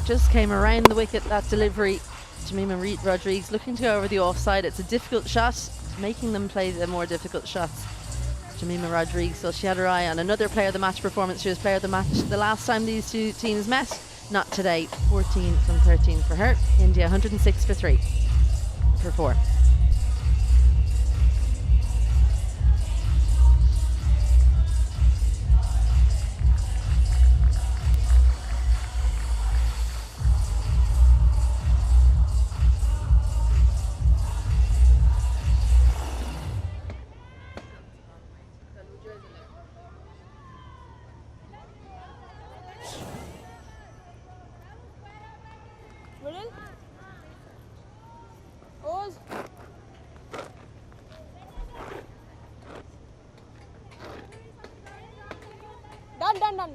Speaker 12: Just came around the wicket, that delivery. Jemimah Rodrigues looking to go over the offside. It's a difficult shot, making them play the more difficult shots. Jemimah Rodrigues, so she had her eye on another player of the match performance. She was player of the match the last time these two teams met. Not today. 14 from 13 for her. India 106 for 3 for 4.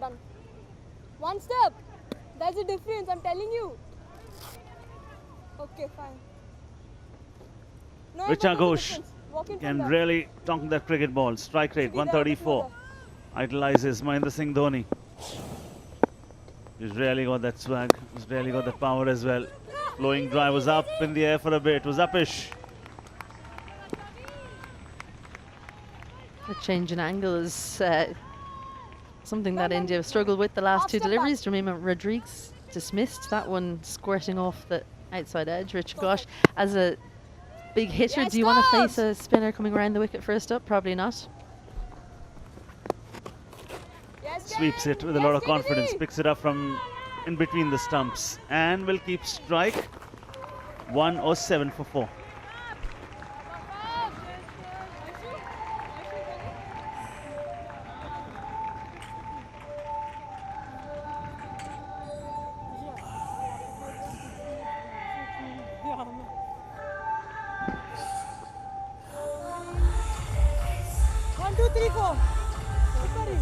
Speaker 17: Done. One step. That's the difference, I'm telling you. Okay, fine. No,
Speaker 3: Richa Ghosh can really tonk that cricket ball. Strike rate 134. Idolizes Mahendra Singh Dhoni. He's really got that swag. He's really got that power as well. Flowing drive was up in the air for a bit. It was uppish.
Speaker 12: The change in angle is something that India have struggled with the last two deliveries. Jemimah Rodrigues dismissed that one, squirting off the outside edge. Richa Ghosh, as a big hitter, do you want to face a spinner coming around the wicket first up? Probably not.
Speaker 3: Sweeps it with a lot of confidence, picks it up from in between the stumps, and will keep strike. 107 for 4.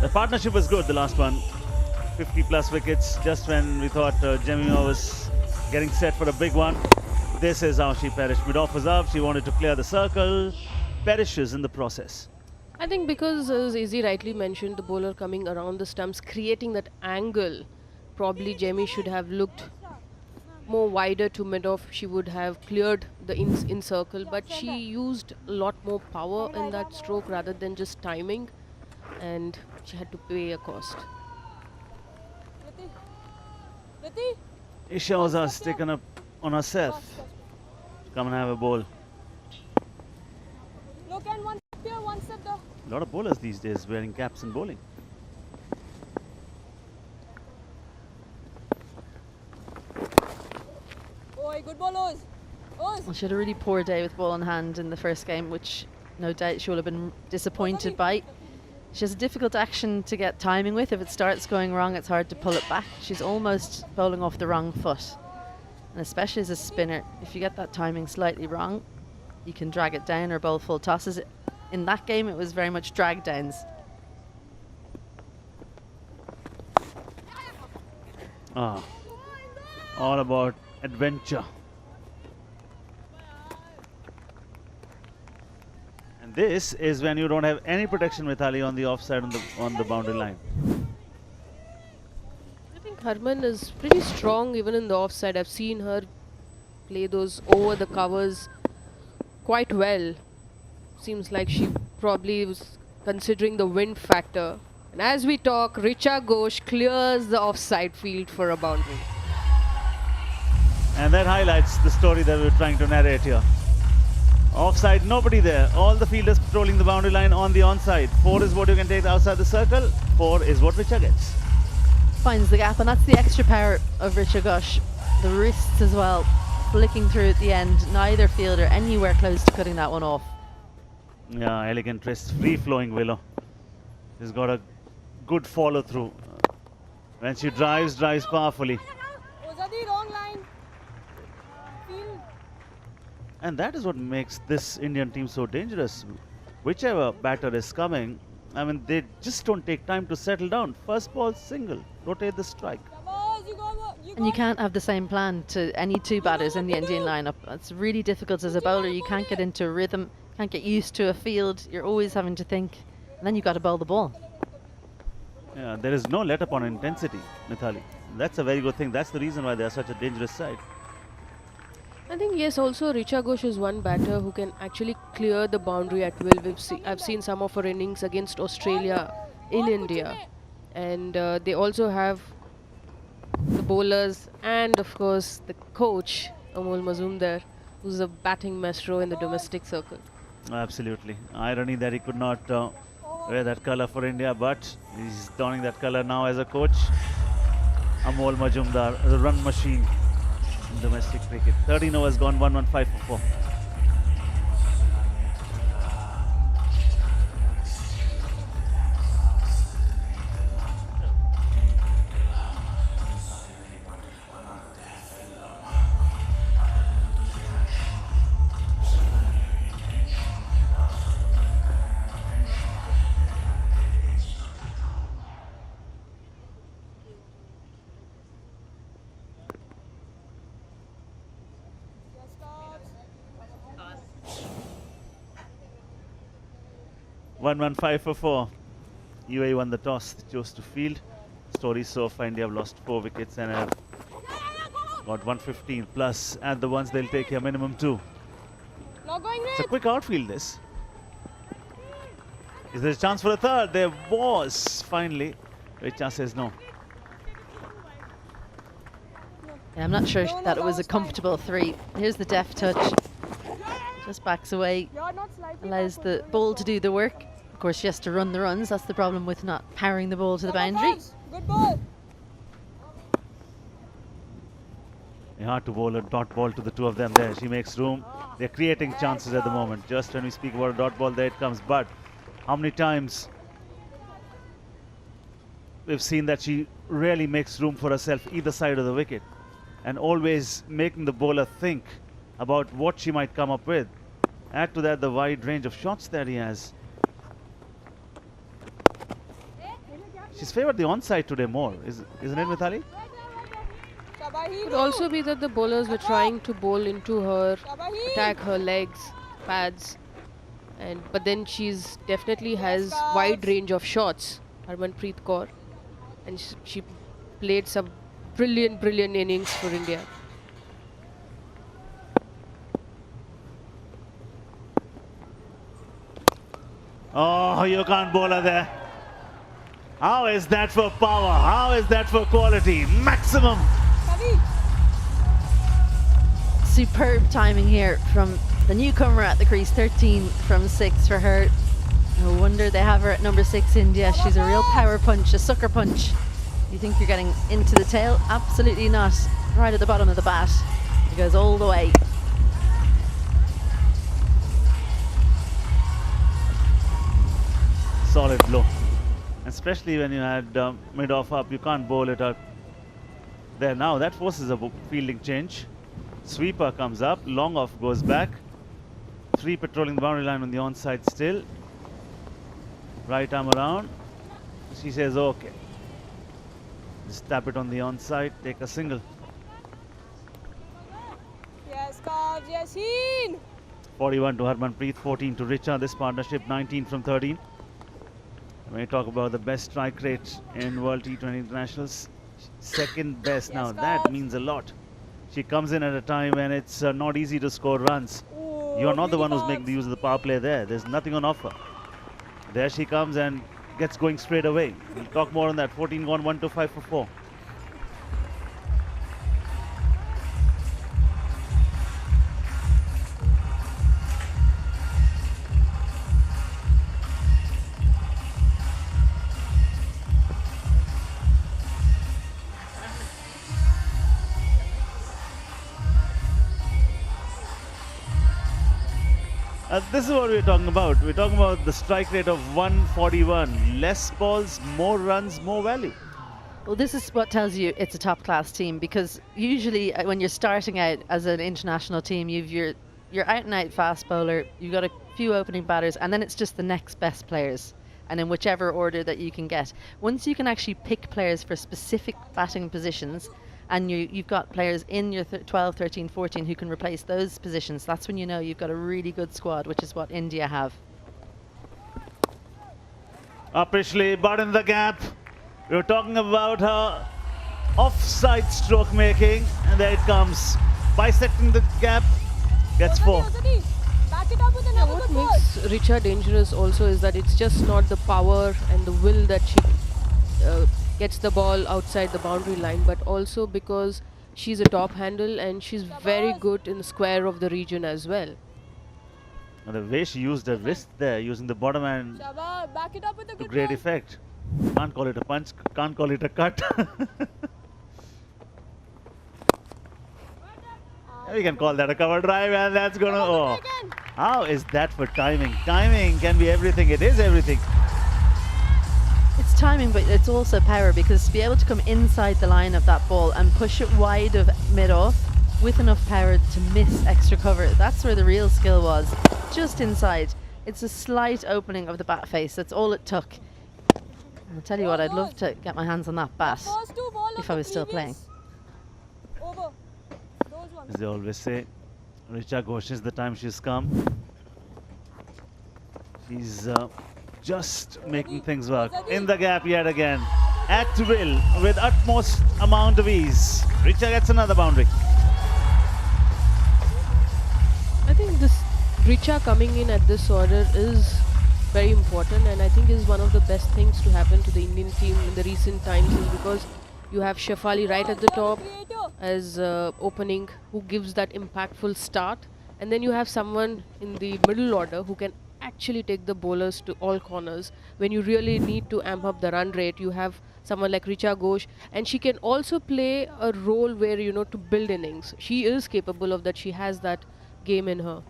Speaker 3: The partnership was good, the last one. 50 plus wickets, just when we thought Jemimah was getting set for a big one. This is how she perished. Mid-off was up, she wanted to clear the circle, perishes in the process.
Speaker 11: I think because, as Izzy rightly mentioned, the bowler coming around the stumps, creating that angle, probably Jemmy should have looked more wider to mid-off. She would have cleared the in circle, but she used a lot more power in that stroke rather than just timing, and she had to pay a cost.
Speaker 3: Isha has taken up on herself to come and have a bowl. A lot of bowlers these days wearing caps and bowling.
Speaker 17: Good ball,
Speaker 12: Well, she had a really poor day with ball in hand in the first game, which no doubt she will have been disappointed by. She has a difficult action to get timing with. If it starts going wrong, it's hard to pull it back. She's almost bowling off the wrong foot. And especially as a spinner, if you get that timing slightly wrong, you can drag it down or bowl full tosses. In that game, it was very much drag downs.
Speaker 3: All about adventure. And this is when you don't have any protection, Mithali, on the offside on the boundary line.
Speaker 11: I think Harman is pretty strong even in the offside. I've seen her play those over the covers quite well. Seems like she probably was considering the wind factor. And as we talk, Richa Ghosh clears the offside field for a boundary.
Speaker 3: And that highlights the story that we're trying to narrate here. Offside, nobody there. All the fielders patrolling the boundary line on the onside. 4 is what you can take outside the circle. 4 is what Richa gets.
Speaker 12: Finds the gap, and that's the extra power of Richa Ghosh. The wrists as well, flicking through at the end. Neither fielder anywhere close to cutting that one off.
Speaker 3: Yeah, elegant wrist, free-flowing willow. She's got a good follow-through. When she drives powerfully.
Speaker 17: Was that the wrong line? Field.
Speaker 3: And that is what makes this Indian team so dangerous. Whichever batter is coming, I mean, they just don't take time to settle down. First ball, single, rotate the strike.
Speaker 12: And you can't have the same plan to any two batters in the Indian lineup. It's really difficult as a bowler. You can't get into a rhythm, can't get used to a field. You're always having to think, and then you've got to bowl the ball.
Speaker 3: Yeah, there is no let-up on intensity, Mithali. That's a very good thing. That's the reason why they are such a dangerous side.
Speaker 11: I think yes, also Richa Ghosh is one batter who can actually clear the boundary at will. I've seen some of her innings against Australia in India. And they also have the bowlers and of course the coach, Amol Mazumdar, who's a batting maestro in the domestic circle.
Speaker 3: Absolutely. Irony that he could not wear that colour for India, but he's donning that colour now as a coach. Amol Majumdar, the run machine in domestic cricket. 13 overs gone, 115 for 4. One 1-5 for 4. UAE won the toss. They chose to field. Story so far, India have lost 4 wickets and have got 115 plus. And the ones they'll take here, minimum 2. It's a quick outfield, this. Is there a chance for a third? There was, finally. Richa says no.
Speaker 12: Yeah, I'm not sure that it was a comfortable 3. Here's the deft touch. Just backs away, allows the ball to do the work. Of course, she has to run the runs. That's the problem with not powering the ball to the boundary.
Speaker 17: Good ball.
Speaker 3: Hard to bowl a dot ball to the two of them there. She makes room. They're creating chances at the moment. Just when we speak about a dot ball, there it comes. But how many times we've seen that she really makes room for herself either side of the wicket, and always making the bowler think about what she might come up with. Add to that the wide range of shots that he has. She's favoured the onside today more, isn't it, Mithali?
Speaker 11: Could also be that the bowlers were trying to bowl into her, attack her legs, pads, but then she's definitely has wide range of shots, Harmanpreet Kaur, and she played some brilliant innings for India.
Speaker 3: Oh, you can't bowl her there. How is that for power? How is that for quality? Maximum.
Speaker 12: Superb timing here from the newcomer at the crease. 13 from 6 for her. No wonder they have her at number 6, India. She's a real power punch, a sucker punch. You think you're getting into the tail? Absolutely not. Right at the bottom of the bat. It goes all the way.
Speaker 3: Solid blow. Especially when you had mid-off up, you can't bowl it out there. Now that forces a fielding change. Sweeper comes up, long off goes back. 3 patrolling the boundary line on the onside still. Right arm around. She says okay. Just tap it on the onside, take a single.
Speaker 17: Yes, Cubs. Yes, Heen.
Speaker 3: 41 to Harmanpreet, 14 to Richa. This partnership 19 from 13. When you talk about the best strike rate in World T20 Internationals, second best. Now that means a lot. She comes in at a time when it's not easy to score runs. You're not the one who's making the use of the power play there. There's nothing on offer. There she comes and gets going straight away. We'll talk more on that. 14 gone, 1 to 5 for 4. This is what we're talking about. We're talking about the strike rate of 141. Less balls, more runs, more value.
Speaker 12: Well, this is what tells you it's a top-class team, because usually when you're starting out as an international team, you've your out-and-out fast bowler, you've got a few opening batters, and then it's just the next best players, and in whichever order that you can get. Once you can actually pick players for specific batting positions, and you've got players in your 12, 13, 14 who can replace those positions, that's when you know you've got a really good squad, which is what India have.
Speaker 3: Appreciably, but in the gap. We were talking about her offside stroke making, and there it comes. Bisecting the gap, gets 4.
Speaker 17: Back it up with another
Speaker 11: What
Speaker 17: good ball.
Speaker 11: makes Richa dangerous also is that it's just not the power and the will that she gets the ball outside the boundary line, but also because she's a top handle and she's very good in the square of the region as well.
Speaker 3: And the way she used her wrist there, using the bottom hand
Speaker 17: Shabbat, back it up with a
Speaker 3: to
Speaker 17: good
Speaker 3: great
Speaker 17: ball.
Speaker 3: effect. Can't call it a punch, can't call it a cut. We can call that a cover drive, and that's gonna. Oh, how is that for timing? Timing can be everything. It is everything.
Speaker 12: It's timing, but it's also power, because to be able to come inside the line of that ball and push it wide of mid-off with enough power to miss extra cover, that's where the real skill was. Just inside. It's a slight opening of the bat face. That's all it took. I'll tell you what, I'd love to get my hands on that bat if I was still playing.
Speaker 17: Over. Those ones.
Speaker 3: As they always say, Richa Ghosh is the time she's come. She's just making things work. In the gap yet again. At will, with utmost amount of ease. Richa gets another boundary.
Speaker 11: I think this Richa coming in at this order is very important, and I think is one of the best things to happen to the Indian team in the recent times, is because you have Shefali right at the top as opening, who gives that impactful start, and then you have someone in the middle order who can actually take the bowlers to all corners. When you really need to amp up the run rate, you have someone like Richa Ghosh, and she can also play a role where, you know, to build innings. She is capable of that. She has that game in her.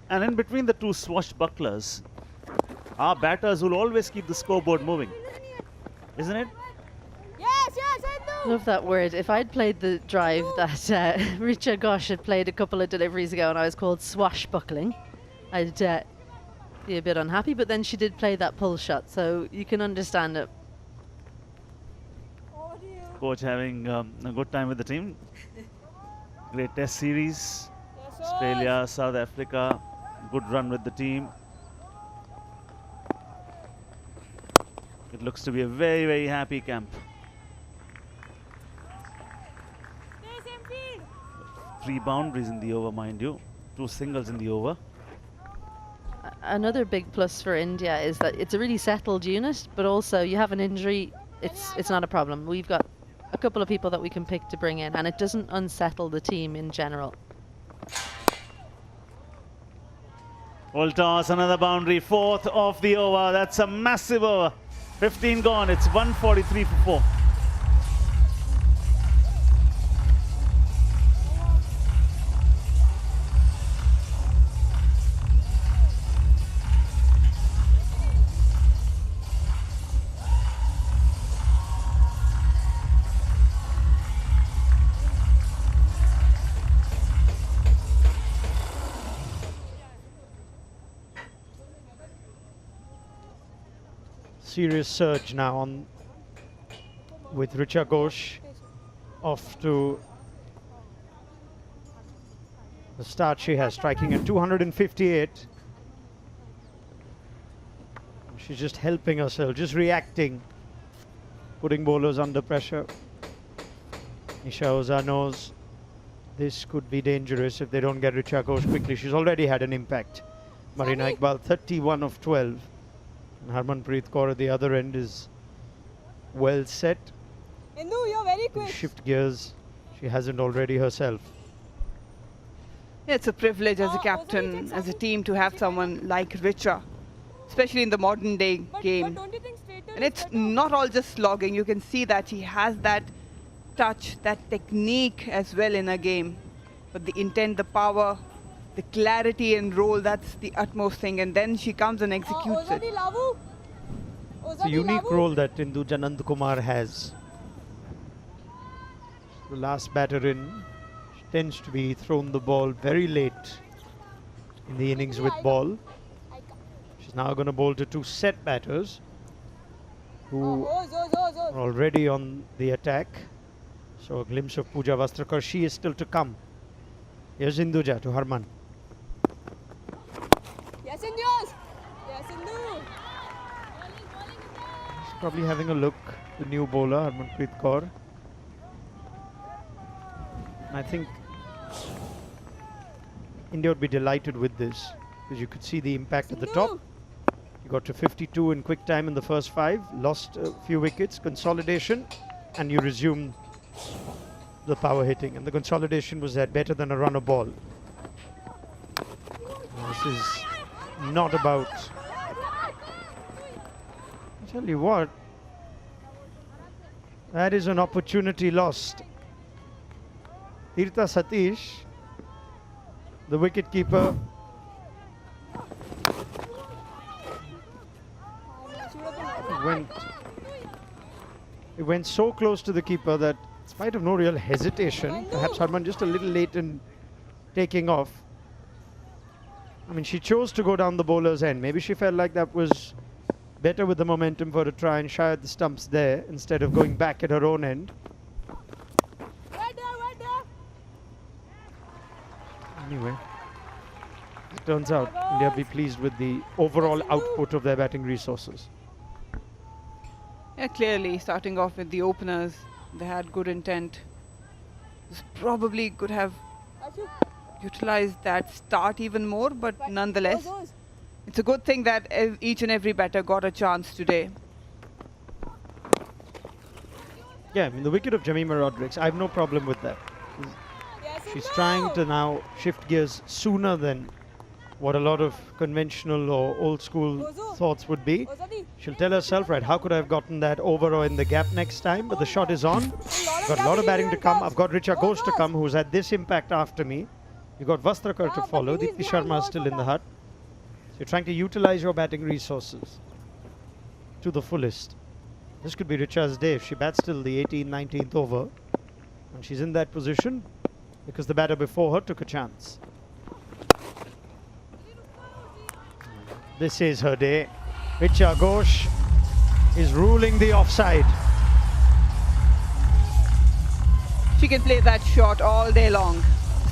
Speaker 3: And in between the two swashbucklers, our batters will always keep the scoreboard moving. Isn't it?
Speaker 17: Yes, yes, I do.
Speaker 12: Love that word. If I'd played the drive that Richa Ghosh had played a couple of deliveries ago and I was called swashbuckling, I'd be a bit unhappy, but then she did play that pull shot, so you can understand it.
Speaker 3: Coach having a good time with the team. Great test series. Australia, South Africa, good run with the team. It looks to be a very, very happy camp. 3 boundaries in the over, mind you. 2 singles in the over.
Speaker 12: Another big plus for India is that it's a really settled unit, but also you have an injury, it's not a problem. We've got a couple of people that we can pick to bring in, and it doesn't unsettle the team in general.
Speaker 3: Full toss, another boundary, 4th of the over. That's a massive over. 15 gone, it's 143 for 4.
Speaker 2: Serious surge now on with Richa Ghosh off to the start she has, striking at 258. She's just helping herself, just reacting, putting bowlers under pressure. Nisha Oza knows this could be dangerous if they don't get Richa Ghosh quickly. She's already had an impact. Marina Iqbal 31 of 12. And Harmanpreet Kaur at the other end is well set.
Speaker 17: Indu, you're very quick.
Speaker 2: Shift gears, she hasn't already herself.
Speaker 9: It's a privilege as a captain, as a team, to have someone like Richa, especially in the modern day game.
Speaker 17: Don't you think straighter
Speaker 9: And it's not all just slogging. You can see that she has that touch, that technique as well in her game. But the intent, the power, the clarity and role, that's the utmost thing. And then she comes and executes it.
Speaker 2: It's a unique role that Induja Nandkumar has. The last batter in, she tends to be thrown the ball very late in the innings with ball. She's now going to bowl to two set batters who are already on the attack. So a glimpse of Pooja Vastrakar. She is still to come. Here's Induja to Harman.
Speaker 17: Yes, Indus. Yes, Indu.
Speaker 2: She's probably having a look, the new bowler, Harmanpreet Kaur. I think India would be delighted with this, because you could see the impact at the top. You got to 52 in quick time in the first 5, lost a few wickets, consolidation, and you resumed the power hitting. And the consolidation was that better than a run of ball. This is not about... I tell you what, that is an opportunity lost. Tirtha Satish, the wicket keeper, it went so close to the keeper that, in spite of no real hesitation, perhaps Harman just a little late in taking off. I mean, she chose to go down the bowler's end. Maybe she felt like that was better with the momentum for her to try and shy at the stumps there instead of going back at her own end. Anyway, it turns out India will be pleased with the overall output of their batting resources.
Speaker 9: Yeah, clearly, starting off with the openers, they had good intent. This probably could have utilized that start even more, but nonetheless, it's a good thing that each and every batter got a chance today.
Speaker 2: Yeah, I mean, the wicket of Jemimah Rodrigues, I have no problem with that. She's trying to now shift gears sooner than what a lot of conventional or old school thoughts would be. She'll tell herself, right, how could I have gotten that over or in the gap next time? But the shot is on. Got a lot of batting to come. I've got Richa Ghosh to come, who's had this impact after me. You've got Vastrakar to follow. Deepti Sharma is still in the hut. So you're trying to utilize your batting resources to the fullest. This could be Richa's day if she bats till the 18th, 19th over. And she's in that position because the batter before her took a chance. This is her day. Richa Ghosh is ruling the offside.
Speaker 9: She can play that shot all day long.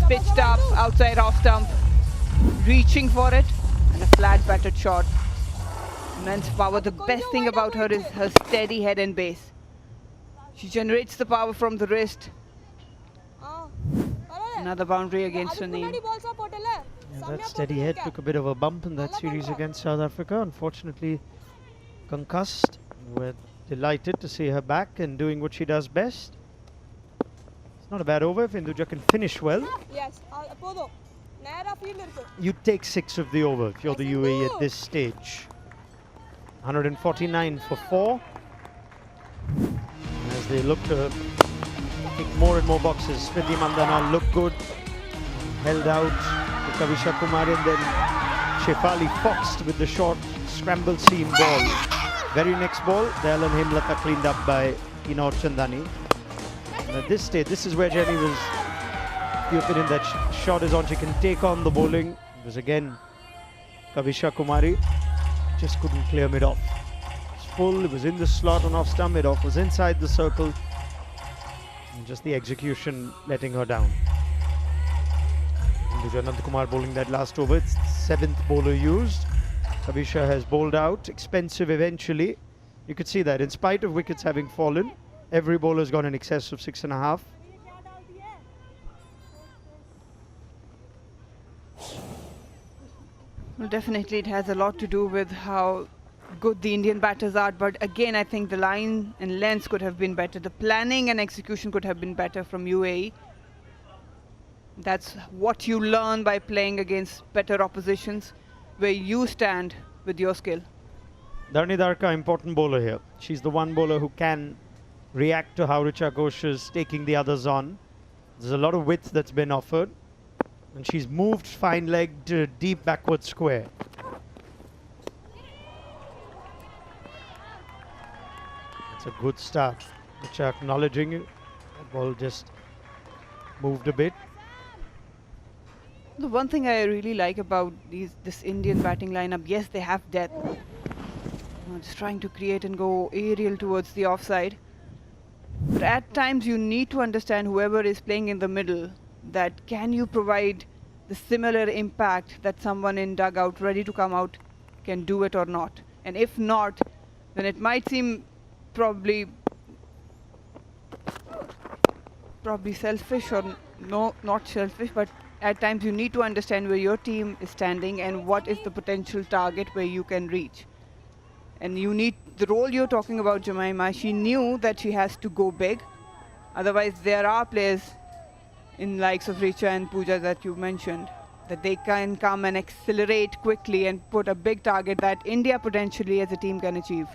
Speaker 9: Pitched up, outside off stump, reaching for it, and a flat batted shot. Immense power. The best thing about her is her steady head and base. She generates the power from the wrist. Another boundary against her name.
Speaker 2: Yeah, that steady head took a bit of a bump in that series against South Africa. Unfortunately, concussed. We're delighted to see her back and doing what she does best. It's not a bad over if Induja can finish well.
Speaker 17: Yes,
Speaker 2: You take 6 of the over if you're the UAE at this stage. 149 for 4. As they look to tick more and more boxes, Smriti Mandhana looked good, held out to Kavisha Kumari, and then Shefali foxed with the short scramble seam ball. Very next ball, Dayalan Hemlata cleaned up by Inoor Chandani. And at this stage, this is where Jenny was the opinion that shot is on, she can take on the bowling. It was again Kavisha Kumari, just couldn't clear mid off. full, it was in the slot on off stump, mid-off was inside the circle. And just the execution letting her down. Anand Kumar bowling that last over. It's the 7th bowler used. Kavisha has bowled out. Expensive eventually. You could see that in spite of wickets having fallen, every bowler's gone in excess of 6.5.
Speaker 9: Well, definitely it has a lot to do with how good the Indian batters are, but again I think the line and lengths could have been better. The planning and execution could have been better from UAE. That's what you learn by playing against better oppositions, where you stand with your skill.
Speaker 2: Dharni Darka, important bowler here. She's the one bowler who can react to how Richa Ghosh is taking the others on. There's a lot of width that's been offered. And she's moved fine-legged deep backward square. That's a good start. Richa acknowledging it. The ball just moved a bit.
Speaker 9: The one thing I really like about this Indian batting lineup, yes, they have depth. Just trying to create and go aerial towards the offside. But at times you need to understand whoever is playing in the middle, that can you provide the similar impact that someone in dugout ready to come out can do it or not. And if not, then it might seem probably selfish, or no, not selfish, but at times you need to understand where your team is standing and what is the potential target where you can reach. And you need the role you're talking about, Jemimah. She knew that she has to go big. Otherwise, there are players in likes of Richa and Pooja that you mentioned, that they can come and accelerate quickly and put a big target that India potentially as a team can achieve.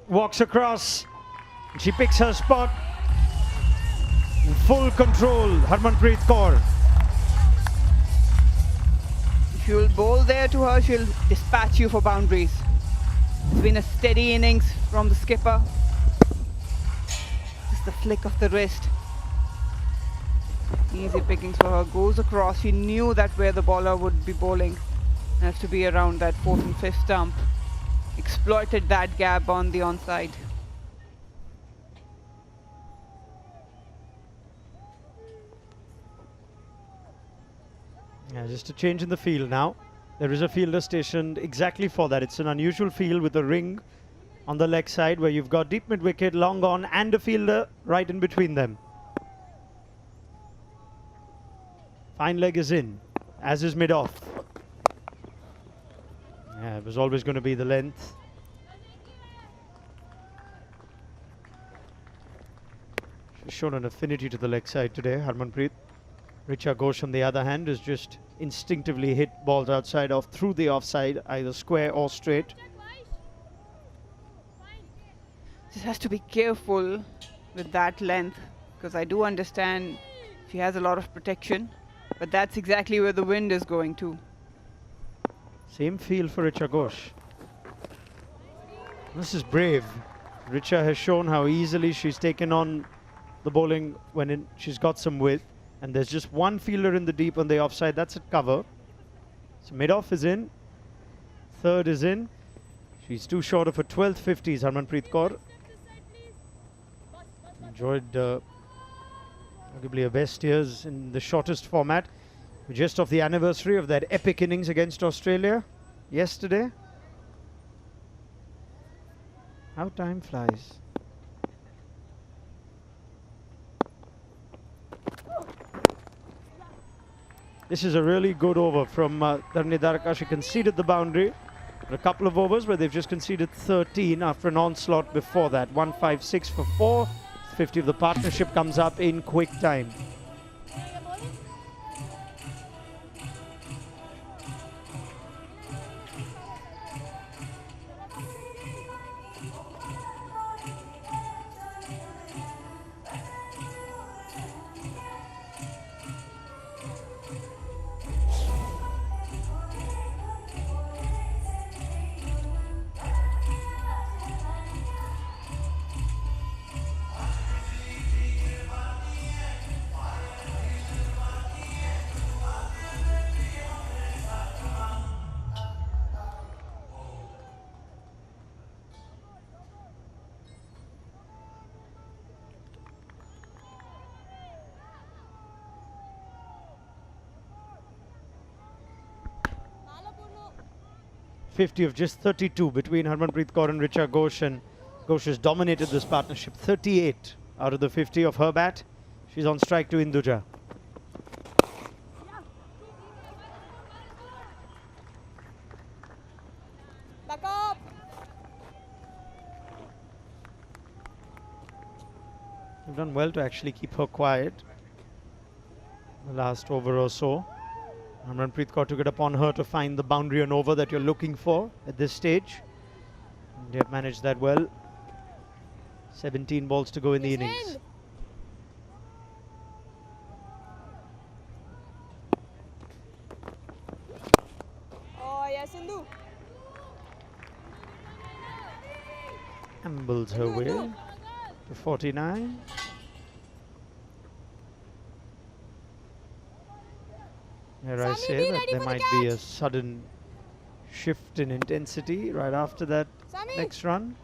Speaker 2: Walks across. She picks her spot. In full control, Harmanpreet Kaur.
Speaker 9: If you'll bowl there to her, she'll dispatch you for boundaries. It's been a steady innings from the skipper. Just the flick of the wrist. Easy pickings for her. Goes across. She knew that where the bowler would be bowling has to be around that 4th and 5th stump. Exploited that gap on the onside.
Speaker 2: Yeah, just a change in the field now. There is a fielder stationed exactly for that. It's an unusual field with a ring on the leg side where you've got deep mid-wicket, long on, and a fielder right in between them. Fine leg is in, as is mid-off. Yeah, it was always going to be the length. She's shown an affinity to the leg side today, Harmanpreet. Richa Ghosh, on the other hand, has just instinctively hit balls outside off through the offside, either square or straight.
Speaker 9: Just has to be careful with that length, because I do understand she has a lot of protection, but that's exactly where the wind is going to.
Speaker 2: Same feel for Richa Ghosh. This is brave. Richa has shown how easily she's taken on the bowling when she's got some width. And there's just one fielder in the deep on the offside. That's at cover. So mid-off is in. 3rd is in. She's too short of her 12th 50s, Harmanpreet Kaur. Enjoyed arguably her best years in the shortest format. We're just off the anniversary of that epic innings against Australia yesterday. How time flies. This is a really good over from Dharni Darka. She conceded the boundary. A couple of overs where they've just conceded 13 after an onslaught before that. 156 for 4. 50 of the partnership comes up in quick time. 50 of just 32 between Harmanpreet Kaur and Richa Ghosh, and Ghosh has dominated this partnership. 38 out of the 50 of her bat. She's on strike to Induja.
Speaker 17: Back up.
Speaker 2: You've done well to actually keep her quiet the last over or so. Harmanpreet Kaur took it upon her to find the boundary and over that you're looking for at this stage. And they have managed that well. 17 balls to go in the innings.
Speaker 17: Oh, yes, Sindhu.
Speaker 2: Ambles her way to 49. Here I say that there might be a sudden shift in intensity right after that next run.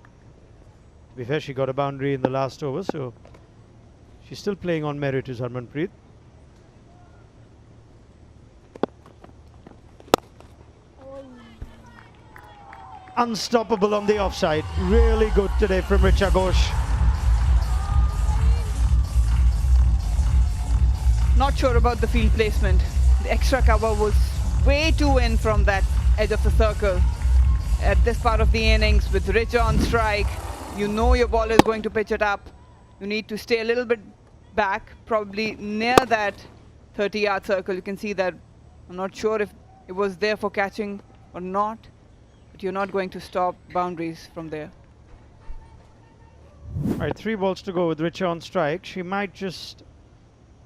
Speaker 2: To be fair, she got a boundary in the last over, so she's still playing on merit, is Harmanpreet. Unstoppable on the offside. Really good today from Richa Ghosh.
Speaker 9: Not sure about the field placement. The extra cover was way too in from that edge of the circle. At this part of the innings, with Richa on strike, you know your ball is going to pitch it up. You need to stay a little bit back, probably near that 30-yard circle. You can see that. I'm not sure if it was there for catching or not, but you're not going to stop boundaries from there.
Speaker 2: All right, 3 balls to go with Richa on strike. She might just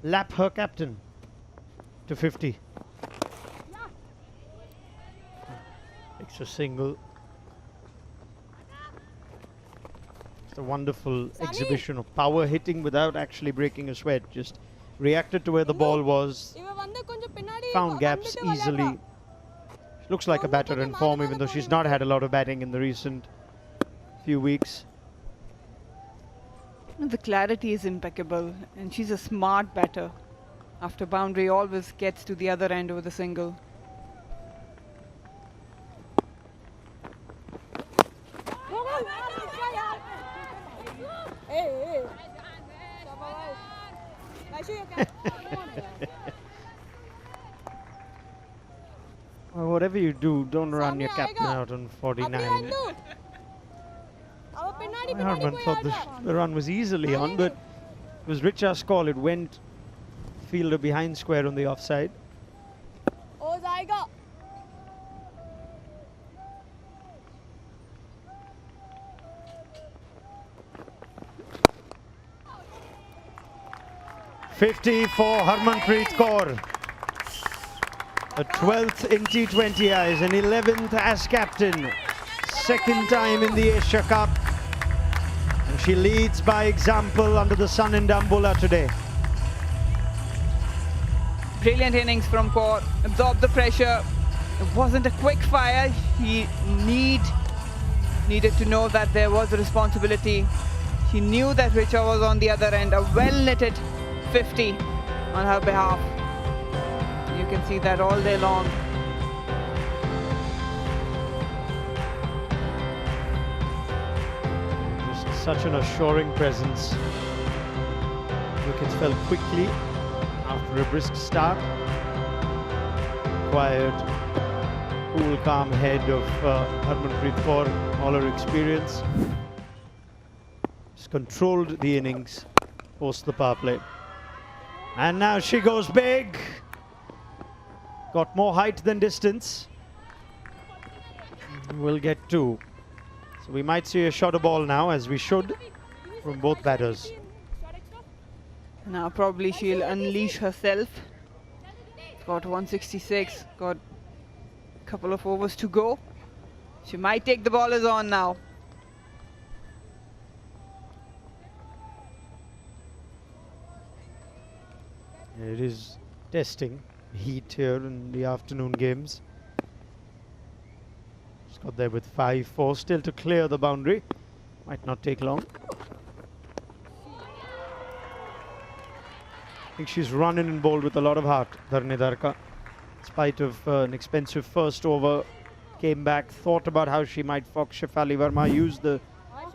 Speaker 2: lap her captain to 50. Extra single. It's a wonderful exhibition of power hitting without actually breaking a sweat. Just reacted to where the ball was, found gaps easily. She looks like a batter in form, even though she's not had a lot of batting in the recent few weeks.
Speaker 9: The clarity is impeccable, and she's a smart batter. After boundary, always gets to the other end with a single.
Speaker 2: Well, whatever you do, don't run your captain out on 49. Harman thought the run was easily on, but it was Richa's call. It went fielder behind square on the offside.
Speaker 17: Oh, Zaiga.
Speaker 2: $50 for Harmanpreet Kaur. A 12th in T20Is, an 11th as captain. Second time in the Asia Cup. And she leads by example under the sun in Dambulla today.
Speaker 9: Brilliant innings from Kaur. Absorbed the pressure. It wasn't a quick fire. He needed to know that there was a responsibility. He knew that Richa was on the other end. A well-knitted 50 on her behalf. You can see that all day long.
Speaker 2: Just such an assuring presence. Wickets fell quickly after a brisk start. Quiet, cool, calm head of Harmanpreet Kaur, all her experience. Just controlled the innings post the power play. And now she goes big. Got more height than distance. We'll get 2. So we might see a shorter ball now, as we should, from both batters.
Speaker 9: Now probably she'll unleash herself. Got 166, got a couple of overs to go. She might take the ballers on now.
Speaker 2: It is testing heat here in the afternoon games. She's got there with 5-4, still to clear the boundary. Might not take long. I think she's running and bowled with a lot of heart, Dharnedarka. In spite of an expensive first over came back, thought about how she might fox Shefali Verma, used the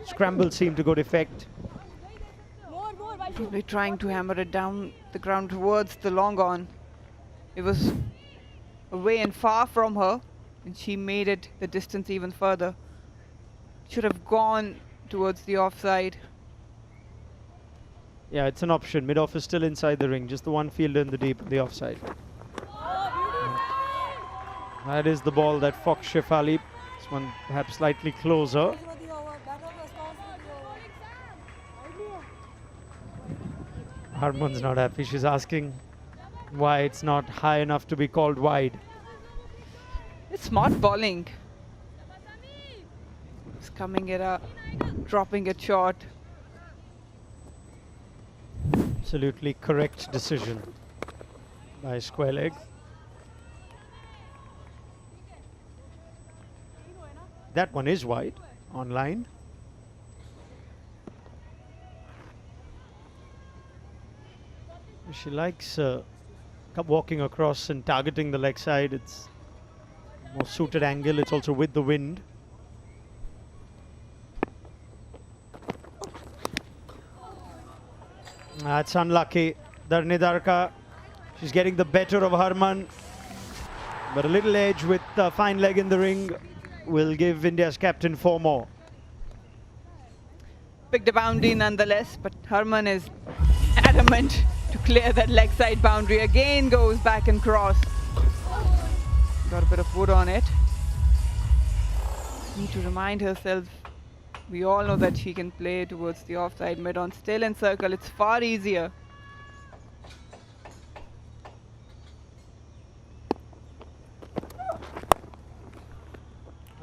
Speaker 2: scramble seam to good effect.
Speaker 9: Probably trying to hammer it down the ground towards the long on. It was away and far from her, and she made it the distance even further. Should have gone towards the offside.
Speaker 2: Yeah, it's an option. Mid-off is still inside the ring, just the one fielder in the deep, the offside. That is the ball that foxed Shefali. This one perhaps slightly closer. Harman's not happy. She's asking why it's not high enough to be called wide.
Speaker 9: It's smart bowling. It's coming it up, dropping it short.
Speaker 2: Absolutely correct decision by square leg. That one is wide, on line. She likes walking across and targeting the leg side. It's a more suited angle. It's also with the wind. That's unlucky. Darnidarka, she's getting the better of Harman. But a little edge with the fine leg in the ring will give India's captain 4 more.
Speaker 9: Picked a boundary nonetheless, but Harman is adamant to clear that leg side boundary. Again goes back and cross. Got a bit of wood on it. Need to remind herself. We all know that she can play towards the offside mid-on, still in circle. It's far easier.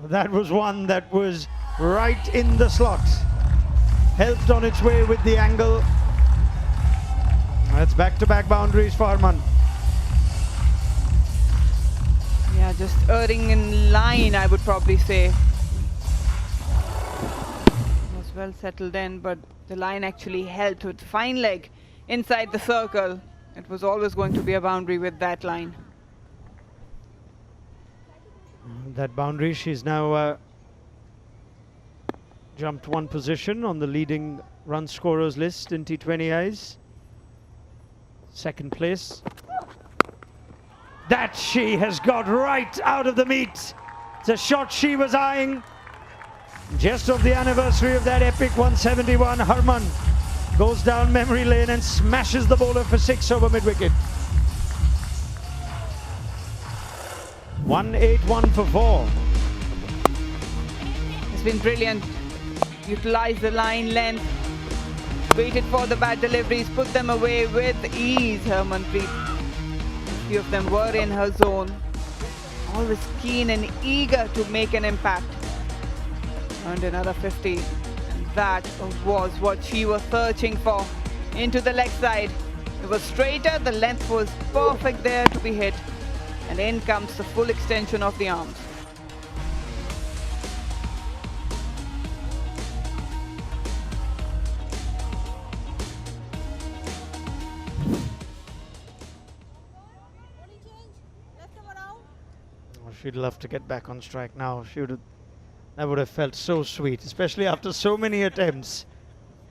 Speaker 2: That was one that was right in the slot. Helped on its way with the angle. That's back-to-back boundaries for Harman.
Speaker 9: Yeah, just erring in line, I would probably say. Was well settled in, but the line actually helped with fine leg inside the circle. It was always going to be a boundary with that line.
Speaker 2: That boundary, she's now jumped 1 position on the leading run scorers list in T20Is. 2nd place. That she has got right out of the meat. It's a shot she was eyeing. Just of the anniversary of that epic 171, Harman goes down memory lane and smashes the bowler for 6 over mid-wicket. 181 for 4.
Speaker 9: It's been brilliant. Utilized the line length, waited for the bad deliveries, put them away with ease. Harmanpreet, a few of them were in her zone. Always keen and eager to make an impact. Earned another 50. And that was what she was searching for. Into the leg side. It was straighter, the length was perfect there to be hit. And in comes the full extension of the arms.
Speaker 2: She'd love to get back on strike now. That would have felt so sweet, especially after so many attempts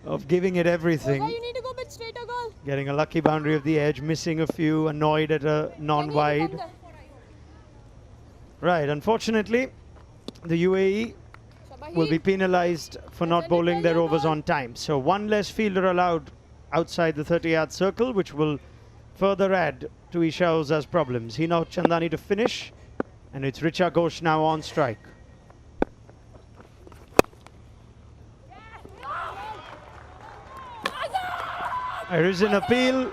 Speaker 2: of giving it everything.
Speaker 17: You need to go a bit straighter, girl.
Speaker 2: Getting a lucky boundary of the edge, missing a few, annoyed at a non-wide. Right, unfortunately, the UAE will be penalized for not bowling their overs on time. So 1 less fielder allowed outside the 30-yard circle, which will further add to Isha Oza's problems. Hina Chandani to finish, and it's Richa Ghosh now on strike. There is an appeal.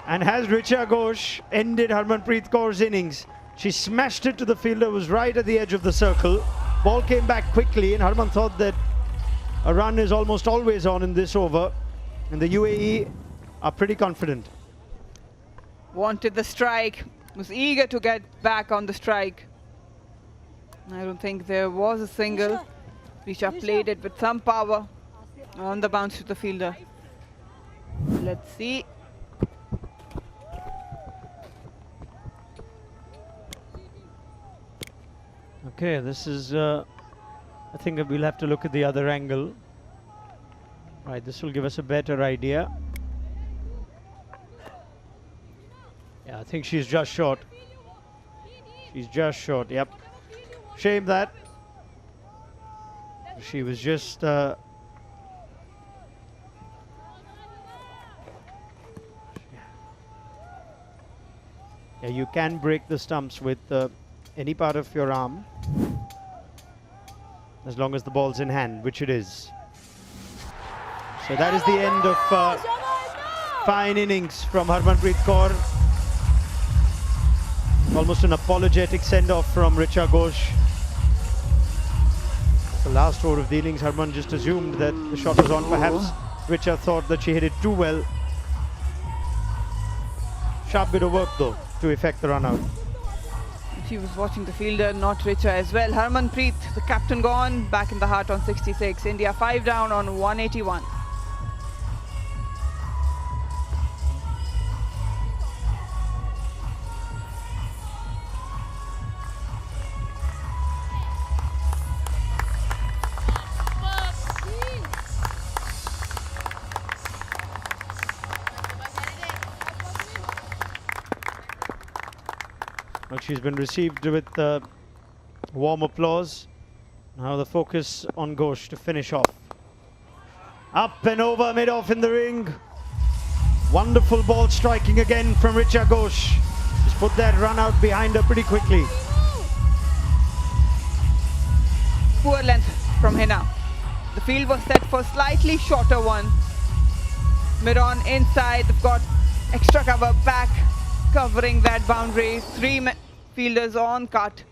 Speaker 2: And has Richa Ghosh ended Harmanpreet Kaur's innings? She smashed it to the fielder, was right at the edge of the circle. Ball came back quickly, and Harman thought that a run is almost always on in this over. And the UAE are pretty confident.
Speaker 9: Wanted the strike, was eager to get back on the strike. I don't think there was a single. Risha played it with some power on the bounce to the fielder. Let's see.
Speaker 2: Okay, this is, I think we'll have to look at the other angle. Right, this will give us a better idea. Yeah, I think she's just short. She's just short, yep. Shame that. She was just... yeah, you can break the stumps with any part of your arm, as long as the ball's in hand, which it is. So that is the end of fine innings from Harmanpreet Kaur. Almost an apologetic send-off from Richa Ghosh. The last over of the innings, Harman just assumed that the shot was on. Perhaps Richa thought that she hit it too well. Sharp bit of work though to effect the run out.
Speaker 9: She was watching the fielder, not Richa as well. Harmanpreet, the captain, gone, back in the heart on 66. India 5 down on 181.
Speaker 2: Well, she's been received with warm applause. Now the focus on Ghosh to finish off. Up and over, mid-off in the ring. Wonderful ball striking again from Richa Ghosh. Just put that run out behind her pretty quickly.
Speaker 9: Poor length from Hina. The field was set for a slightly shorter one. Mid-on inside, they've got extra cover back, covering that boundary. 3 fielders on cut.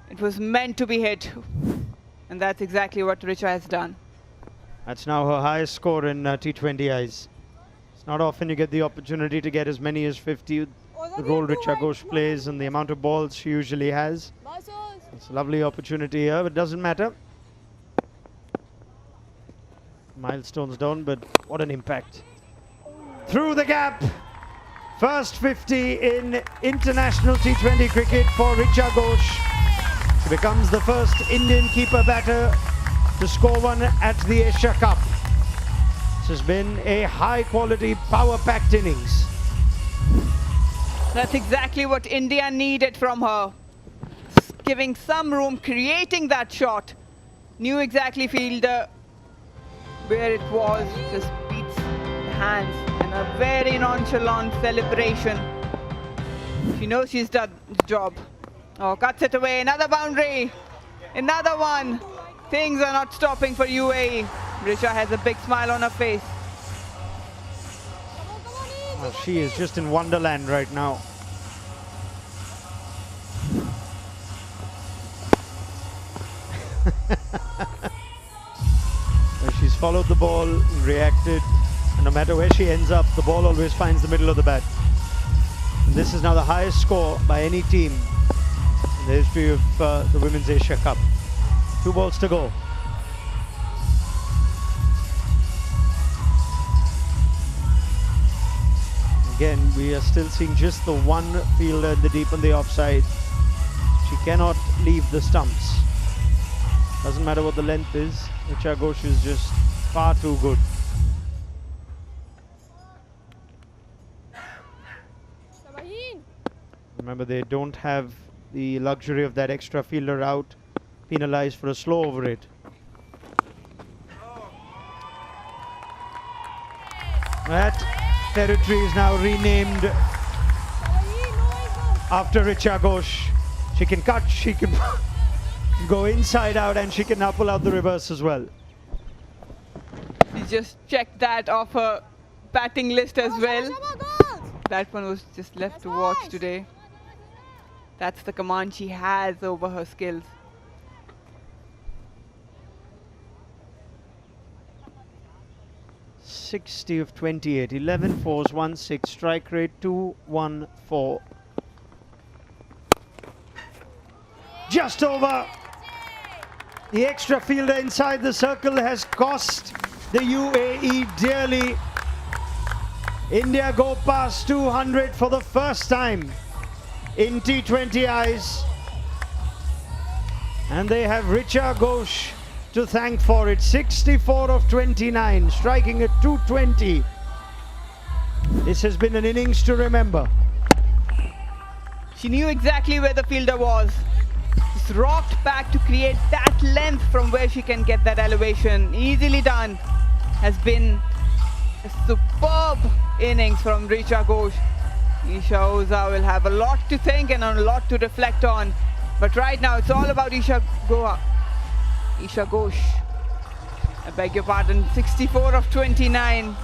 Speaker 9: It was meant to be hit, and that's exactly what Richa has done.
Speaker 2: That's now her highest score in T20Is. It's not often you get the opportunity to get as many as 50. The role Richa Ghosh plays and the amount of balls she usually has. It's a lovely opportunity here, but it doesn't matter. Milestones down, but what an impact. Through the gap. First 50 in international T20 cricket for Richa Ghosh. She becomes the first Indian keeper batter to score one at the Asia Cup. This has been a high quality, power-packed innings.
Speaker 9: That's exactly what India needed from her. Giving some room, creating that shot. Knew exactly fielder where it was, just beats the hands. And a very nonchalant celebration. She knows she's done the job. Oh, cuts it away, another boundary. Another one. Things are not stopping for UAE. Richa has a big smile on her face.
Speaker 2: Well, she is just in wonderland right now. Well, she's followed the ball, reacted, and no matter where she ends up, the ball always finds the middle of the bat. And this is now the highest score by any team in the history of the Women's Asia Cup. 2 balls to go. Again, we are still seeing just the one fielder in the deep on the offside. She cannot leave the stumps. Doesn't matter what the length is. Richa Ghosh is just far too good. Remember, they don't have the luxury of that extra fielder out, penalized for a slow over it. That territory is now renamed after Richa Ghosh. She can cut, she can go inside out, and she can now pull out the reverse as well.
Speaker 9: She just checked that off her batting list as well. That one was just left to watch today. That's the command she has over her skills.
Speaker 2: .60 of 28, 11 fours, 1 6, strike rate 214. Just over. The extra fielder inside the circle has cost the UAE dearly. India go past 200 for the first time in T20Is. And they have Richa Ghosh to thank for it. 64 of 29, striking at 220. This has been an innings to remember.
Speaker 9: She knew exactly where the fielder was. Just rocked back to create that length from where she can get that elevation. Easily done. Has been a superb innings from Richa Ghosh. Isha Oza will have a lot to think and a lot to reflect on. But right now, it's all about Isha Ghosh. I beg your pardon, 64 of 29.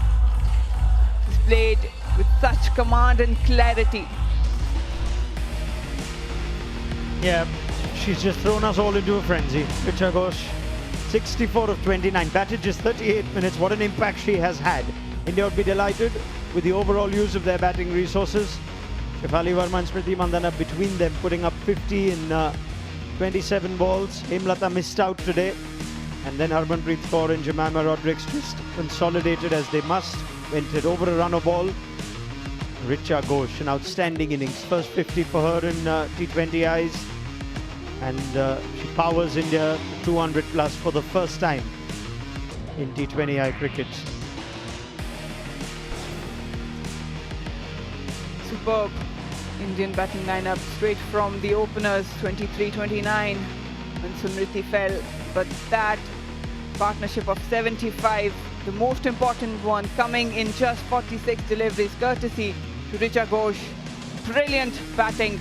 Speaker 9: She's played with such command and clarity.
Speaker 2: Yeah, she's just thrown us all into a frenzy. Richa Ghosh, 64 of 29, batted just 38 minutes. What an impact she has had. India would be delighted with the overall use of their batting resources. Shefali Verma and Smriti Mandhana between them putting up 50 in 27 balls. Hemlata missed out today. And then Harmanpreet Kaur and Jemimah Rodrigues just consolidated as they must. Went it over a run of ball. Richa Ghosh, an outstanding innings. First 50 for her in T20 eyes. And she powers India 200 plus for the first time in T20I cricket.
Speaker 9: Superb Indian batting lineup straight from the openers, 23-29 when Smriti fell. But that partnership of 75, the most important one, coming in just 46 deliveries, courtesy to Richa Ghosh. Brilliant batting,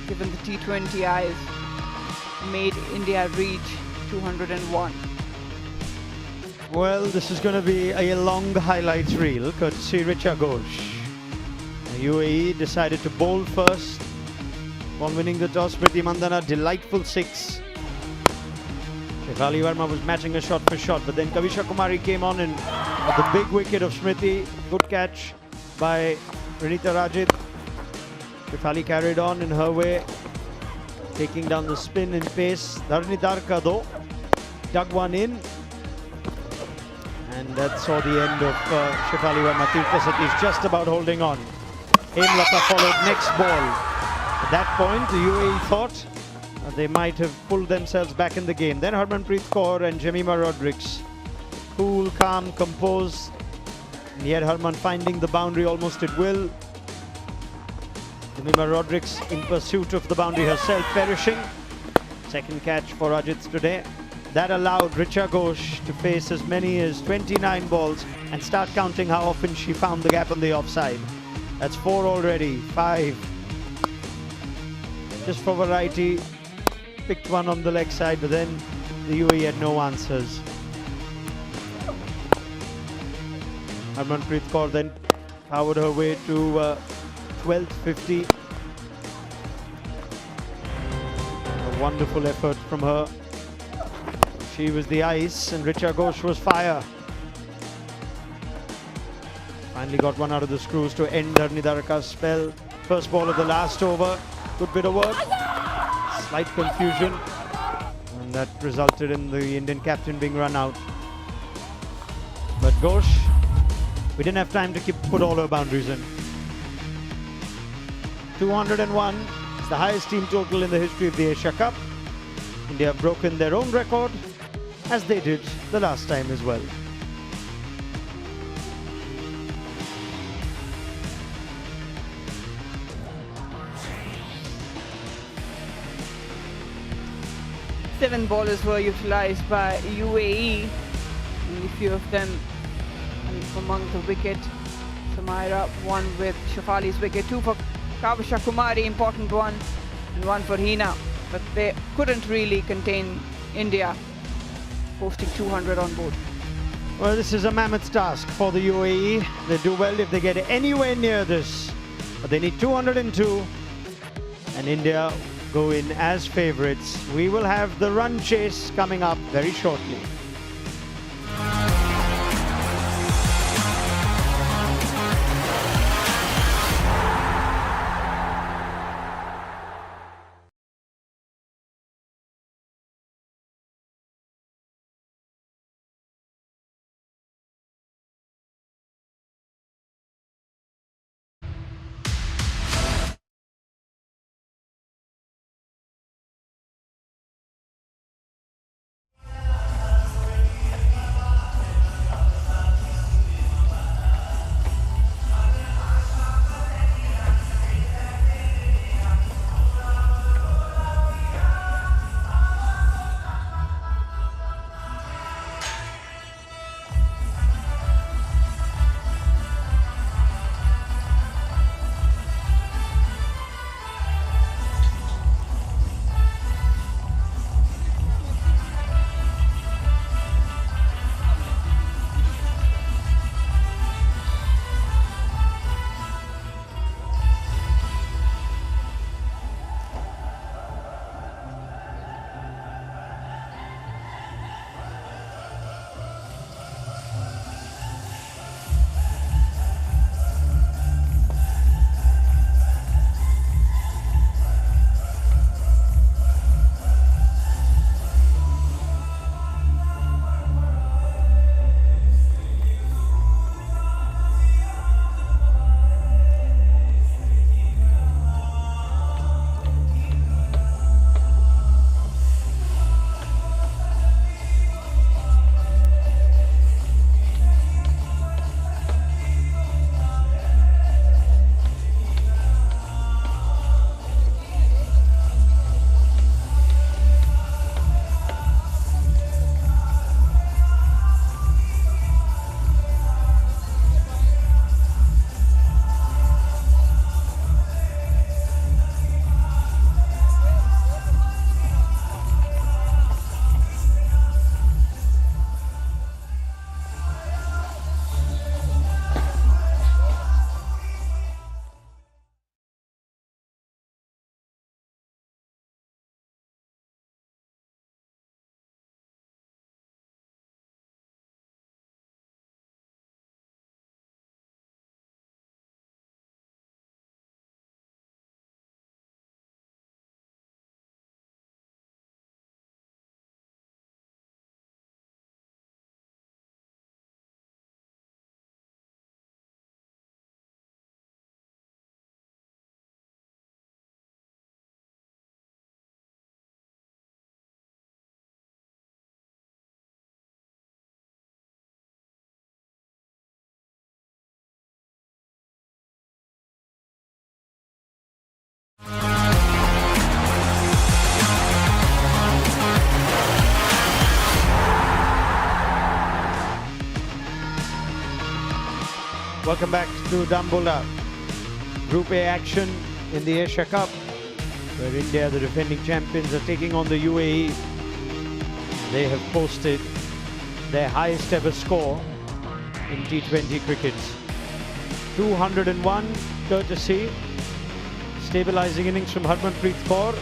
Speaker 9: given the T20 eyes, made India reach 201.
Speaker 2: Well, this is going to be a long highlights reel, courtesy Richa Ghosh. The UAE decided to bowl first. On winning the toss, Smriti Mandhana, delightful six. Shefali Verma was matching a shot for shot, but then Kavisha Kumari came on and the big wicket of Smriti. Good catch by Pranita Rajit. Shefali carried on in her way, taking down the spin and pace. Dharni Darka though dug one in, and that saw the end of Shefali Verma. Tirtha Satish just about holding on. Hemlata followed next ball. At that point, the UAE thought they might have pulled themselves back in the game. Then Harmanpreet Kaur and Jemimah Rodrigues. Cool, calm, composed. And yet Harman finding the boundary almost at will. Jemimah Rodrigues in pursuit of the boundary herself, perishing. Second catch for Ajit today. That allowed Richa Ghosh to face as many as 29 balls and start counting how often she found the gap on the offside. That's 4 already, 5. Just for variety, picked one on the leg side, but then the UAE had no answers. Harmanpreet Kaur then powered her way to 12th 50. A wonderful effort from her. She was the ice and Richa Ghosh was fire. Finally got one out of the screws to end Dharni Darka's spell. First ball of the last over. Good bit of work. Slight confusion. And that resulted in the Indian captain being run out. But Ghosh, we didn't have time to put all her boundaries in. 201 is the highest team total in the history of the Asia Cup. India have broken their own record, as they did the last time as well.
Speaker 9: Seven bowlers were utilized by UAE, only few of them among the wicket. Samaira, one with Shefali's wicket, 2 for Kavisha Kumari, important one, and 1 for Hina. But they couldn't really contain India, posting 200 on board.
Speaker 2: Well, this is a mammoth task for the UAE. They do well if they get anywhere near this. But they need 202, and India go in as favourites. We will have the run chase coming up very shortly. Welcome back to Dambola. Group A action in the Asia Cup, where India, the defending champions, are taking on the UAE. They have posted their highest ever score in T20 cricket. 201 courtesy, stabilising innings from Harmanpreet Kaur.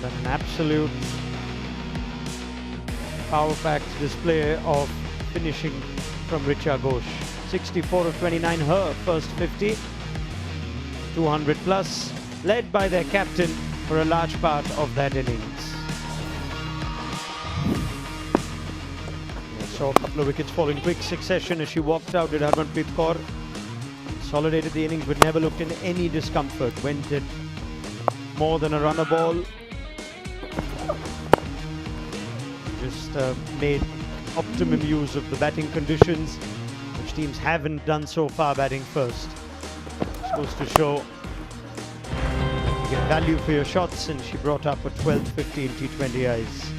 Speaker 2: And an absolute power-packed display of finishing from Richa Ghosh. 64 of 29, her first 50. 200 plus, led by their captain for a large part of that innings. Saw a couple of wickets fall in quick succession as she walked out. Did Harmanpreet Kaur. Consolidated the innings but never looked in any discomfort. Went at more than a runner ball. Just made optimum use of the batting conditions, which teams haven't done so far, batting first. It's supposed to show you get value for your shots, and she brought up a 12-15 T20Is.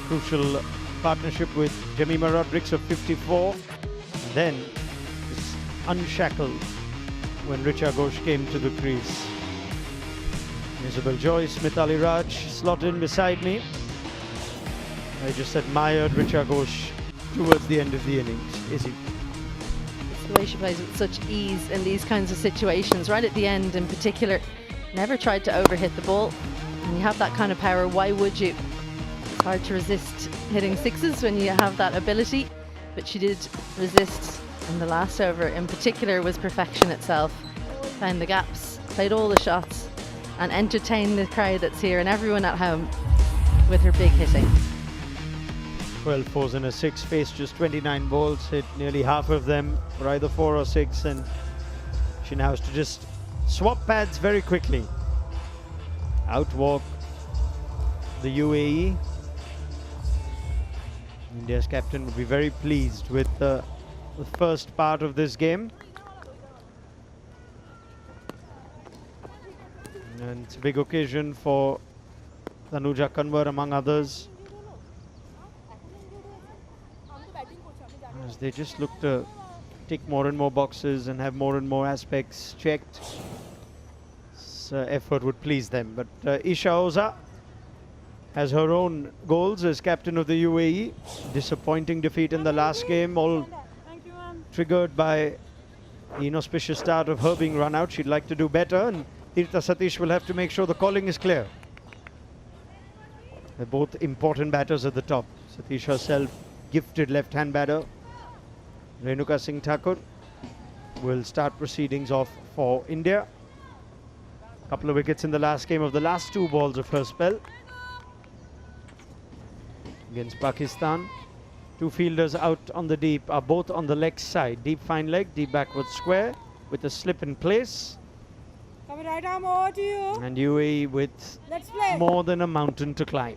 Speaker 2: Crucial partnership with Jemimah Rodrigues of 54, and then just unshackled when Richa Ghosh came to the crease. Isabel Joyce, Mithali Raj slot in beside me. I just admired Richa Ghosh towards the end of the innings. Izzy.
Speaker 12: It's the way she plays with such ease in these kinds of situations. Right at the end in particular, never tried to overhit the ball. When you have that kind of power, why would you? It's hard to resist hitting sixes when you have that ability, but she did resist, and the last over in particular was perfection itself. Found the gaps, played all the shots, and entertained the crowd that's here and everyone at home with her big hitting.
Speaker 2: 12 fours and a 6, faced just 29 balls, hit nearly half of them for either 4 or 6, and she now has to just swap pads very quickly. Outwalk the UAE. India's captain would be very pleased with the first part of this game. And it's a big occasion for Tanuja Kanwar, among others, as they just look to tick more and more boxes and have more and more aspects checked. This effort would please them. But Isha Oza has her own goals as captain of the UAE. Disappointing defeat in the last game, all triggered by the inauspicious start of her being run out. She'd like to do better, and Tirtha Satish will have to make sure the calling is clear. They're both important batters at the top. Satish herself, gifted left-hand batter. Renuka Singh Thakur will start proceedings off for India. A couple of wickets in the last game of the last 2 balls of her spell against Pakistan. 2 fielders out on the deep are both on the leg side. Deep fine leg, deep backward square with a slip in place.
Speaker 8: Come right arm over to you.
Speaker 2: And UAE with more than a mountain to climb.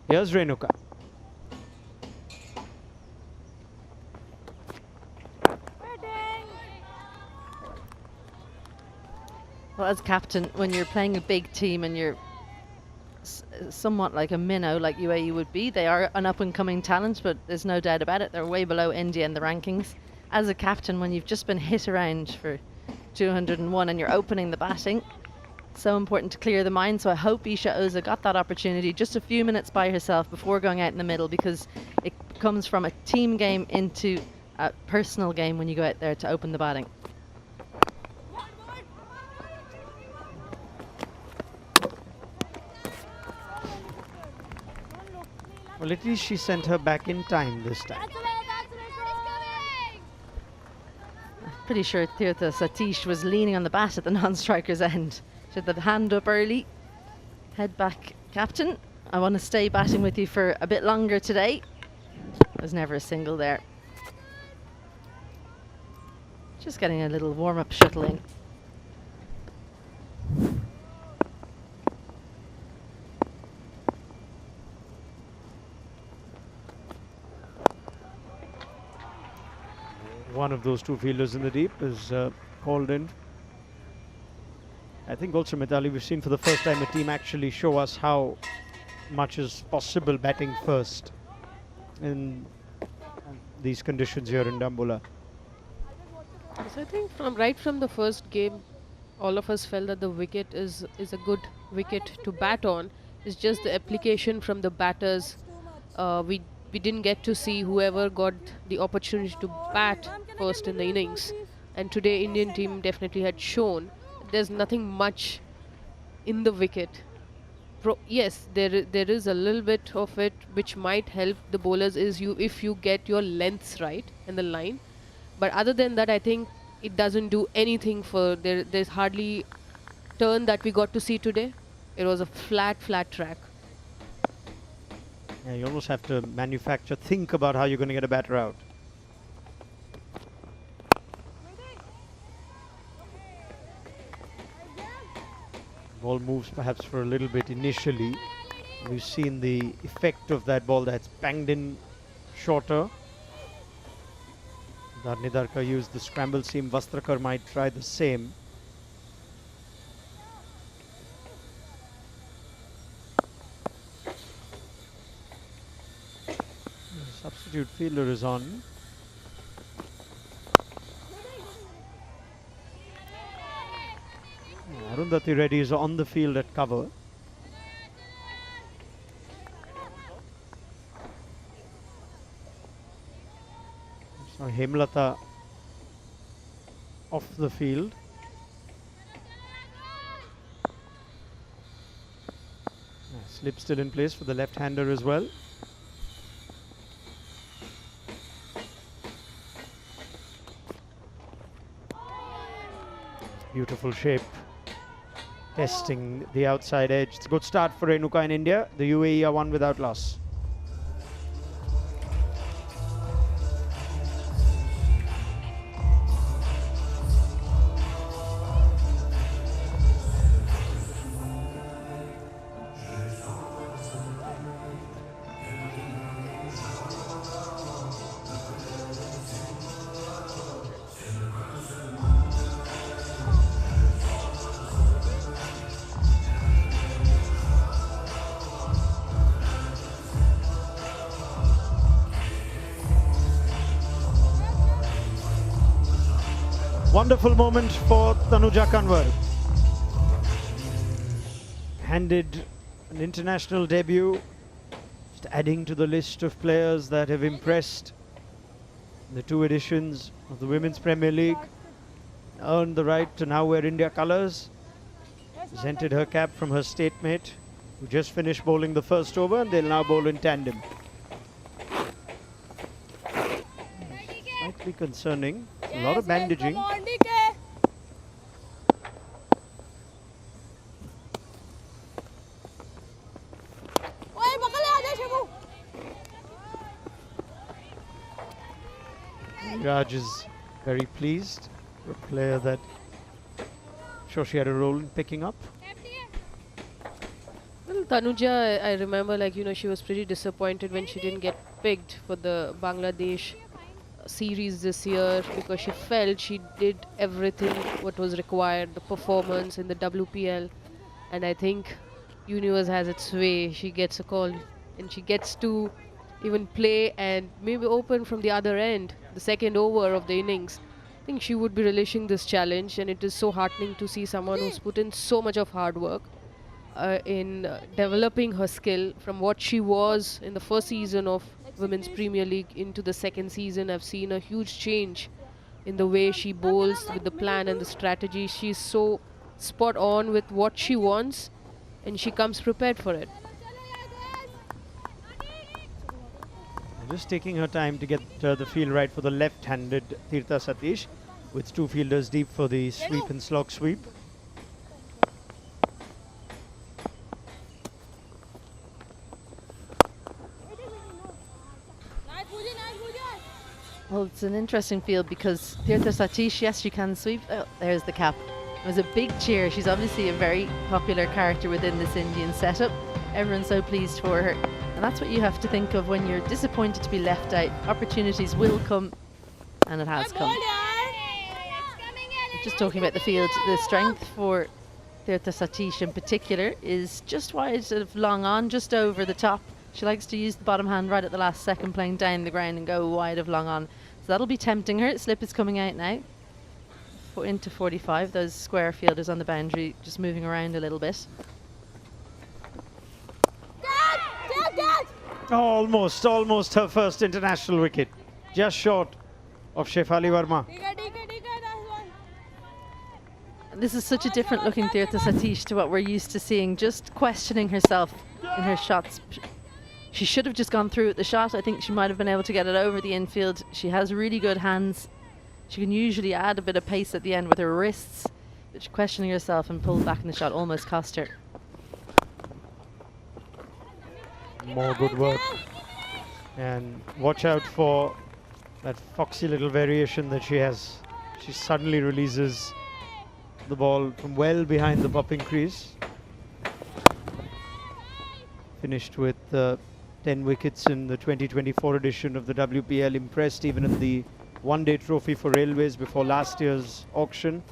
Speaker 2: Here's Renuka.
Speaker 12: Well, as captain, when you're playing a big team and you're somewhat like a minnow, like UAE would be, they are an up-and-coming talent, but there's no doubt about it. They're way below India in the rankings. As a captain, when you've just been hit around for 201 and you're opening the batting, it's so important to clear the mind. So I hope Isha Oza got that opportunity just a few minutes by herself before going out in the middle, because it comes from a team game into a personal game when you go out there to open the batting.
Speaker 2: Well, at least she sent her back in time this time.
Speaker 12: Pretty sure Tirtha Satish was leaning on the bat at the non-striker's end. She had the hand up early. Head back, captain. I want to stay batting with you for a bit longer today. There's never a single there. Just getting a little warm-up shuttle in.
Speaker 2: One of those 2 fielders in the deep is called in. I think also, Mithali, we've seen for the first time a team actually show us how much is possible batting first. And these conditions here in Dambola.
Speaker 11: So I think right from the first game, all of us felt that the wicket is a good wicket to bat on. It's just the application from the batters. We didn't get to see whoever got the opportunity to bat first in the innings. And today Indian team definitely had shown there's nothing much in the wicket. Yes, there is a little bit of it which might help the bowlers if you get your lengths right in the line. But other than that, I think it doesn't do anything for there's hardly turn that we got to see today. It was a flat track.
Speaker 2: Yeah, you almost have to think about how you're going to get a batter out. Ball moves perhaps for a little bit initially. We've seen the effect of that ball that's banged in shorter. Nidarka used the scramble seam. Vastrakar might try the same. The substitute fielder is on. Arundhati Reddy is on the field at cover. So Hemlata off the field. Slip still in place for the left-hander as well. Beautiful shape. Testing the outside edge. It's a good start for Renuka in India. The UAE are one without loss. Wonderful moment for Tanuja Kanwar. Handed an international debut, just adding to the list of players that have impressed in the 2 editions of the Women's Premier League. Earned the right to now wear India colours. Presented her cap from her state mate, who just finished bowling the first over, and they'll now bowl in tandem. Slightly concerning. A lot of bandaging. Raj is very pleased for a player that I'm sure she had a role in picking up.
Speaker 11: Well, Tanuja, I remember, she was pretty disappointed when she didn't get picked for the Bangladesh series this year, because she felt she did everything what was required, the performance in the WPL, and I think universe has its way. She gets a call and she gets to even play and maybe open from the other end, the second over of the innings. I think she would be relishing this challenge, and it is so heartening to see someone who's put in so much of hard work in developing her skill from what she was in the first season of Women's Premier League into the second season. I've seen a huge change in the way she bowls, with the plan and the strategy. She's so spot on with what she wants, and she comes prepared for it.
Speaker 2: Just taking her time to get the field right for the left-handed Tirtha Satish, with 2 fielders deep for the sweep and slog sweep.
Speaker 12: Well, it's an interesting field because Tirtha Satish, yes, she can sweep. Oh, there's the cap. It was a big cheer. She's obviously a very popular character within this Indian setup. Everyone's so pleased for her. And that's what you have to think of when you're disappointed to be left out. Opportunities will come, and it has come. Just talking about the field, the strength for Tirtha Satish in particular is just wide of long on, just over the top. She likes to use the bottom hand right at the last second, playing down the ground and go wide of long on. So that'll be tempting her. Slip is coming out now. Into 45, those square fielders on the boundary just moving around a little bit.
Speaker 2: Almost her first international wicket. Just short of Shefali Verma.
Speaker 12: This is such a different looking Tirtha Satish to what we're used to seeing, just questioning herself in her shots. She should have just gone through with the shot. I think she might have been able to get it over the infield. She has really good hands. She can usually add a bit of pace at the end with her wrists, but she's questioning herself and pulled back in the shot, almost cost her.
Speaker 2: More good work. And watch out for that foxy little variation that she has. She suddenly releases the ball from well behind the popping crease. Finished with 10 wickets in the 2024 edition of the WPL. Impressed even in the one-day trophy for Railways before last year's auction.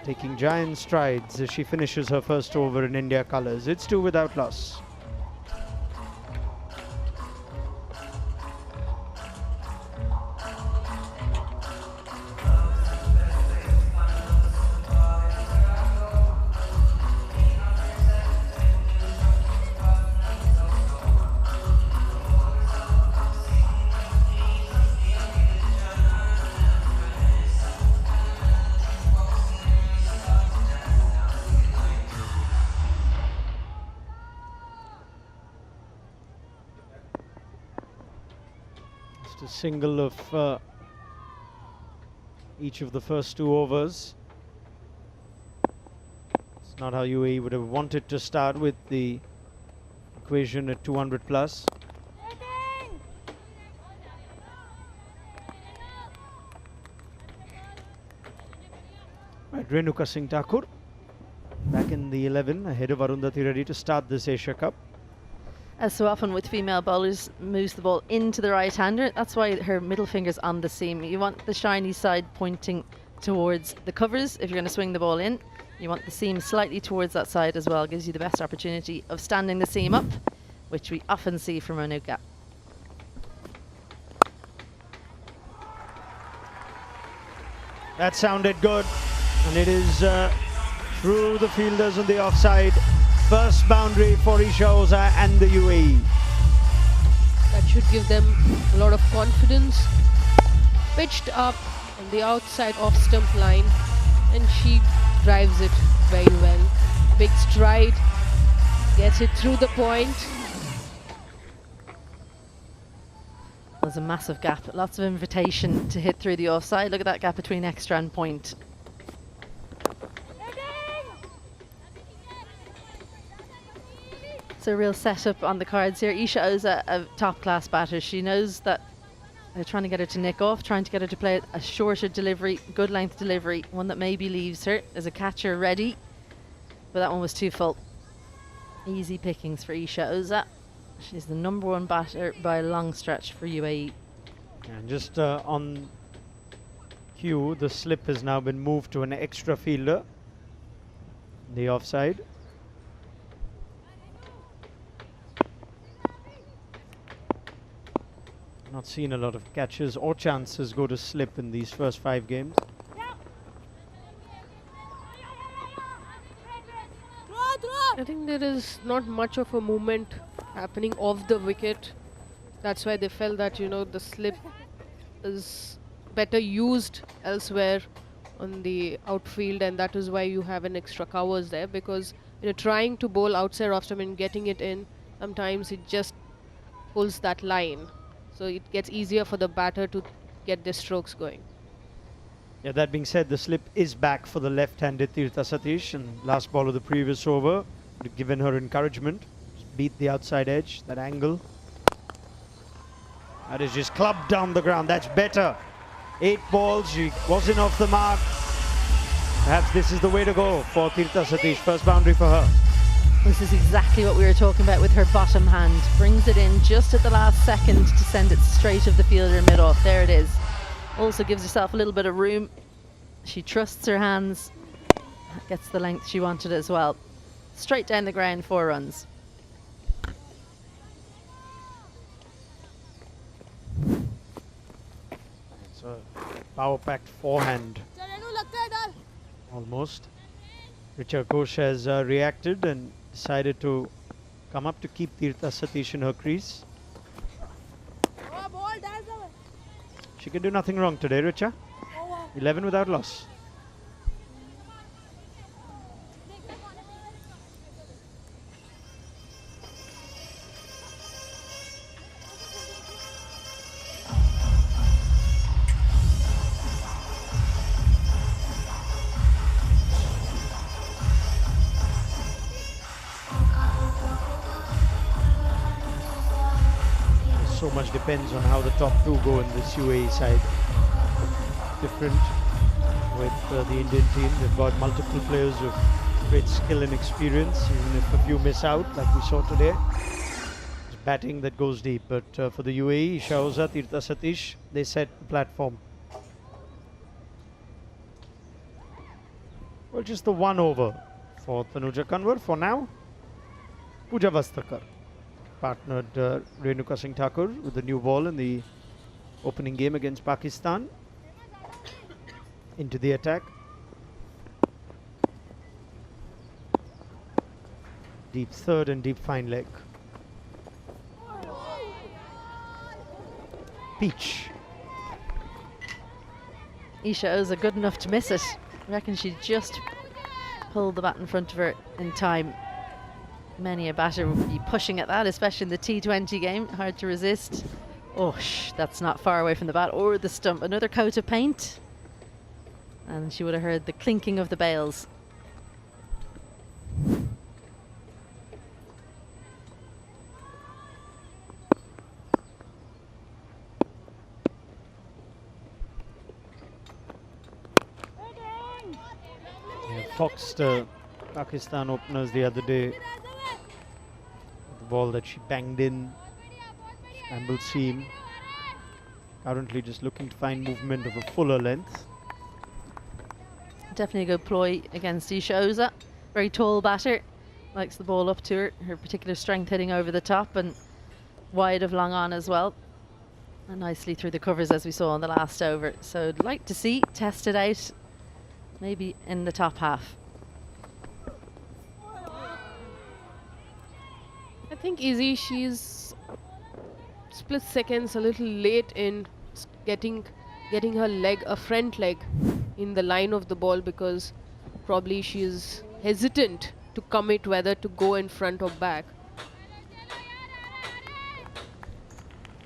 Speaker 2: Taking giant strides as she finishes her first over in India colours. It's 2 without loss. A single of each of the first 2 overs. It's not how UAE would have wanted to start with the equation at 200 plus. Right, Renuka Singh Thakur back in the 11 ahead of Arundhati Reddy to start this Asia Cup.
Speaker 12: As so often with female bowlers, moves the ball into the right-hander. That's why her middle finger's on the seam. You want the shiny side pointing towards the covers if you're going to swing the ball in. You want the seam slightly towards that side as well. Gives you the best opportunity of standing the seam up, which we often see from Renuka.
Speaker 2: That sounded good, and it is through the fielders on the offside. First boundary for Richa Ghosh and the UAE.
Speaker 11: That should give them a lot of confidence. Pitched up on the outside off stump line, and she drives it very well. Big stride, gets it through the point.
Speaker 12: There's a massive gap, lots of invitation to hit through the offside. Look at that gap between extra and point. It's a real setup on the cards here. Richa is a top-class batter. She knows that they're trying to get her to nick off, trying to get her to play a shorter delivery, good length delivery, one that maybe leaves her. There's a catcher ready, but that one was too full. Easy pickings for Richa Ghosh. She's the #1 batter by a long stretch for UAE.
Speaker 2: And just on cue, the slip has now been moved to an extra fielder. The offside. Not seen a lot of catches or chances go to slip in these first 5 games.
Speaker 11: I think there is not much of a movement happening off the wicket. That's why they felt that, you know, the slip is better used elsewhere on the outfield, and that is why you have an extra covers there, because you know, trying to bowl outside off stump and getting it in, sometimes it just pulls that line. So it gets easier for the batter to get their strokes going.
Speaker 2: Yeah, that being said, the slip is back for the left-handed Tirtha Satish, and last ball of the previous over would have given her encouragement. Just beat the outside edge, that angle. That is just clubbed down the ground. That's better. 8 balls, she wasn't off the mark. Perhaps this is the way to go for Tirtha Satish. First boundary for her.
Speaker 12: This is exactly what we were talking about with her bottom hand. Brings it in just at the last second to send it straight of the fielder mid-off. There it is. Also gives herself a little bit of room. She trusts her hands. Gets the length she wanted as well. Straight down the ground, 4 runs.
Speaker 2: power-packed forehand. Almost. Richa Ghosh has reacted and decided to come up to keep Tirtha Satish in her crease. She can do nothing wrong today, Richa. 11 without loss. So much depends on how the top two go in this UAE side. Different with the Indian team. They've got multiple players with great skill and experience, even if a few miss out, like we saw today. It's batting that goes deep. But for the UAE, Isha Oza, Tirtha Satish, they set the platform. Well, just the 1 over for Tanuja Kanwar for now. Pooja Vastakar partnered Renuka Singh Thakur with the new ball in the opening game against Pakistan. Into the attack. Deep third and deep fine leg. Peach.
Speaker 12: Isha Oza good enough to miss it. I reckon she just pulled the bat in front of her in time. Many a batter would be pushing at that, especially in the T20 game. Hard to resist. Oh, that's not far away from the bat or the stump. Another coat of paint. And she would have heard the clinking of the bails.
Speaker 2: Foxed Pakistan openers the other day. The ball that she banged in, scrambled seam. Currently just looking to find movement of a fuller length.
Speaker 12: Definitely a good ploy against Isha Oza. Very tall batter. Likes the ball up to her. Her particular strength hitting over the top and wide of long on as well. And nicely through the covers as we saw on the last over. So I'd like to see tested out maybe in the top half.
Speaker 11: I think Izzy, she's split seconds a little late in getting her leg, a front leg, in the line of the ball, because probably she's hesitant to commit whether to go in front or back.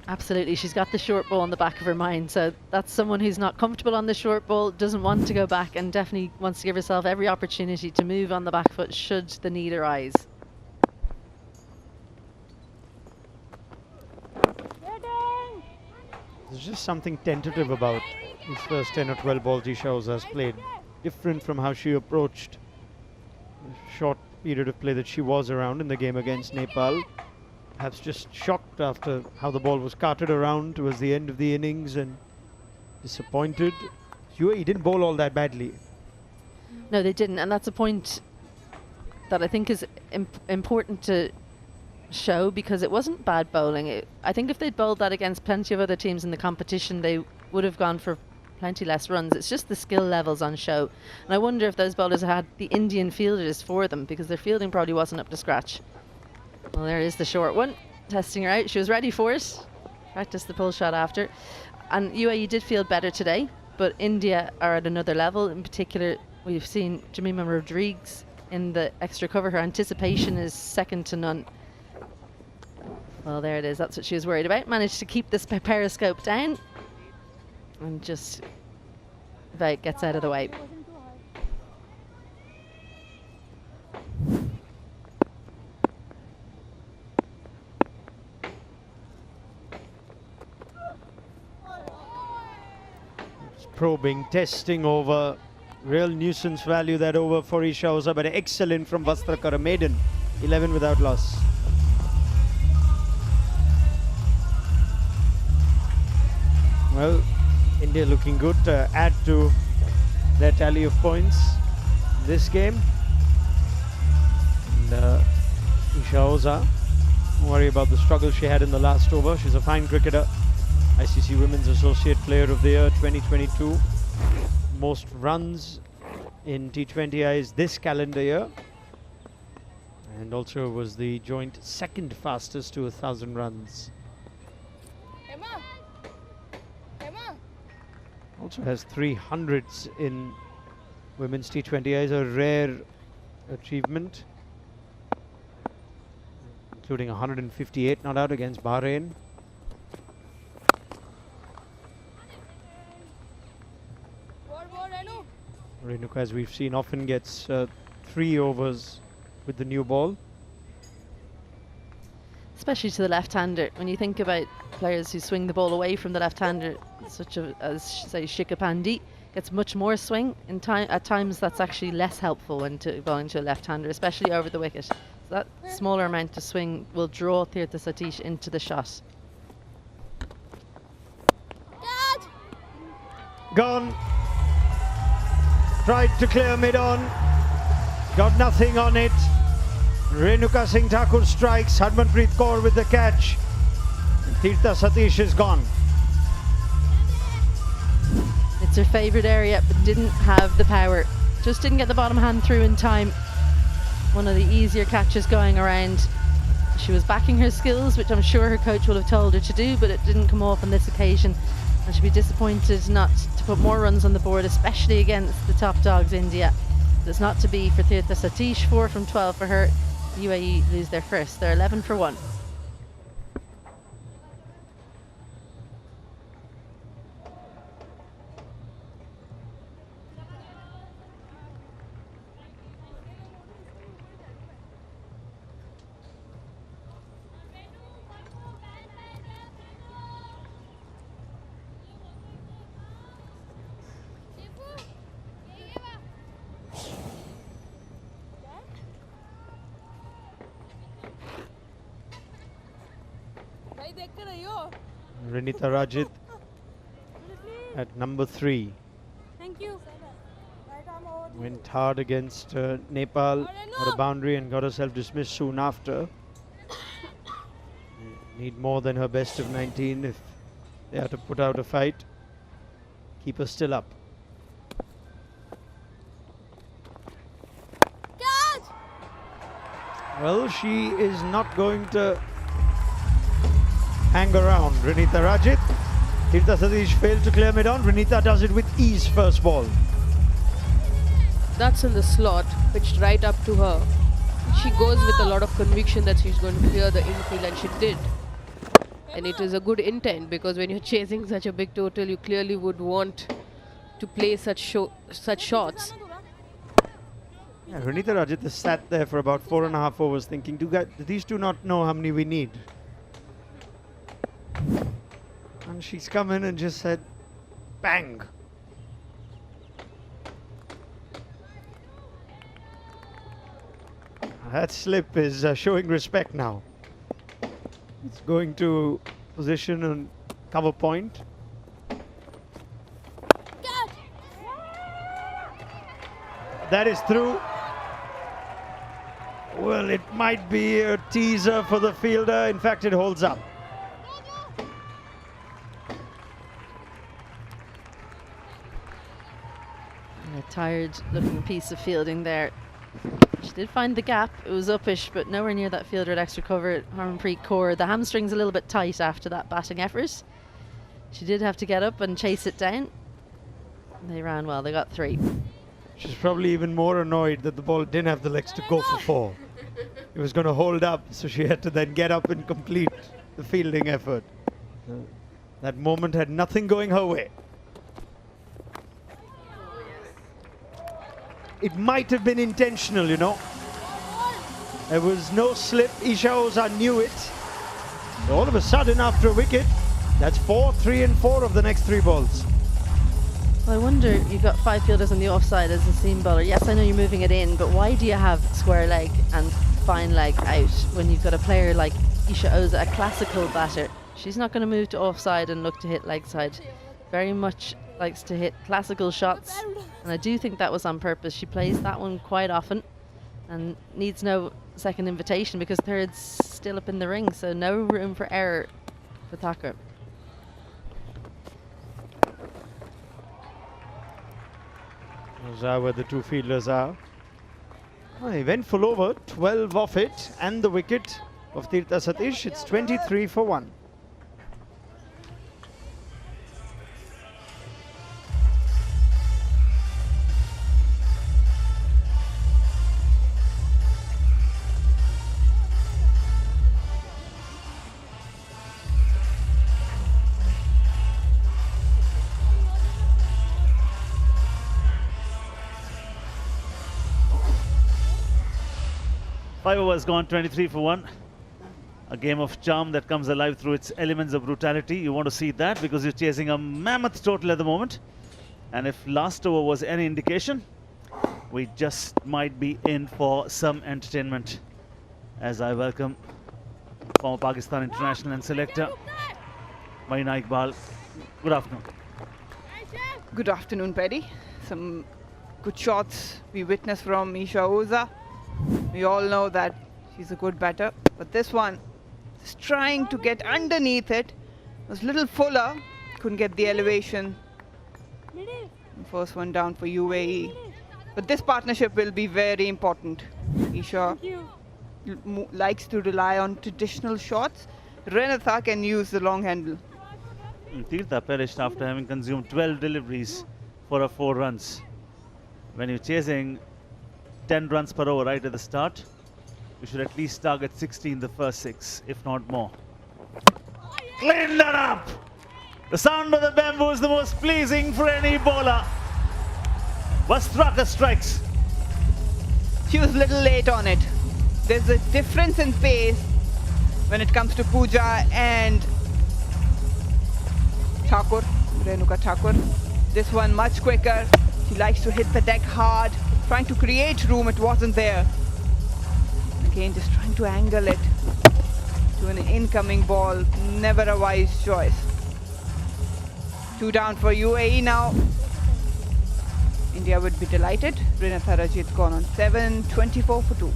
Speaker 12: Absolutely, she's got the short ball in the back of her mind, so that's someone who's not comfortable on the short ball, doesn't want to go back, and definitely wants to give herself every opportunity to move on the back foot should the need arise.
Speaker 2: There's just something tentative about these first 10 or 12 balls Isha Oza has played. Different from how she approached the short period of play that she was around in the game against Nepal. Perhaps just shocked after how the ball was carted around towards the end of the innings and disappointed. UAE didn't bowl all that badly.
Speaker 12: No, they didn't, and that's a point that I think is important to show, because it wasn't bad bowling. I think if they'd bowled that against plenty of other teams in the competition, they would have gone for plenty less runs. It's just the skill levels on show. And I wonder if those bowlers had the Indian fielders for them, because their fielding probably wasn't up to scratch. Well, there is the short one, testing her out. She was ready for it. Practiced the pull shot after. And UAE did feel better today, but India are at another level. In particular, we've seen Jemimah Rodrigues in the extra cover. Her anticipation is second to none. Well, there it is. That's what she was worried about. Managed to keep this periscope down and just about gets out of the way.
Speaker 2: Probing, testing over. Real nuisance value that over for Isha Oza, but excellent from Vastrakar, a maiden. 11 without loss. Well, India looking good to add to their tally of points this game. And Isha Oza, don't worry about the struggle she had in the last over. She's a fine cricketer. ICC Women's Associate Player of the Year 2022. Most runs in T20Is this calendar year. And also was the joint second fastest to 1,000 runs. Also has 300s in women's T20Is, a rare achievement, including 158 not out against Bahrain. Renuka, as we've seen, often gets 3 overs with the new ball.
Speaker 12: Especially to the left-hander. When you think about players who swing the ball away from the left-hander, such as, say, Shikha Pandey, gets much more swing. At times, that's actually less helpful when bowling to a left-hander, especially over the wicket. So that smaller amount of swing will draw Tirtha Satish into the shot.
Speaker 2: Gone. Tried to clear mid-on. Got nothing on it. Renuka Singh Thakur strikes. Harmanpreet Kaur with the catch. And Tirtha Satish is gone.
Speaker 12: It's her favourite area, but didn't have the power. Just didn't get the bottom hand through in time. One of the easier catches going around. She was backing her skills, which I'm sure her coach will have told her to do, but it didn't come off on this occasion. And she'll be disappointed not to put more runs on the board, especially against the top dogs, India. It's not to be for Tirtha Satish. 4 from 12 for her. UAE lose their first. They're 11 for 1.
Speaker 2: Renita Rajit at number 3.
Speaker 17: Thank you.
Speaker 2: Went hard against Nepal, got a boundary and got herself dismissed soon after. Need more than her best of 19 if they are to put out a fight. Keep her still up. Well, she is not going to hang around. Renita Rajit. Tirtha Satish failed to clear mid-on. Renita does it with ease first ball.
Speaker 11: That's in the slot, pitched right up to her. She goes with a lot of conviction that she's going to clear the infield, and she did. And it is a good intent, because when you're chasing such a big total, you clearly would want to play such shots.
Speaker 2: Yeah, Renita Rajit has sat there for about 4.5 overs thinking, do these two not know how many we need? And she's come in and just said, bang. That slip is showing respect now. It's going to position and cover point. That is through. Well, it might be a teaser for the fielder. In fact, it holds up.
Speaker 12: A tired looking piece of fielding there. She did find the gap. It was uppish, but nowhere near that fielder at extra cover. Harmanpreet Kaur, the hamstring's a little bit tight after that batting effort. She did have to get up and chase it down. They ran well, they got 3.
Speaker 2: She's probably even more annoyed that the ball didn't have the legs to go for 4. It was going to hold up, so she had to then get up and complete the fielding effort. That moment had nothing going her way. It might have been intentional, you know. There was no slip. Isha Oza knew it. So all of a sudden, after a wicket, that's 4, 3 and 4 of the next 3 balls.
Speaker 12: Well, I wonder, you've got 5 fielders on the offside as a seam bowler. Yes, I know you're moving it in, but why do you have square leg and fine leg out when you've got a player like Isha Oza, a classical batter? She's not going to move to offside and look to hit leg side. Very much likes to hit classical shots, and I do think that was on purpose. She plays that one quite often and needs no second invitation because third's still up in the ring, so no room for error for Thakur.
Speaker 2: Those are where the two fielders are. Oh, he went full over, 12 off it, and the wicket of Tirtha Satish. It's 23 for 1.
Speaker 3: Five overs gone, 23 for 1. A game of charm that comes alive through its elements of brutality. You want to see that because you're chasing a mammoth total at the moment. And if last over was any indication, we just might be in for some entertainment. As I welcome former Pakistan international and selector Marina Iqbal. Good afternoon.
Speaker 9: Good afternoon, Paddy. Some good shots we witnessed from Isha Oza. We all know that she's a good batter, but this one, just trying to get underneath it, was a little fuller, couldn't get the elevation. First one down for UAE. But this partnership will be very important. Isha likes to rely on traditional shots. Renatha can use the long handle.
Speaker 3: Tirtha perished after having consumed 12 deliveries for a 4 runs. When you're chasing 10 runs per over right at the start, you should at least target 60 in the first 6, if not more. Clean that up! The sound of the bamboo is the most pleasing for any bowler. Vastraka strikes.
Speaker 9: She was a little late on it. There's a difference in pace when it comes to Pooja and Thakur, Renuka Thakur. This one much quicker. She likes to hit the deck hard, trying to create room. It wasn't there. Again, just trying to angle it to an incoming ball. Never a wise choice. 2 down for UAE now. India would be delighted. Renatha Rajit gone on 7, 24 for 2.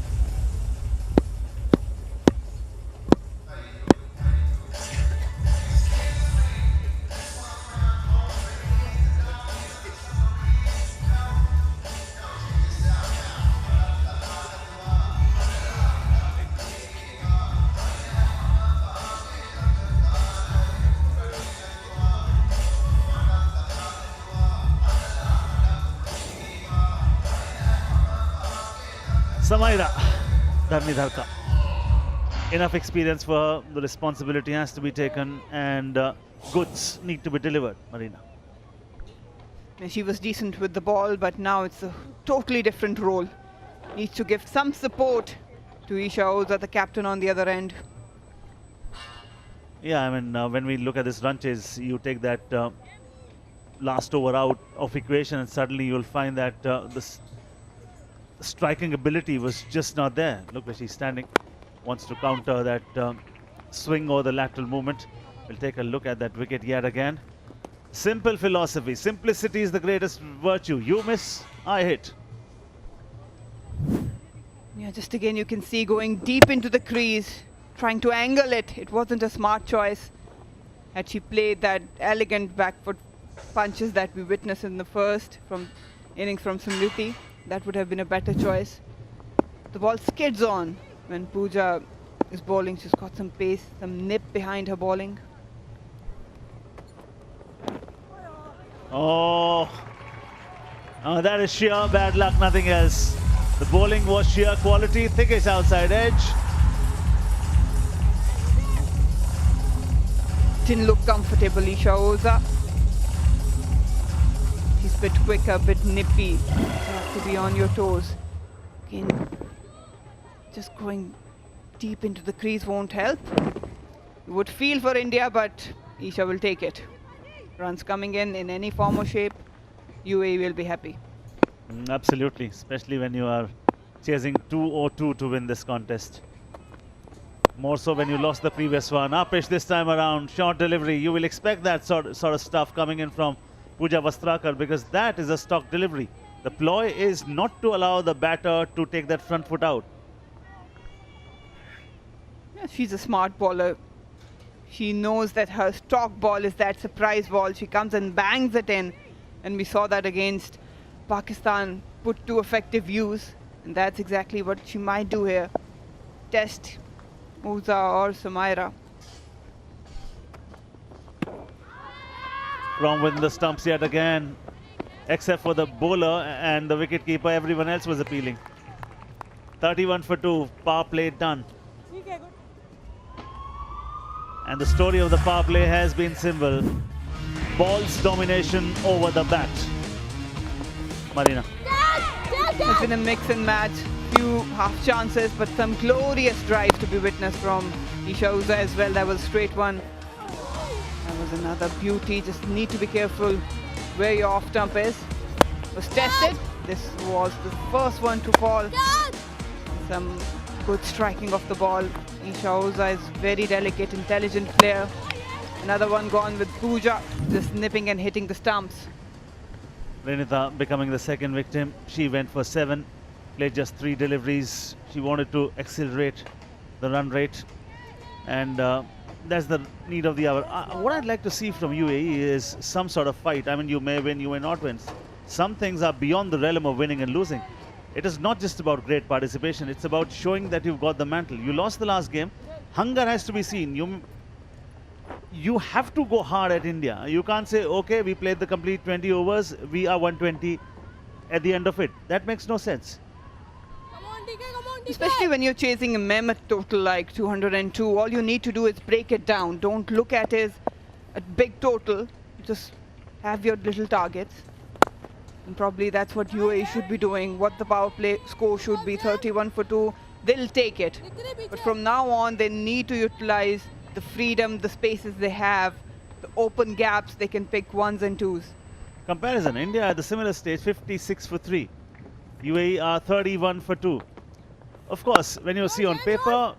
Speaker 3: Samaira Dharmidharka. Enough experience for her. The responsibility has to be taken and goods need to be delivered, Marina.
Speaker 9: And she was decent with the ball, but now it's a totally different role. Needs to give some support to Isha Oza, the captain on the other end.
Speaker 3: Yeah, I mean, when we look at this run chase, you take that last over out of equation and suddenly you'll find that this striking ability was just not there. Look where she's standing. Wants to counter that swing or the lateral movement. We'll take a look at that wicket yet again. Simple philosophy. Simplicity is the greatest virtue. You miss, I hit.
Speaker 9: Yeah, just again you can see going deep into the crease, trying to angle it. It wasn't a smart choice. Had she played that elegant back foot punches that we witnessed in the first innings from Smriti, that would have been a better choice. The ball skids on when Pooja is bowling. She's got some pace, some nip behind her bowling.
Speaker 3: Oh, that is sheer bad luck, nothing else. The bowling was sheer quality, thickish outside edge.
Speaker 9: Didn't look comfortable, Isha Oza. She's a bit quicker, a bit nippy. You have to be on your toes. Again, just going deep into the crease won't help. You would feel for India, but Isha will take it. Runs coming in any form or shape, UAE will be happy.
Speaker 3: Absolutely, especially when you are chasing 2-2 to win this contest. More so when you lost the previous one. Upish this time around, short delivery. You will expect that sort of stuff coming in from Pooja Vastrakar because that is a stock delivery. The ploy is not to allow the batter to take that front foot out.
Speaker 9: Yeah, she's a smart bowler. She knows that her stock ball is that surprise ball. She comes and bangs it in. And we saw that against Pakistan put to effective use, and that's exactly what she might do here. Test Musa or Sumaira.
Speaker 3: From within the stumps yet again, except for the bowler and the wicketkeeper, everyone else was appealing. 31 for 2, power play done. And the story of the power play has been simple. Ball's domination over the bat. Marina.
Speaker 9: It's been a mix and match. Few half chances, but some glorious drive to be witnessed from Richa Ghosh as well. That was a straight one. That was another beauty. Just need to be careful where your off stump is. Was tested. This was the first one to fall. Some good striking of the ball. Richa Ghosh is very delicate, intelligent player. Another one gone with Pooja, just nipping and hitting the stumps.
Speaker 3: Renita becoming the second victim. She went for 7, played just 3 deliveries. She wanted to accelerate the run rate, and that's the need of the hour. What I'd like to see from UAE is some sort of fight. I mean, you may win, you may not win. Some things are beyond the realm of winning and losing. It is not just about great participation. It's about showing that you've got the mantle. You lost the last game. Hunger has to be seen. You have to go hard at India. You can't say, okay, we played the complete 20 overs, we are 120 at the end of it. That makes no sense.
Speaker 9: Especially when you're chasing a mammoth total like 202, all you need to do is break it down. Don't look at it as a big total. Just have your little targets. And probably that's what UAE should be doing. What the power play score should be, 31 for 2. They'll take it. But from now on, they need to utilize the freedom, the spaces they have, the open gaps. They can pick 1s and 2s.
Speaker 3: Comparison, India at the similar stage, 56 for 3. UAE are 31 for 2. Of course, when you see on paper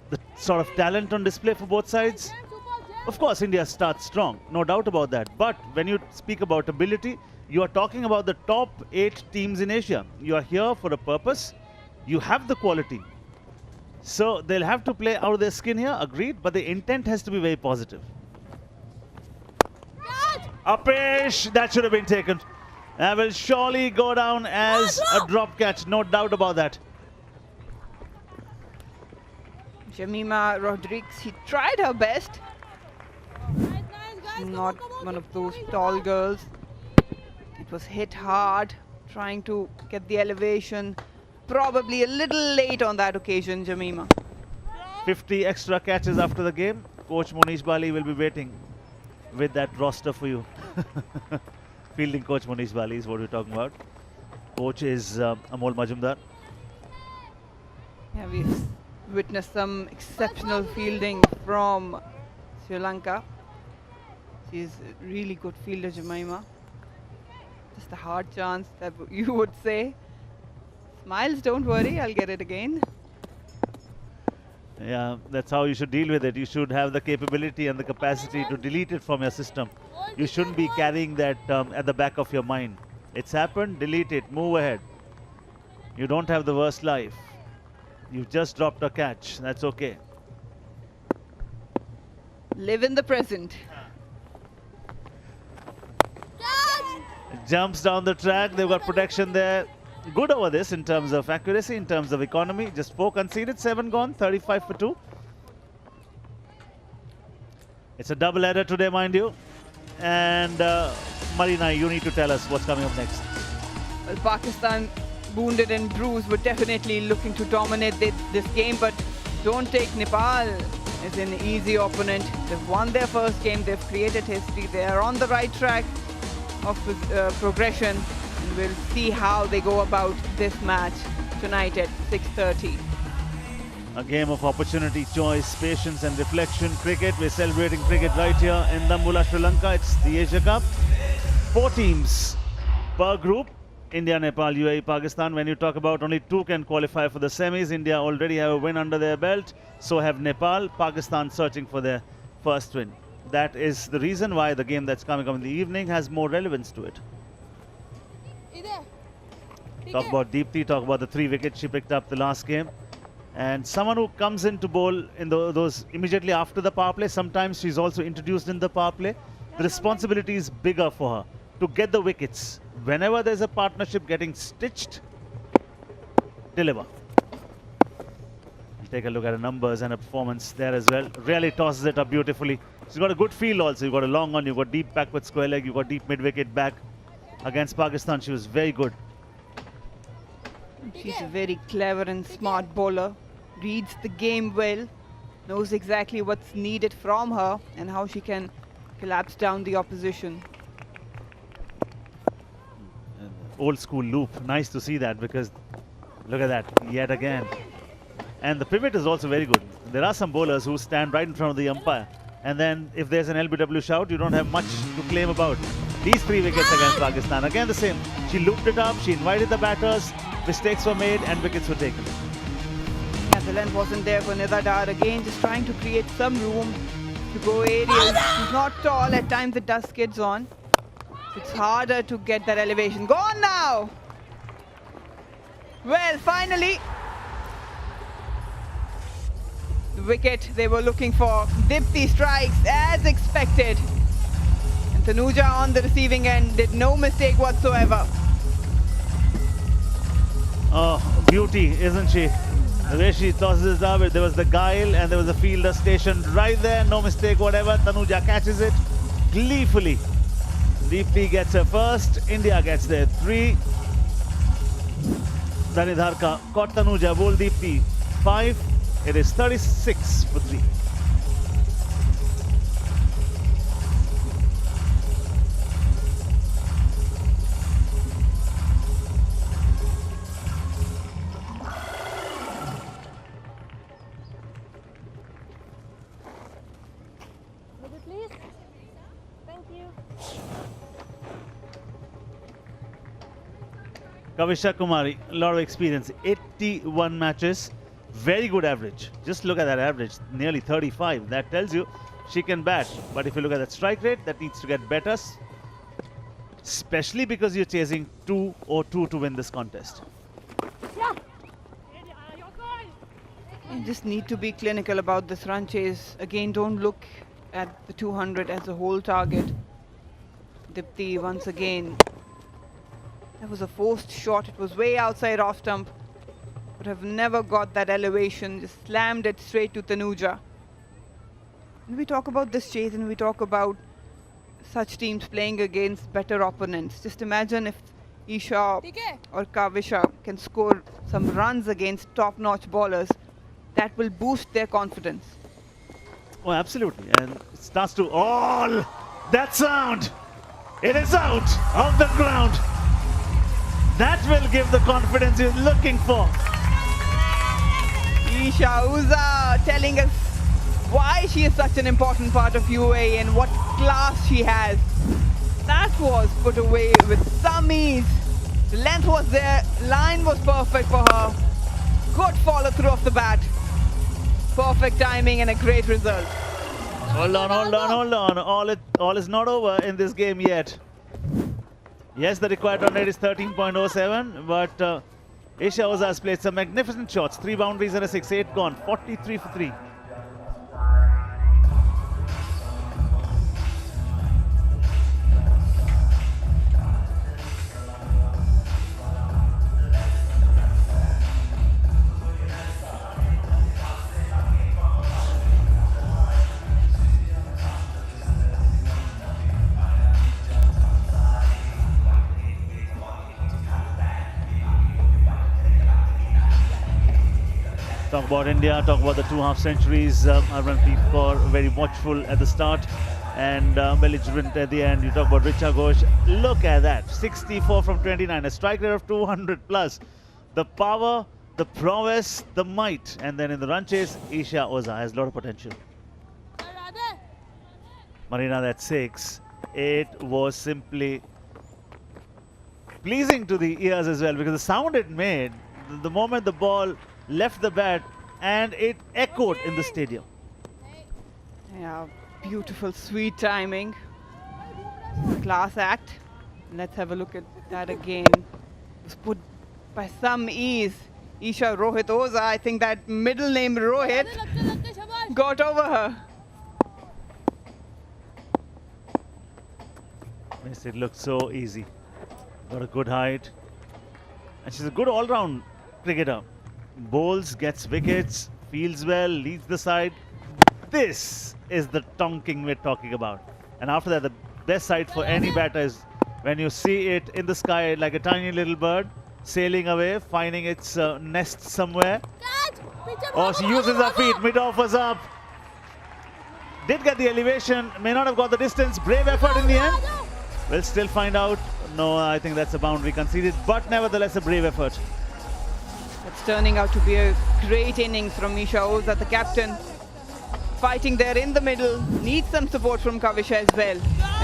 Speaker 3: the sort of talent on display for both sides, of course India starts strong, no doubt about that. But when you speak about ability, you are talking about the top 8 teams in Asia. You are here for a purpose. You have the quality. So they'll have to play out of their skin here, agreed, but the intent has to be very positive. Upish, that should have been taken. That will surely go down as a drop catch, no doubt about that.
Speaker 9: Jemimah Rodrigues, she tried her best. She's not one of those tall girls. It was hit hard, trying to get the elevation. Probably a little late on that occasion, Jemimah.
Speaker 3: 50 extra catches after the game. Coach Monish Bali will be waiting with that roster for you. Fielding coach Monish Bali is what we're talking about. Coach is Amol Majumdar.
Speaker 9: Yeah, we've witnessed some exceptional fielding from Sri Lanka. She's a really good fielder, Jemimah. Just a hard chance, that you would say. Smiles, don't worry, I'll get it again.
Speaker 3: Yeah, that's how you should deal with it. You should have the capability and the capacity to delete it from your system. You shouldn't be carrying that at the back of your mind. It's happened, delete it, move ahead. You don't have the worst life. You've just dropped a catch, that's okay.
Speaker 9: Live in the present.
Speaker 3: Jumps down the track, they've got protection there. Good over this in terms of accuracy, in terms of economy. Just 4 conceded, 7 gone, 35 for 2. It's a double header today, mind you. And Marina, you need to tell us what's coming up next.
Speaker 9: Well, Pakistan, wounded and bruised, were definitely looking to dominate this game, but don't take Nepal as an easy opponent. They've won their first game, they've created history, they are on the right track of progression. And we'll see how they go about this match tonight at 6:30.
Speaker 3: A game of opportunity, choice, patience and reflection. Cricket, we're celebrating cricket right here in Dambulla, Sri Lanka. It's the Asia Cup. 4 teams per group. India, Nepal, UAE, Pakistan. When you talk about only 2 can qualify for the semis, India already have a win under their belt. So have Nepal. Pakistan searching for their first win. That is the reason why the game that's coming up in the evening has more relevance to it. Talk about Deepthi, talk about the 3 wickets she picked up the last game. And someone who comes in to bowl in those immediately after the power play, sometimes she's also introduced in the power play. The responsibility is bigger for her. to get the wickets. Whenever there's a partnership getting stitched, deliver. Take a look at her numbers and her performance there as well. Really tosses it up beautifully. She's got a good field also. You've got a long one, you've got deep backward square leg, you've got deep mid-wicket back. Against Pakistan, she was very good.
Speaker 9: She's a very clever and smart bowler. Reads the game well. Knows exactly what's needed from her and how she can collapse down the opposition.
Speaker 3: Old school loop. Nice to see that, because look at that yet again. And the pivot is also very good. There are some bowlers who stand right in front of the umpire, and then if there's an LBW shout, you don't have much to claim about. These 3 wickets against Pakistan, again the same. She looped it up, she invited the batters, mistakes were made and wickets were taken.
Speaker 9: Yeah, the length wasn't there for Nida Dar. Again, just trying to create some room to go aerial. She's not tall, at times it does skids on. It's harder to get that elevation. Gone now! Well, finally, the wicket they were looking for. Dipti strikes as expected. And Tanuja on the receiving end did no mistake whatsoever.
Speaker 3: Oh, beauty, isn't she? The way she tosses it up, there was the guile and there was the fielder stationed right there. No mistake, whatever. Tanuja catches it gleefully. Deepti gets her first. India gets their 3. Danidharka caught Tanuja, bowled Deepti 5. It is 36 for 3.
Speaker 17: Please. Thank you.
Speaker 3: Kavisha Kumari, a lot of experience. 81 matches. Very good average. Just look at that average, nearly 35. That tells you she can bat. But if you look at that strike rate, that needs to get better. Especially because you're chasing 2 or 2 to win this contest.
Speaker 9: You just need to be clinical about this run chase. Again, don't look at the 200 as a whole target. Dipti once again. That was a forced shot. It was way outside off stump. But have never got that elevation. Just slammed it straight to Tanuja. And we talk about this chase and we talk about such teams playing against better opponents. Just imagine if Isha or Kavisha can score some runs against top-notch bowlers. That will boost their confidence.
Speaker 3: Oh, absolutely. And it starts to all that sound. It is out of the ground. That will give the confidence you're looking for.
Speaker 9: Isha Uza telling us why she is such an important part of UAE and what class she has. That was put away with some ease. The length was there, line was perfect for her. Good follow through of the bat. Perfect timing and a great result.
Speaker 3: Hold on, hold on, hold on. All is not over in this game yet. Yes, the required run rate is 13.07, but Isha Oza has played some magnificent shots. 3 boundaries and a 6, 8 gone. 43 for 3. Talk about India, talk about the 2 half centuries. Harmanpreet Kaur very watchful at the start and belligerent at the end. You talk about Richa Ghosh. Look at that, 64 from 29, a strike rate of 200 plus. The power, the prowess, the might. And then in the run chase, Isha Oza has a lot of potential. Marina, that 6. It was simply pleasing to the ears as well, because the sound it made, the moment the ball left the bat, and it echoed in the stadium.
Speaker 9: Yeah, beautiful, sweet timing. Class act. Let's have a look at that again. It was put by some ease. Isha Rohit Oza, I think that middle name Rohit got over her.
Speaker 3: Yes, it looks so easy. Got a good height. And she's a good all-round cricketer. Bowls, gets wickets, fields well, leads the side. This is the tonking we're talking about. And after that, the best sight for any batter is when you see it in the sky like a tiny little bird sailing away, finding its nest somewhere. Oh, she uses her feet, mid-off was up. Did get the elevation, may not have got the distance. Brave effort in the end. We'll still find out. No, I think that's a boundary conceded, but nevertheless a brave effort.
Speaker 9: It's turning out to be a great innings from Nisha Oza, the captain. Fighting there in the middle, needs some support from Kavisha as well.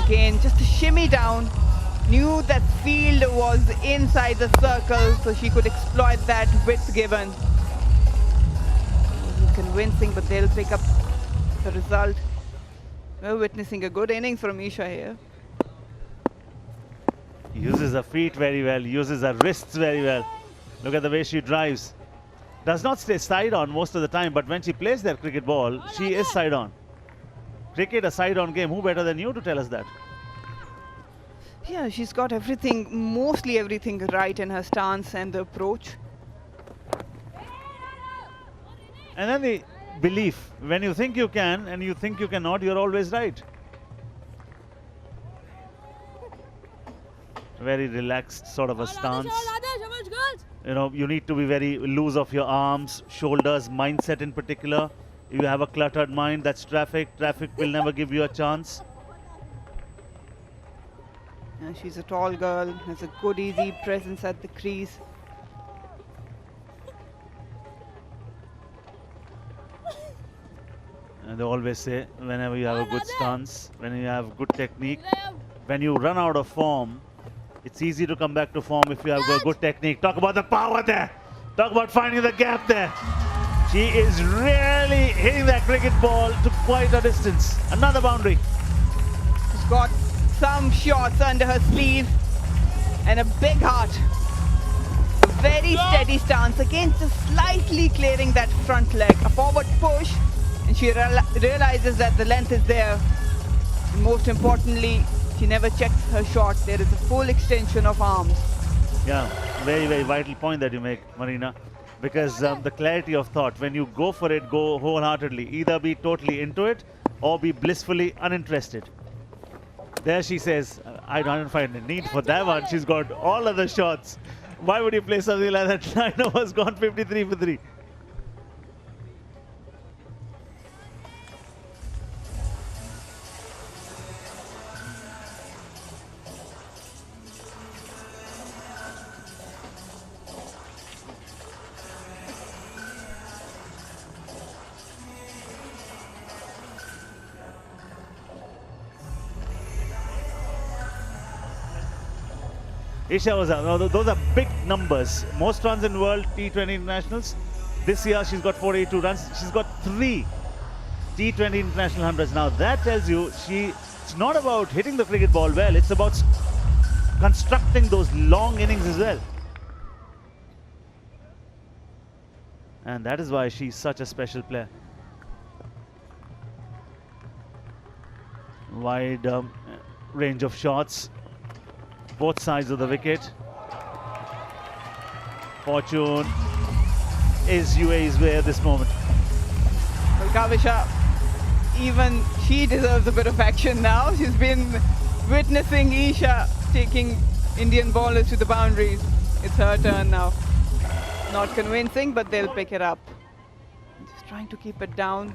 Speaker 9: Again, just a shimmy down. Knew that field was inside the circle, so she could exploit that width given. Wasn't convincing, but they'll pick up the result. We're witnessing a good innings from Isha here.
Speaker 3: Uses her feet very well, uses her wrists very well. Look at the way she drives. Does not stay side on most of the time, but when she plays that cricket ball, she is side on. Cricket, a side on game. Who better than you to tell us that?
Speaker 9: Yeah, she's got everything, mostly everything right in her stance and the approach.
Speaker 3: And then the belief. When you think you can and you think you cannot, you're always right. Very relaxed sort of a stance. You know, you need to be very loose of your arms, shoulders, mindset in particular. If you have a cluttered mind, that's traffic. Traffic will never give you a chance.
Speaker 9: And she's a tall girl, has a good easy presence at the crease.
Speaker 3: And they always say, whenever you have a good stance, when you have good technique, when you run out of form, it's easy to come back to form if you have a good technique. Talk about the power there. Talk about finding the gap there. She is really hitting that cricket ball to quite a distance. Another boundary.
Speaker 9: She's got some shots under her sleeve and a big heart. A very steady stance. Again, just slightly clearing that front leg. A forward push, and she realizes that the length is there. And most importantly, she never checks her shot. There is a full extension of arms.
Speaker 3: Yeah, very, very vital point that you make, Marina. Because the clarity of thought, when you go for it, go wholeheartedly. Either be totally into it or be blissfully uninterested. There she says, I don't find a need for that one. She's got all other shots. Why would you play something like that? China was gone 53 for 3. Isha was out. Now, those are big numbers. Most runs in world T20 internationals. This year she's got 42 runs. She's got 3 T20 international hundreds. Now that tells you it's not about hitting the cricket ball well. It's about constructing those long innings as well. And that is why she's such a special player. Wide range of shots. Both sides of the wicket. Fortune is UAE's way at this moment.
Speaker 9: Well, Kavisha, even she deserves a bit of action now. She's been witnessing Isha taking Indian bowlers to the boundaries. It's her turn now. Not convincing, but they'll pick it up. Just trying to keep it down.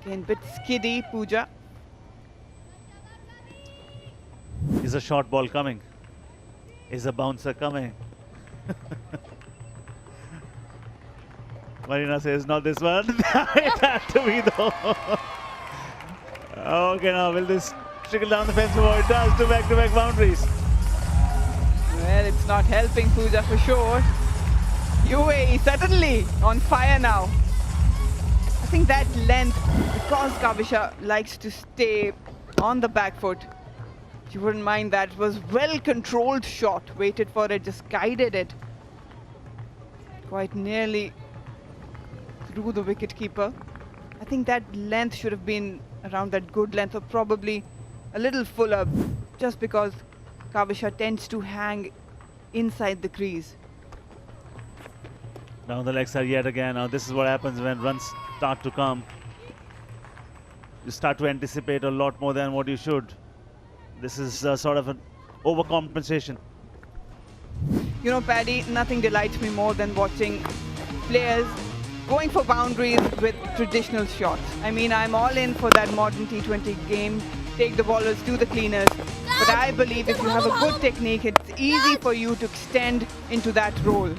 Speaker 9: Again, bit skiddy, Pooja.
Speaker 3: Is a short ball coming? Is a bouncer coming? Marina says, not this one. It had to be though. Okay, now will this trickle down the fence? It does. Two back-to-back boundaries.
Speaker 9: Well, it's not helping Pooja for sure. UAE certainly on fire now. I think that length, because Kavisha likes to stay on the back foot, you wouldn't mind that. It was well-controlled shot. Waited for it, just guided it. Quite nearly through the wicket-keeper. I think that length should have been around that good length, or probably a little fuller, just because Kavisha tends to hang inside the crease.
Speaker 3: Down the leg side yet again. Now this is what happens when runs start to come. You start to anticipate a lot more than what you should. This is sort of an overcompensation.
Speaker 9: You know, Paddy, nothing delights me more than watching players going for boundaries with traditional shots. I mean, I'm all in for that modern T20 game. Take the bowlers, do the cleaners. But I believe if you have a good technique, it's easy for you to extend into that role.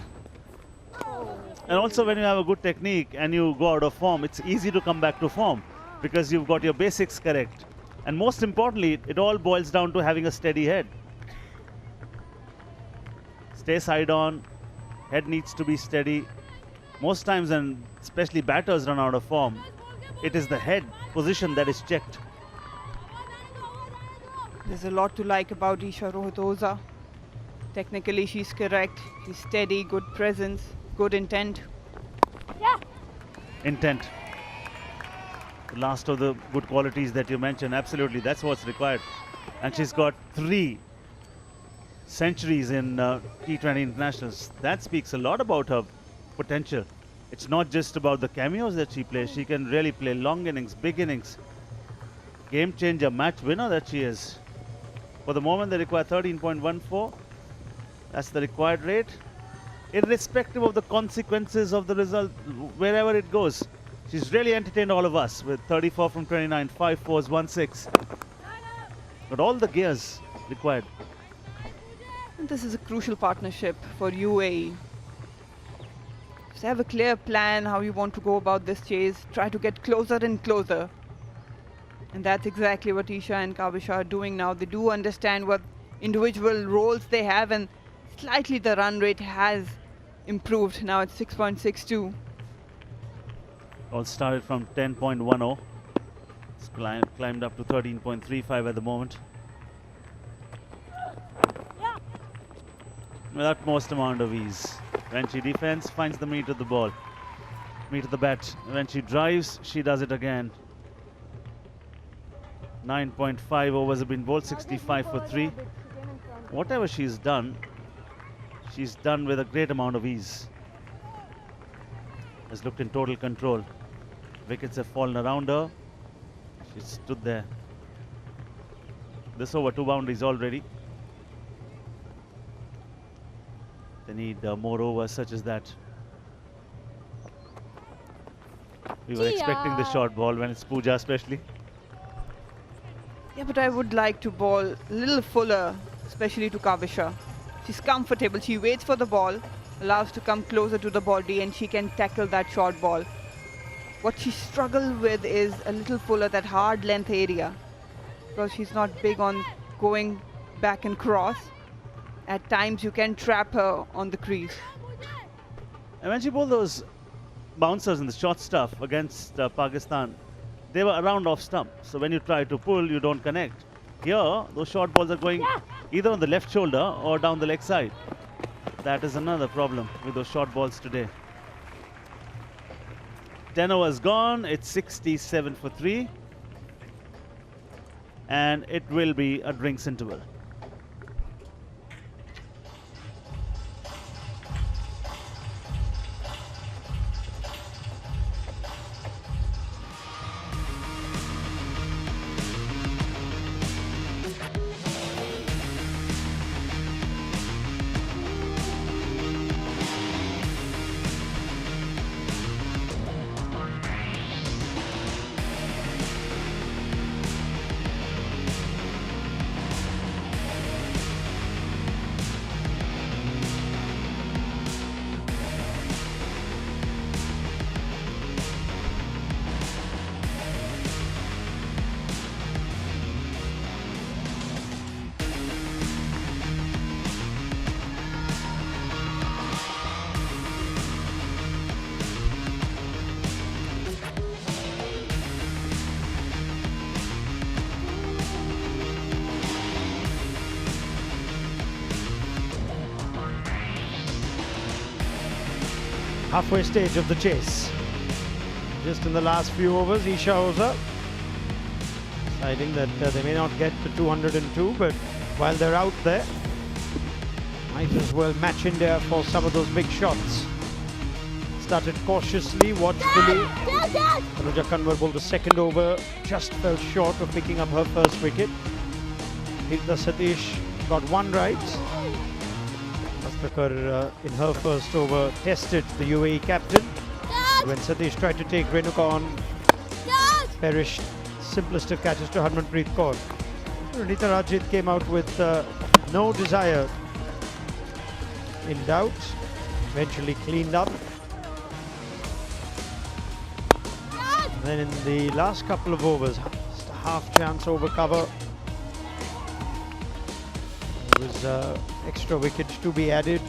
Speaker 3: And also when you have a good technique and you go out of form, it's easy to come back to form because you've got your basics correct. And most importantly, it all boils down to having a steady head. Stay side on, head needs to be steady. Most times, and especially batters run out of form, it is the head position that is checked.
Speaker 9: There's a lot to like about Isha Rohitoza. Technically, she's correct. She's steady, good presence, good intent.
Speaker 3: Intent. The last of the good qualities that you mentioned, absolutely, that's what's required. And she's got 3 centuries in T20 internationals. That speaks a lot about her potential. It's not just about the cameos that she plays. She can really play long innings, big innings. Game changer, match winner that she is. For the moment, they require 13.14. That's the required rate. Irrespective of the consequences of the result, wherever it goes. She's really entertained all of us with 34 from 29, 5 fours, 1 6. Got all the gears required.
Speaker 9: And this is a crucial partnership for UAE. Just have a clear plan how you want to go about this chase. Try to get closer and closer. And that's exactly what Isha and Kavisha are doing now. They do understand what individual roles they have, and slightly the run rate has improved. Now it's 6.62.
Speaker 3: All started from 10.10. It's climbed up to 13.35 at the moment. With utmost amount of ease. When she defends, finds the meat of the ball. Meat of the bat. When she drives, she does it again. 9.5 overs have been bowled, 65 for 3. Whatever she's done with a great amount of ease. Has looked in total control. Wickets have fallen around her. She stood there. This over 2 boundaries already. They need more overs such as that. We were expecting the short ball when it's Pooja especially.
Speaker 9: Yeah, but I would like to bowl a little fuller, especially to Kavisha. She's comfortable. She waits for the ball, allows to come closer to the body, and she can tackle that short ball. What she struggled with is a little fuller, that hard length area, because she's not big on going back and cross. At times you can trap her on the crease.
Speaker 3: And when she bowled those bouncers in the short stuff against Pakistan, they were around off stump. So when you try to pull, you don't connect. Here, those short balls are going either on the left shoulder or down the leg side. That is another problem with those short balls today. 10 overs gone. It's 67 for 3. And it will be a drinks interval.
Speaker 2: Halfway stage of the chase. Just in the last few overs, Isha Oza deciding that they may not get to 202, but while they're out there. Might as well match India for some of those big shots. Started cautiously, watchfully. Tanuja Kanwar bowled the second over, just fell short of picking up her first wicket. Hilda Satish got one right. Astakar in her first over tested the UAE captain. When Satish tried to take Renuka on, perished simplest of catches to Harmanpreet Kaur. Ranita Rajit came out with no desire in doubt, eventually cleaned up. And then in the last couple of overs, just a half chance over cover. There was extra wickets to be added.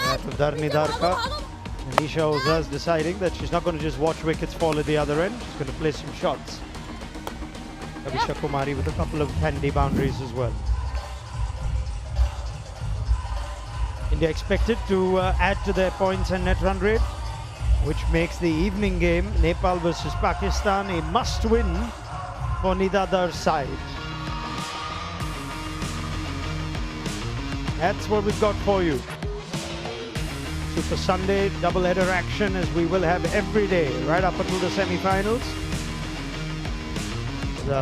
Speaker 2: That of Dharni Dharka. And Nisha Oza is deciding that she's not going to just watch wickets fall at the other end, she's going to play some shots. Abhisha Kumari with a couple of handy boundaries as well. India expected to add to their points and net run rate, which makes the evening game, Nepal versus Pakistan, a must-win for Nidadar's side. That's what we've got for you. Super Sunday, double-header action, as we will have every day, right up until the semi-finals.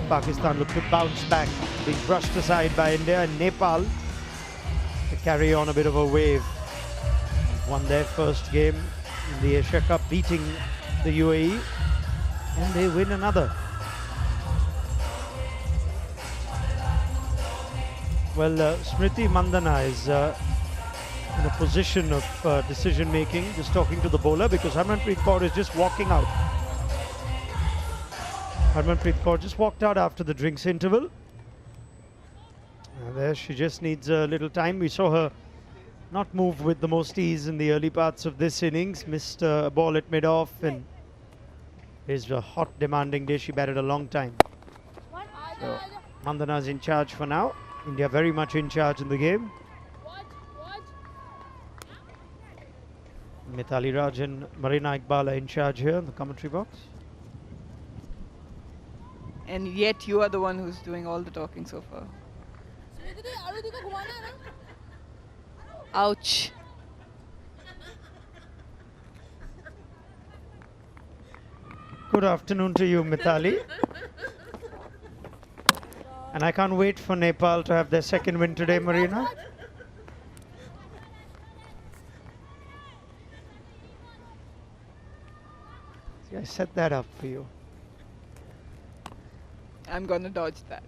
Speaker 2: Pakistan look to bounce back, being brushed aside by India, and Nepal to carry on a bit of a wave. Won their first game in the Asia Cup, beating the UAE, and they win another. Well, Smriti Mandhana is in a position of decision-making, just talking to the bowler, because Harmanpreet Kaur is just walking out. Harmanpreet Kaur just walked out after the drinks interval. And there she just needs a little time. We saw her not move with the most ease in the early parts of this innings. Missed a ball at mid-off, and it's a hot, demanding day. She batted a long time. So Mandhana's in charge for now. India very much in charge in the game. Mithali Raj and Marina Iqbal are in charge here in the commentary box.
Speaker 9: And yet you are the one who's doing all the talking so far.
Speaker 11: Ouch.
Speaker 2: Good afternoon to you, Mithali. And I can't wait for Nepal to have their second win today, Marina. See, I set that up for you.
Speaker 9: I'm gonna dodge that.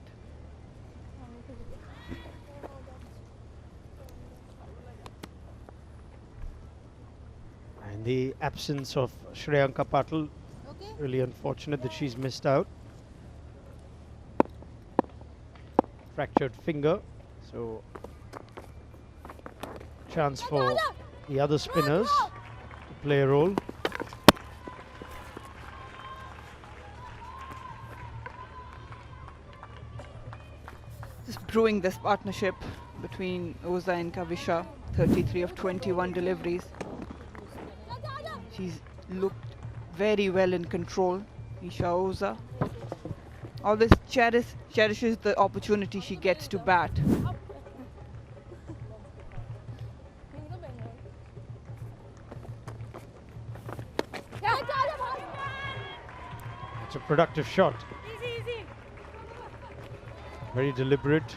Speaker 2: And the absence of Shreyanka Patil, really unfortunate that she's missed out. Fractured finger, so chance for the other spinners to play a role.
Speaker 9: Just brewing this partnership between Oza and Kavisha. 33 of 21 deliveries. She's looked very well in control. Isha Oza always cherishes the opportunity she gets to bat.
Speaker 2: It's a productive shot. Very deliberate.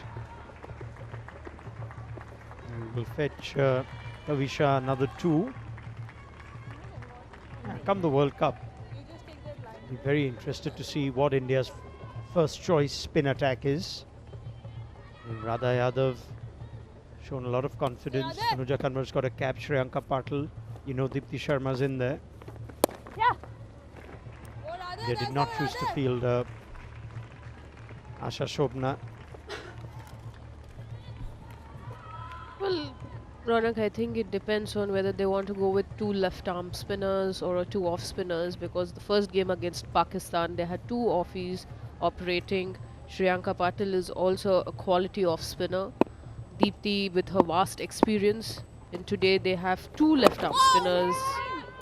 Speaker 2: And will fetch Kavisha another 2. Come the World Cup, be very interested to see what India's first choice spin attack is. And Radha Yadav shown a lot of confidence. Tanuja Kanwar's got a cap. Shreyanka Patil, you know, Deepti Sharma's in there. They did not choose to field Asha Shobna.
Speaker 11: Well, Ronak, I think it depends on whether they want to go with 2 left-arm spinners or 2 off spinners, because the first game against Pakistan, they had 2 offies operating. Shreyanka Patil is also a quality off spinner. Deepti with her vast experience. And today they have 2 left-arm spinners,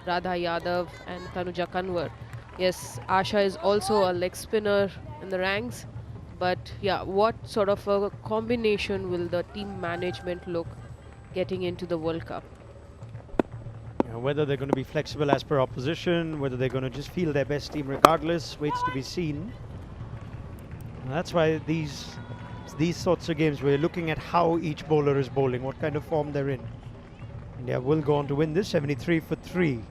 Speaker 11: Radha Yadav and Tanuja Kanwar. Yes, Asha is also a leg spinner in the ranks, But yeah, what sort of a combination will the team management look getting into the World Cup?
Speaker 2: Whether they're going to be flexible as per opposition, whether they're going to just field their best team regardless, waits to be seen. And that's why these sorts of games, we're looking at how each bowler is bowling, what kind of form they're in. India will go on to win this, 73 for 3.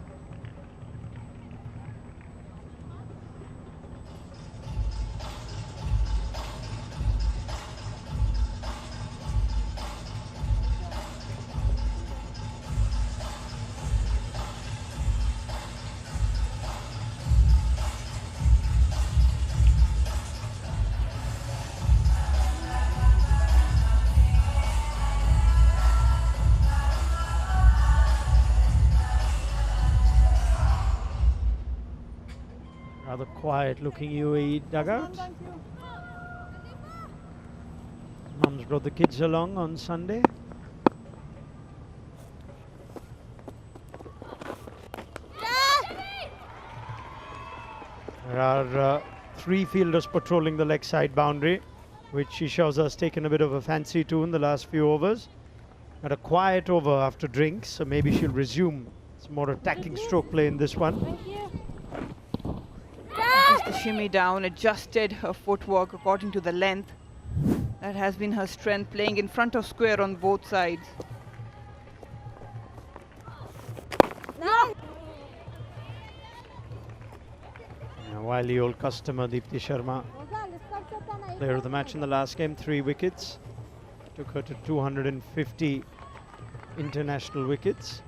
Speaker 2: Rather quiet looking UAE dugout. Mum's brought the kids along on Sunday. There are 3 fielders patrolling the leg side boundary, which she shows us taken a bit of a fancy to in the last few overs. Had a quiet over after drinks, so maybe she'll resume some more attacking stroke play in this one.
Speaker 9: Just the shimmy down, adjusted her footwork according to the length. That has been her strength, playing in front of square on both sides.
Speaker 2: Now, wily old customer Deepti Sharma, player of the match in the last game, 3 wickets. Took her to 250 international wickets.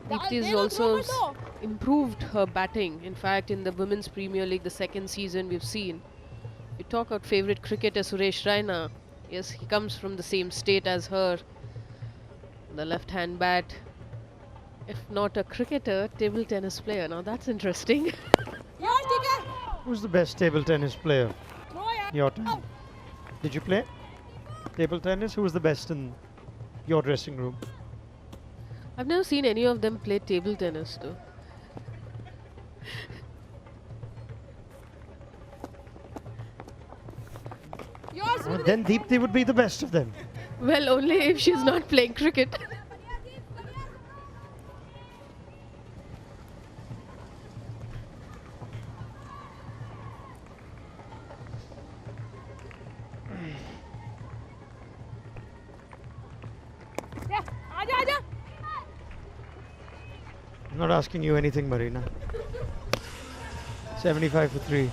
Speaker 11: Deepti has also improved her batting. In fact, in the Women's Premier League, the 2nd season we've seen. We talk about favourite cricketer Suresh Raina. Yes, he comes from the same state as her. The left-hand bat. If not a cricketer, table tennis player. Now that's interesting.
Speaker 2: Who's the best table tennis player? Your time. Did you play table tennis? Who was the best in your dressing room?
Speaker 11: I've never seen any of them play table tennis though.
Speaker 2: Well, then Deepti would be the best of them.
Speaker 11: Well, only if she's not playing cricket.
Speaker 2: I'm not asking you anything, Marina. 75 for 3.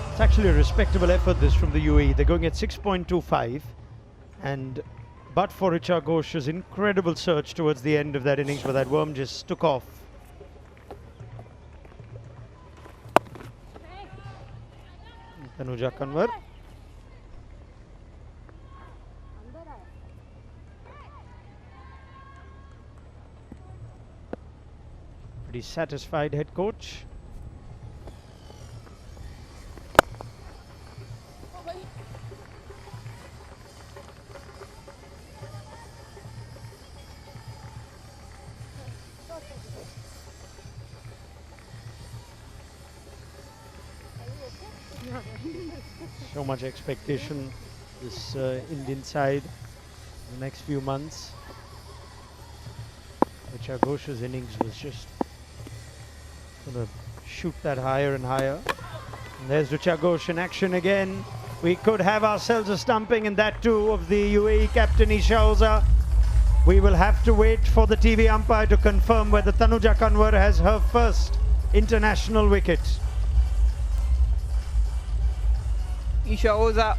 Speaker 2: It's actually a respectable effort this from the UAE. They're going at 6.25, and but for Richa Ghosh's incredible surge towards the end of that innings where that worm just took off. Tanuja Kanwar. Pretty satisfied head coach. So much expectation this Indian side in the next few months. Richa Ghosh's innings was just going to shoot that higher and higher. And there's Richa Ghosh in action again. We could have ourselves a stumping, and that too of the UAE captain Isha Oza. We will have to wait for the TV umpire to confirm whether Tanuja Kanwar has her first international wicket.
Speaker 9: Isha Oza,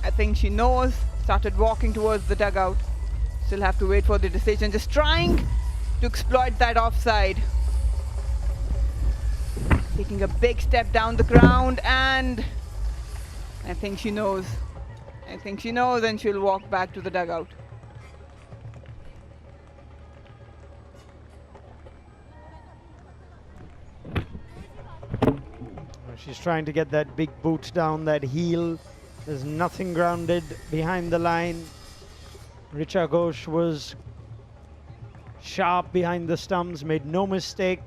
Speaker 9: I think she knows, started walking towards the dugout. Still have to wait for the decision. Just trying to exploit that offside. Taking a big step down the ground, and I think she knows. I think she knows, and she'll walk back to the dugout.
Speaker 2: She's trying to get that big boot down that heel. There's nothing grounded behind the line. Richa Ghosh was sharp behind the stumps, made no mistake.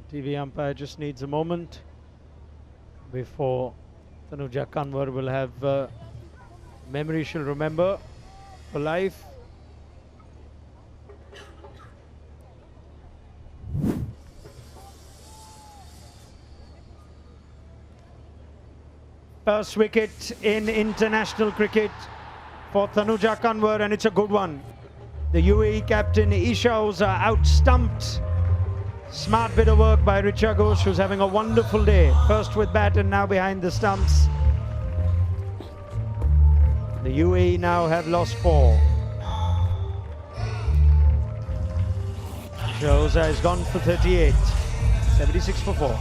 Speaker 2: The TV umpire just needs a moment before Tanuja Kanwar will have memory she'll remember for life. First wicket in international cricket for Tanuja Kanwar, and it's a good one. The UAE captain Isha Oza out-stumped. Smart bit of work by Richa Ghosh, who's having a wonderful day. First with bat and now behind the stumps. The UAE now have lost 4. Isha Oza has gone for 38. 76 for 4.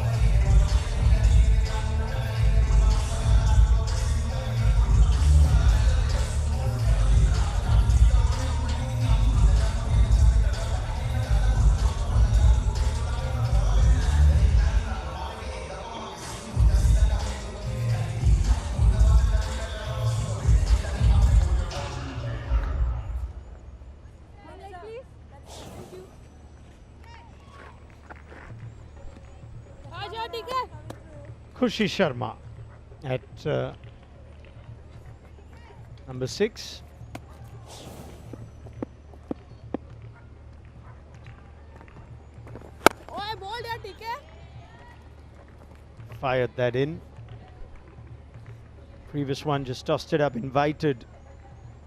Speaker 2: Khushi Sharma at number 6. Fired that in. Previous one just tossed it up, invited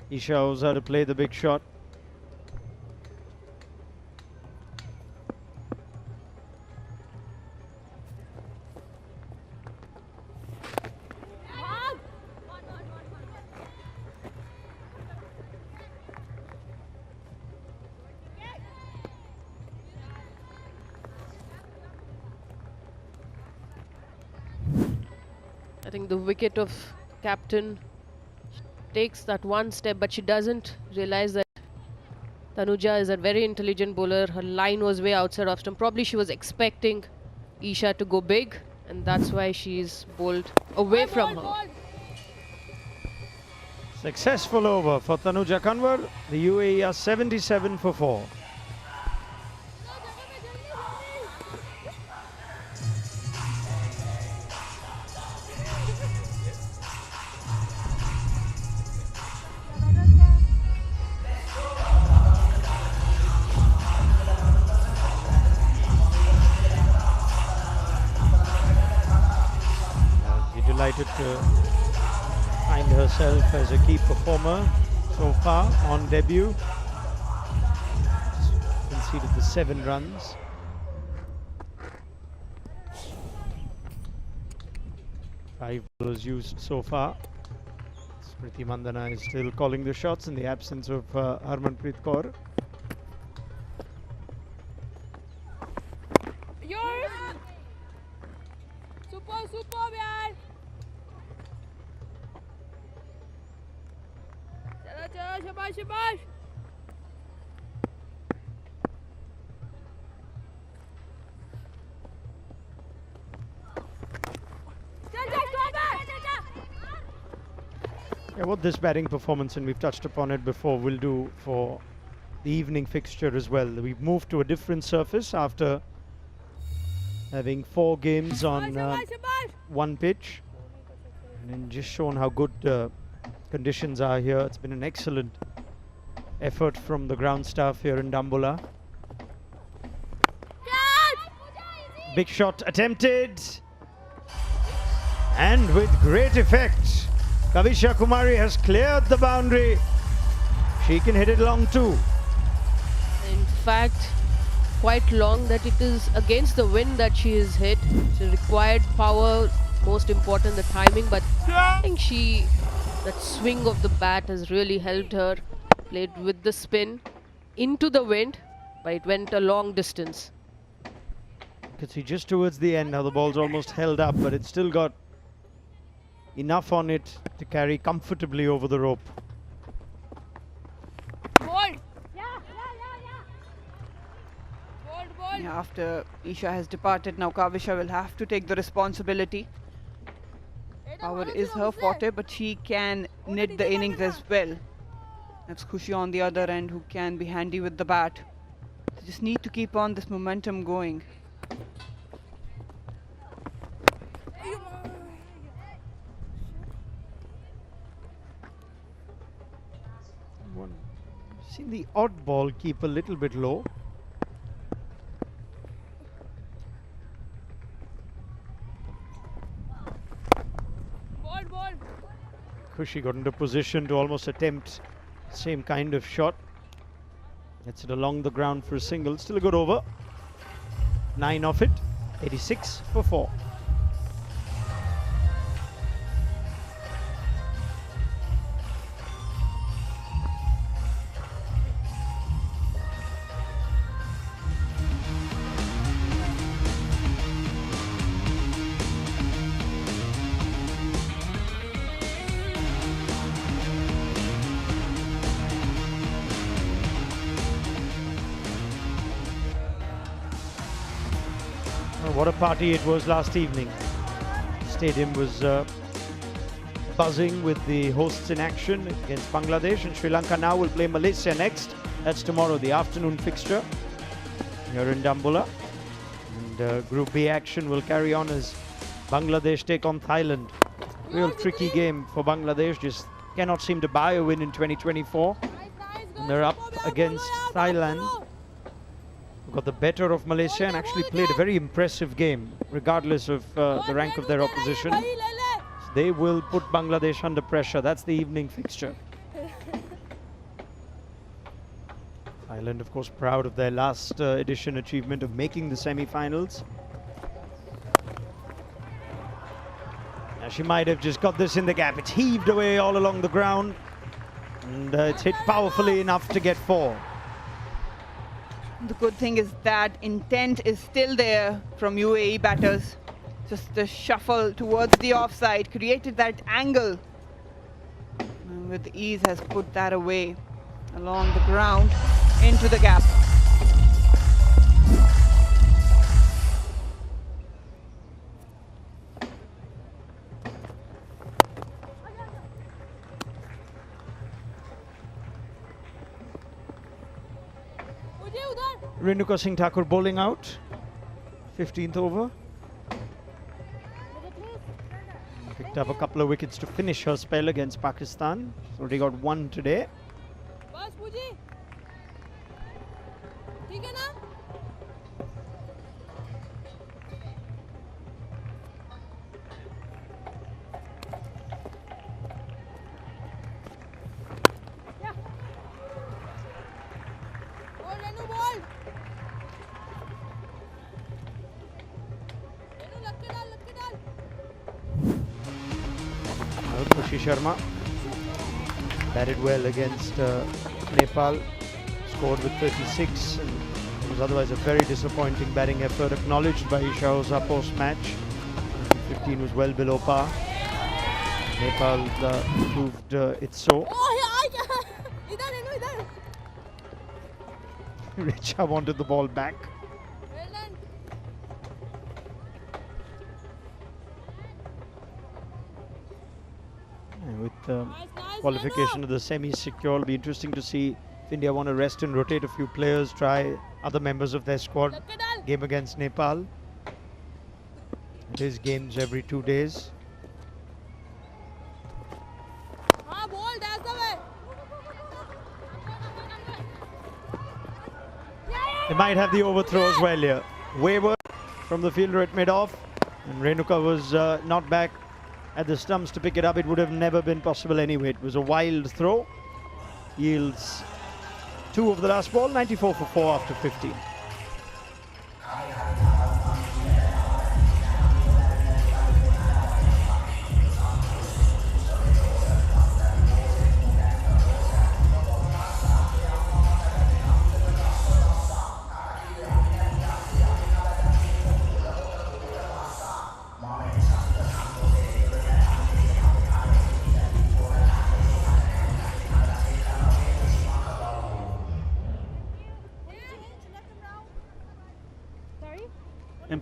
Speaker 2: Isha Oza to play the big shot.
Speaker 11: I think the wicket of captain takes that one step, but she doesn't realize that Tanuja is a very intelligent bowler. Her line was way outside off stump. Probably she was expecting Isha to go big, and that's why she's bowled away from her.
Speaker 2: Successful over for Tanuja Kanwar. The UAE are 77 for 4. Delighted to find herself as a key performer so far on debut. Conceded the 7 runs. Five bowlers used so far. Smriti Mandhana is still calling the shots in the absence of Harmanpreet Kaur.
Speaker 17: Super, yaar. Chalo, shabash, shabash.
Speaker 2: Yeah, what this batting performance, and we've touched upon it before, will do for the evening fixture as well. We've moved to a different surface after having 4 games on one pitch, and then just shown how good conditions are here. It's been an excellent effort from the ground staff here in Dambulla. Big shot attempted, and with great effect. Kavisha Kumari has cleared the boundary. She can hit it long too.
Speaker 11: In fact, quite long, that it is against the wind that she is hit. She required power, most important the timing, but I think she That swing of the bat has really helped her. Played with the spin into the wind, but it went a long distance.
Speaker 2: You can see just towards the end how the ball's almost held up, but it's still got enough on it to carry comfortably over the rope.
Speaker 9: Yeah, after Isha has departed, now Kavisha will have to take the responsibility. Power is her forte, but she can knit the innings as well. That's Khushi on the other end, who can be handy with the bat. They just need to keep on this momentum going.
Speaker 2: Seen the odd ball keep a little bit low. Khushi got into position to almost attempt same kind of shot. Gets it along the ground for a single. Still a good over. 9 off it. 86 for 4. What a party it was last evening. The stadium was buzzing with the hosts in action against Bangladesh, and Sri Lanka now will play Malaysia next. That's tomorrow, the afternoon fixture here in Dambulla. And Group B action will carry on as Bangladesh take on Thailand. Real tricky game for Bangladesh, just cannot seem to buy a win in 2024. And they're up against Thailand. Got the better of Malaysia and actually played a very impressive game, regardless of the rank of their opposition. So they will put Bangladesh under pressure. That's the evening fixture. Thailand, of course, proud of their last edition achievement of making the semi-finals. Now she might have just got this in the gap. It's heaved away all along the ground, and it's hit powerfully enough to get 4.
Speaker 9: The good thing is that intent is still there from UAE batters. Just the shuffle towards the offside created that angle. And with ease has put that away along the ground into the gap.
Speaker 2: Renuka Singh Thakur bowling out. 15th over. Picked up a couple of wickets to finish her spell against Pakistan. Already got 1 today. Khushi Sharma batted well against Nepal, scored with 36, and it was otherwise a very disappointing batting effort, acknowledged by Isha Oza post-match. 15 was well below par. Nepal proved it so. Richa wanted the ball back. With qualification of the semis secure, it'll be interesting to see if India want to rest and rotate a few players, try other members of their squad. Game against Nepal. It is games every 2 days. They might have the overthrow as well here. Wayward from the fielder at mid-off, and Renuka was not back at the stumps to pick it up. It would have never been possible anyway. It was a wild throw. Yields 2 of the last ball, 94 for 4 after 15.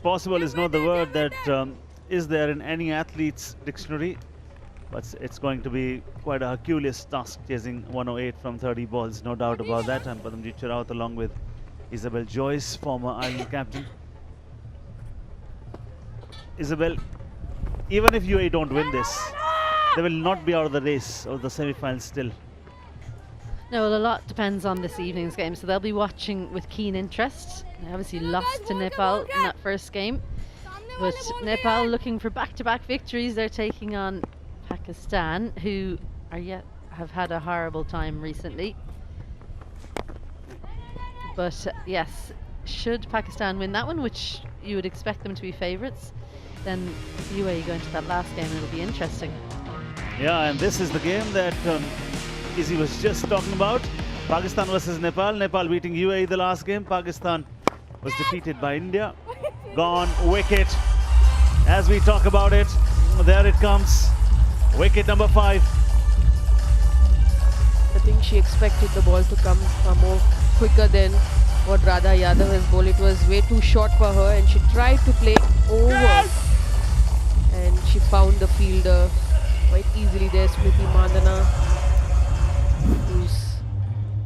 Speaker 3: impossible is not the word that is there in any athlete's dictionary, but it's going to be quite a Herculean task chasing 108 from 30 balls, no doubt about that. I'm Padamjit Cheraut along with Isabel Joyce, former Ireland captain. Isabel, even if UAE don't win this, they will not be out of the race or the semi-finals still.
Speaker 12: No, well, a lot depends on this evening's game, so they'll be watching with keen interest. They obviously lost to Nepal in that first game, but Nepal looking for back-to-back victories. They're taking on Pakistan, who have had a horrible time recently. But yes, should Pakistan win that one, which you would expect them to be favourites, then UAE go into that last game and it'll be interesting.
Speaker 3: Yeah, and this is the game that Izzy was just talking about. Pakistan versus Nepal. Nepal beating UAE the last game. Pakistan was defeated by India. Gone wicket. As we talk about it, there it comes. Wicket number 5.
Speaker 11: I think she expected the ball to come more quicker than what Radha Yadav has bowled. It was way too short for her and she tried to play over. And she found the fielder quite easily there, Smriti Mandhana, who's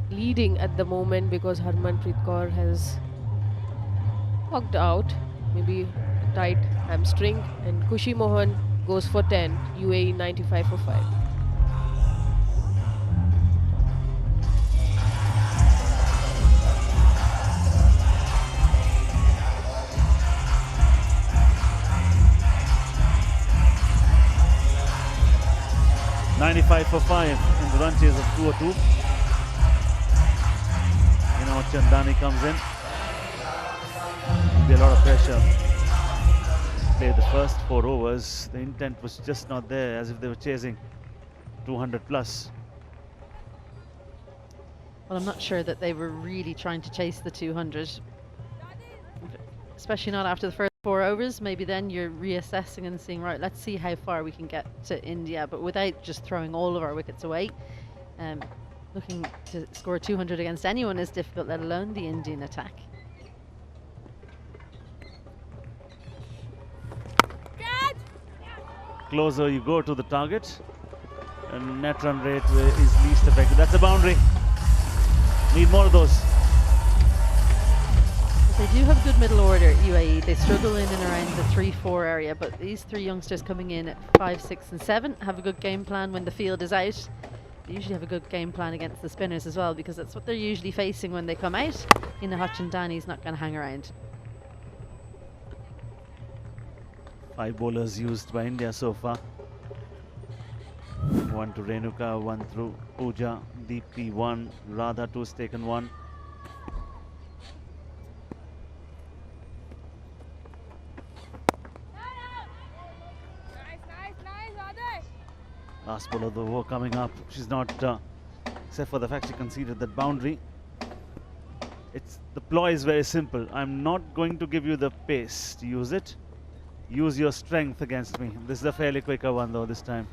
Speaker 11: leading at the moment because Harmanpreet Kaur has walked out, maybe a tight hamstring, and Kushi Mohan goes for 10, UAE 95 for 5.
Speaker 3: For 5 in the run chase of 202. You know, Chandani comes in. Be a lot of pressure. Played the first 4 overs. The intent was just not there, as if they were chasing 200 plus.
Speaker 12: Well, I'm not sure that they were really trying to chase the 200, especially not after the first 4 overs. Maybe then you're reassessing and seeing, right, let's see how far we can get to India, but without just throwing all of our wickets away. Looking to score 200 against anyone is difficult, let alone the Indian attack.
Speaker 3: Closer you go to the target, and net run rate is least effective. That's a boundary. Need more of those.
Speaker 12: They do have good middle order, UAE. They struggle in and around the 3-4 area, but these 3 youngsters coming in at 5, 6 and 7 have a good game plan when the field is out. They usually have a good game plan against the spinners as well, because that's what they're usually facing when they come out. Chandani's not going to hang around.
Speaker 3: 5 bowlers used by India so far. 1 to Renuka, 1 through Pooja, Deepti 1, Radha 2's taken 1. Last ball of the over coming up. She's not, except for the fact she conceded that boundary. The ploy is very simple. I'm not going to give you the pace to use it. Use your strength against me. This is a fairly quicker one though this time.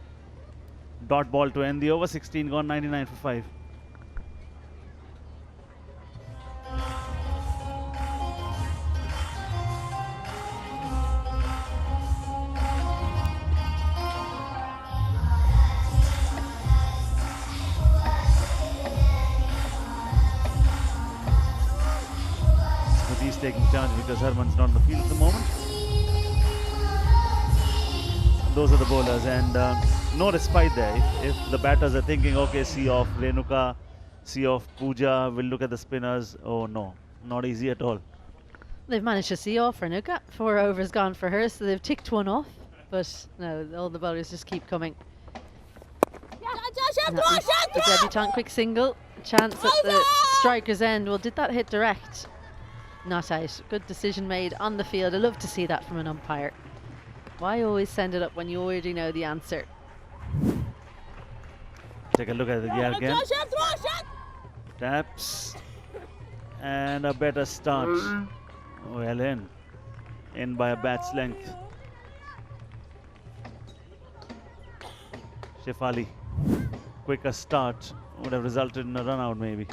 Speaker 3: Dot ball to end the over. 16 gone, 99 for 5. He's taking charge because Harman's not in the field at the moment. Those are the bowlers, and no respite there. If the batters are thinking, okay, see off Renuka, see off Pooja, we'll look at the spinners. Oh no, not easy at all.
Speaker 12: They've managed to see off Renuka. 4 overs gone for her, so they've ticked 1 off. But no, all the bowlers just keep coming. The debutant quick single. Chance at the striker's end. Well, did that hit direct? Not out. Good decision made on the field. I love to see that from an umpire. Why always send it up when you already know the answer?
Speaker 3: Take a look at it again. Taps. And a better start. Well in by a bat's length. Shefali. Quicker start would have resulted in a run out maybe.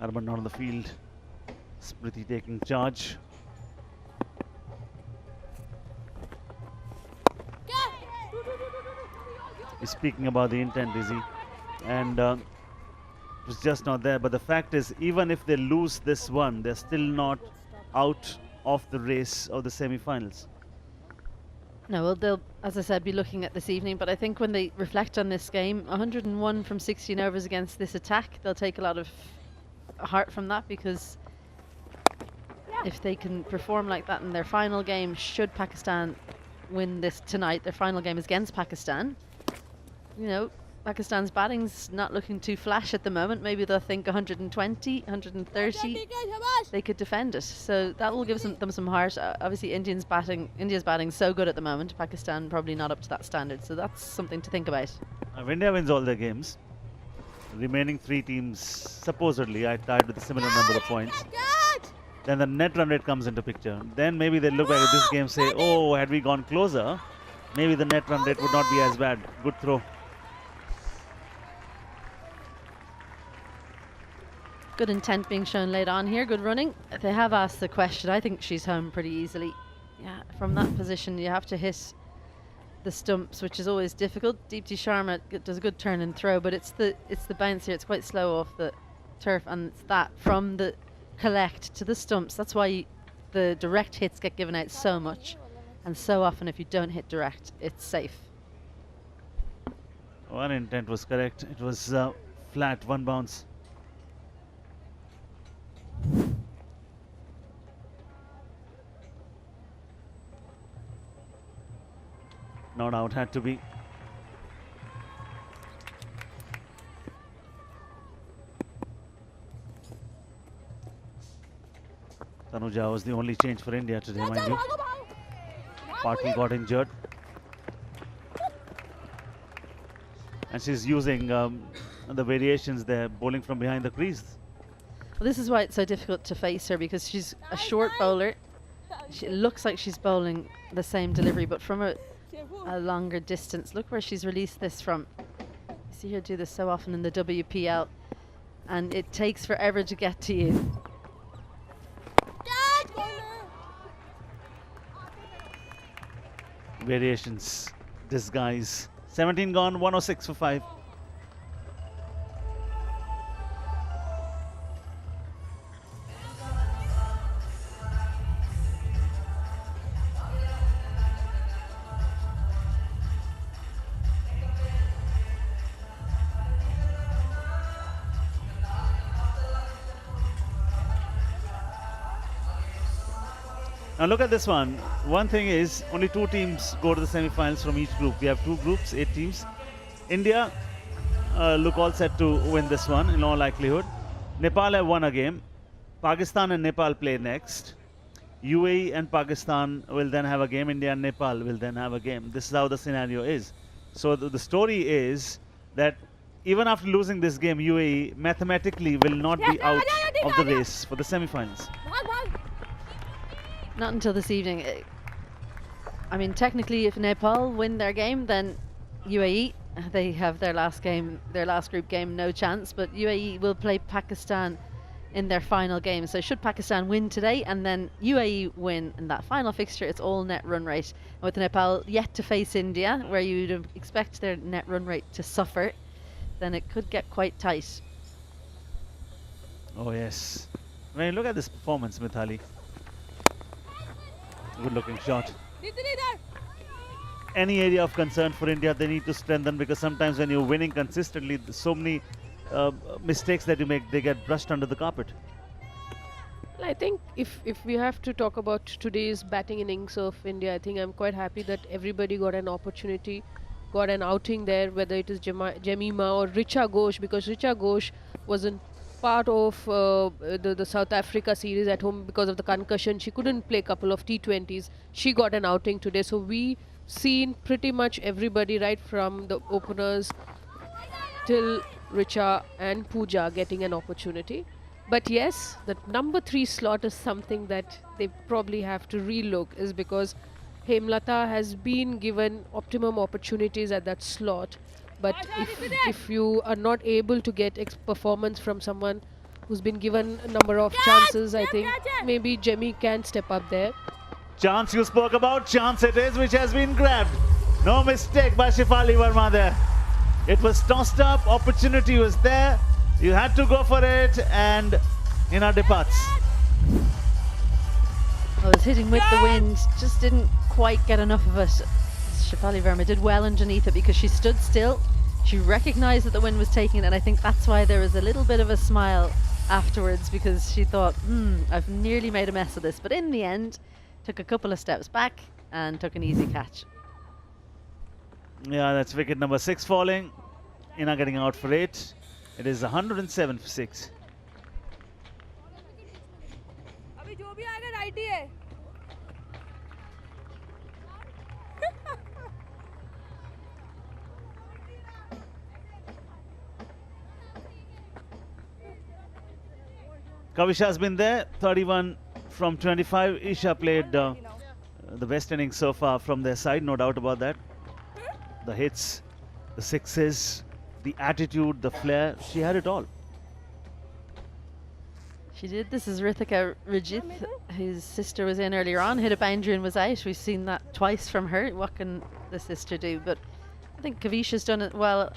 Speaker 3: Harman not on the field. Smriti taking charge. He's speaking about the intent, is he? And it was just not there. But the fact is, even if they lose this one, they're still not out of the race of the semi-finals.
Speaker 12: No, well, they'll, as I said, be looking at this evening. But I think when they reflect on this game, 101 from 16 overs against this attack, they'll take a lot of heart from that, because if they can perform like that in their final game, should Pakistan win this tonight, their final game is against Pakistan, you know, Pakistan's batting's not looking too flash at the moment. Maybe they'll think 120, 130, they could defend it. So that will give them some heart. Obviously, India's batting so good at the moment. Pakistan probably not up to that standard. So that's something to think about.
Speaker 3: If India wins all their games, remaining 3 teams supposedly are tied with a similar number of points. Then the net run rate comes into picture. Then maybe they look back at this game and say, oh, had we gone closer, maybe the net run rate would not be as bad. Good throw.
Speaker 12: Good intent being shown late on here. Good running. They have asked the question. I think she's home pretty easily. Yeah, from that position, you have to hit the stumps, which is always difficult. Deepti Sharma does a good turn and throw, but it's the bounce here. It's quite slow off the turf, and it's that from the collect to the stumps. That's why the direct hits get given out so much, and so often if you don't hit direct, it's safe.
Speaker 3: One intent was correct. It was flat, one bounce. Not out, had to be. Tanuja was the only change for India today, mind you. Patil got injured. And she's using the variations there, bowling from behind the crease.
Speaker 12: Well, this is why it's so difficult to face her, because she's a short bowler. She looks like she's bowling the same delivery, but from a longer distance. Look where she's released this from. You see her do this so often in the WPL, and it takes forever to get to you.
Speaker 3: Variations, disguise. 17 gone, 106 for 5. Now look at this one. One thing is, only 2 teams go to the semi-finals from each group. We have 2 groups, 8 teams. India look all set to win this one in all likelihood. Nepal have won a game. Pakistan and Nepal play next. UAE and Pakistan will then have a game. India and Nepal will then have a game. This is how the scenario is. So the story is that even after losing this game, UAE mathematically will not be out of the race for the semi-finals.
Speaker 12: Not until this evening. I mean, technically, if Nepal win their game, then UAE, they have their last game, their last group game, no chance. But UAE will play Pakistan in their final game. So should Pakistan win today and then UAE win in that final fixture, it's all net run rate. And with Nepal yet to face India, where you'd expect their net run rate to suffer, then it could get quite tight.
Speaker 3: Oh yes. I mean, look at this performance, Mithali. Good looking shot. Any area of concern for India, they need to strengthen, because sometimes when you're winning consistently, so many mistakes that you make, they get brushed under the carpet.
Speaker 11: I think if we have to talk about today's batting innings of India, I think I'm quite happy that everybody got an opportunity, got an outing there, whether it is Jemimah or Richa Ghosh, because Richa Ghosh wasn't part of the South Africa series at home because of the concussion. She couldn't play a couple of T20s. She got an outing today. So we seen pretty much everybody, right from the openers till Richa and Pooja, getting an opportunity. But yes, the number 3 slot is something that they probably have to relook, is because Hemlata has been given optimum opportunities at that slot. But if you are not able to get performance from someone who's been given a number of chances. I think maybe Jemmy can step up there.
Speaker 3: Chance you spoke about, chance it is, which has been grabbed. No mistake by Shefali Verma there. It was tossed up, opportunity was there. You had to go for it, and Hina departs.
Speaker 12: I was hitting with the wind, just didn't quite get enough of it. Shefali Verma did well underneath it because she stood still. She recognised that the wind was taking it, and I think that's why there was a little bit of a smile afterwards, because she thought, I've nearly made a mess of this. But in the end, took a couple of steps back and took an easy catch.
Speaker 3: Yeah, that's wicket number 6 falling. Hina getting out for 8. It is 107 for 6. Kavisha has been there, 31 from 25. Isha played the best innings so far from their side, no doubt about that. The hits, the sixes, the attitude, the flair, she had it all.
Speaker 12: She did. This is Richa Ghosh, whose sister was in earlier on, hit a boundary and was out. We've seen that twice from her. What can the sister do? But I think Kavisha's done it well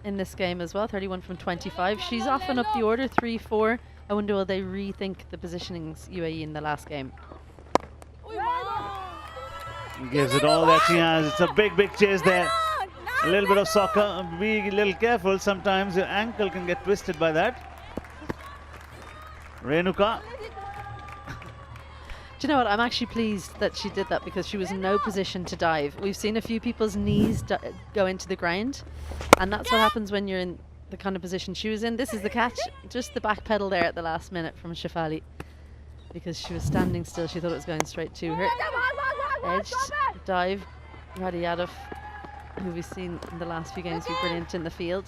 Speaker 12: in this game as well, 31 from 25. She's often up the order, 3-4. I wonder will they rethink the positionings, UAE, in the last game.
Speaker 3: Gives it all that she has. It's a big, big chase there. A little bit of soccer. Be a little careful. Sometimes your ankle can get twisted by that. Renuka.
Speaker 12: Do you know what? I'm actually pleased that she did that, because she was in no position to dive. We've seen a few people's knees go into the ground, and that's what happens when you're in the kind of position she was in. This is the catch. Just the back pedal there at the last minute from Shefali, because she was standing still. She thought it was going straight to her. Edged dive. Radhi Yadav, who we've seen in the last few games, be brilliant in the field.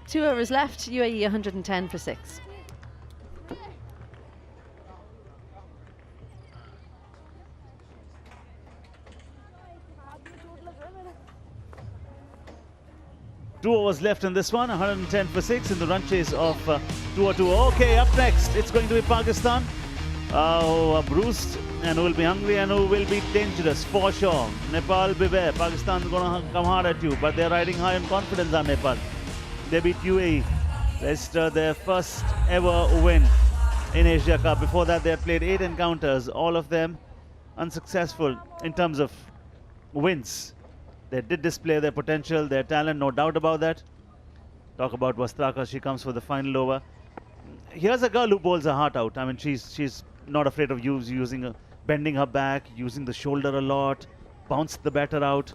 Speaker 12: 2 overs left. UAE 110 for 6.
Speaker 3: Two overs left in this one, 110 for 6 in the run chase of 202. Okay, up next, it's going to be Pakistan, who are bruised and who will be hungry and who will be dangerous for sure. Nepal, beware. Pakistan is going to come hard at you, but they're riding high on confidence on Nepal. They beat UAE, registered their first ever win in Asia Cup. Before that, they had played 8 encounters, all of them unsuccessful in terms of wins. They did display their potential, their talent, no doubt about that. Talk about Vastraka, she comes for the final over. Here's a girl who bowls her heart out. I mean, she's not afraid of bending her back, using the shoulder a lot, bounced the batter out.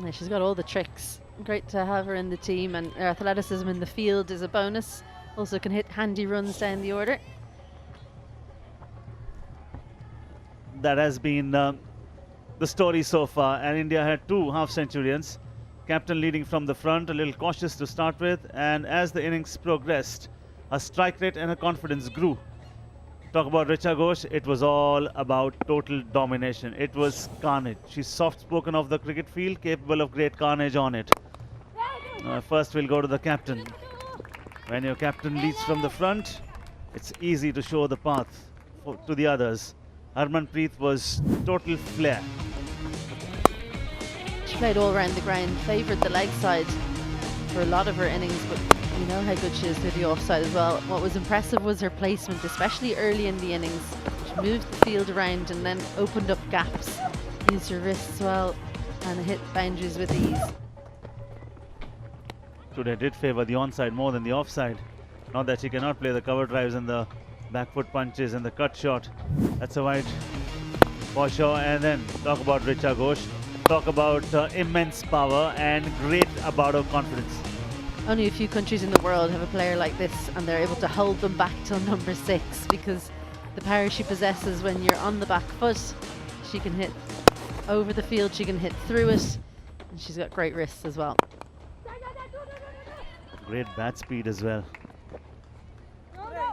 Speaker 12: Yeah, she's got all the tricks. Great to have her in the team, and her athleticism in the field is a bonus. Also can hit handy runs down the order.
Speaker 3: That has been the story so far, and India had 2 half-centurions. Captain leading from the front, a little cautious to start with, and as the innings progressed, her strike rate and her confidence grew. Talk about Richa Ghosh, it was all about total domination. It was carnage. She's soft-spoken of the cricket field, capable of great carnage on it. First we'll go to the captain. When your captain leads from the front, it's easy to show the path to the others. Harmanpreet was total flair.
Speaker 12: She played all around the ground, favoured the leg side for a lot of her innings, but you know how good she is through the offside as well. What was impressive was her placement, especially early in the innings. She moved the field around and then opened up gaps, used her wrists well, and hit boundaries with ease.
Speaker 3: Today did favour the onside more than the offside. Not that she cannot play the cover drives and the back foot punches and the cut shot. That's a wide for sure. And then talk about Richa Ghosh. Talk about immense power and great about her confidence.
Speaker 12: Only a few countries in the world have a player like this, and they're able to hold them back till number 6, because the power she possesses when you're on the back foot, she can hit over the field, she can hit through it, and she's got great wrists as well.
Speaker 3: Great bat speed as well.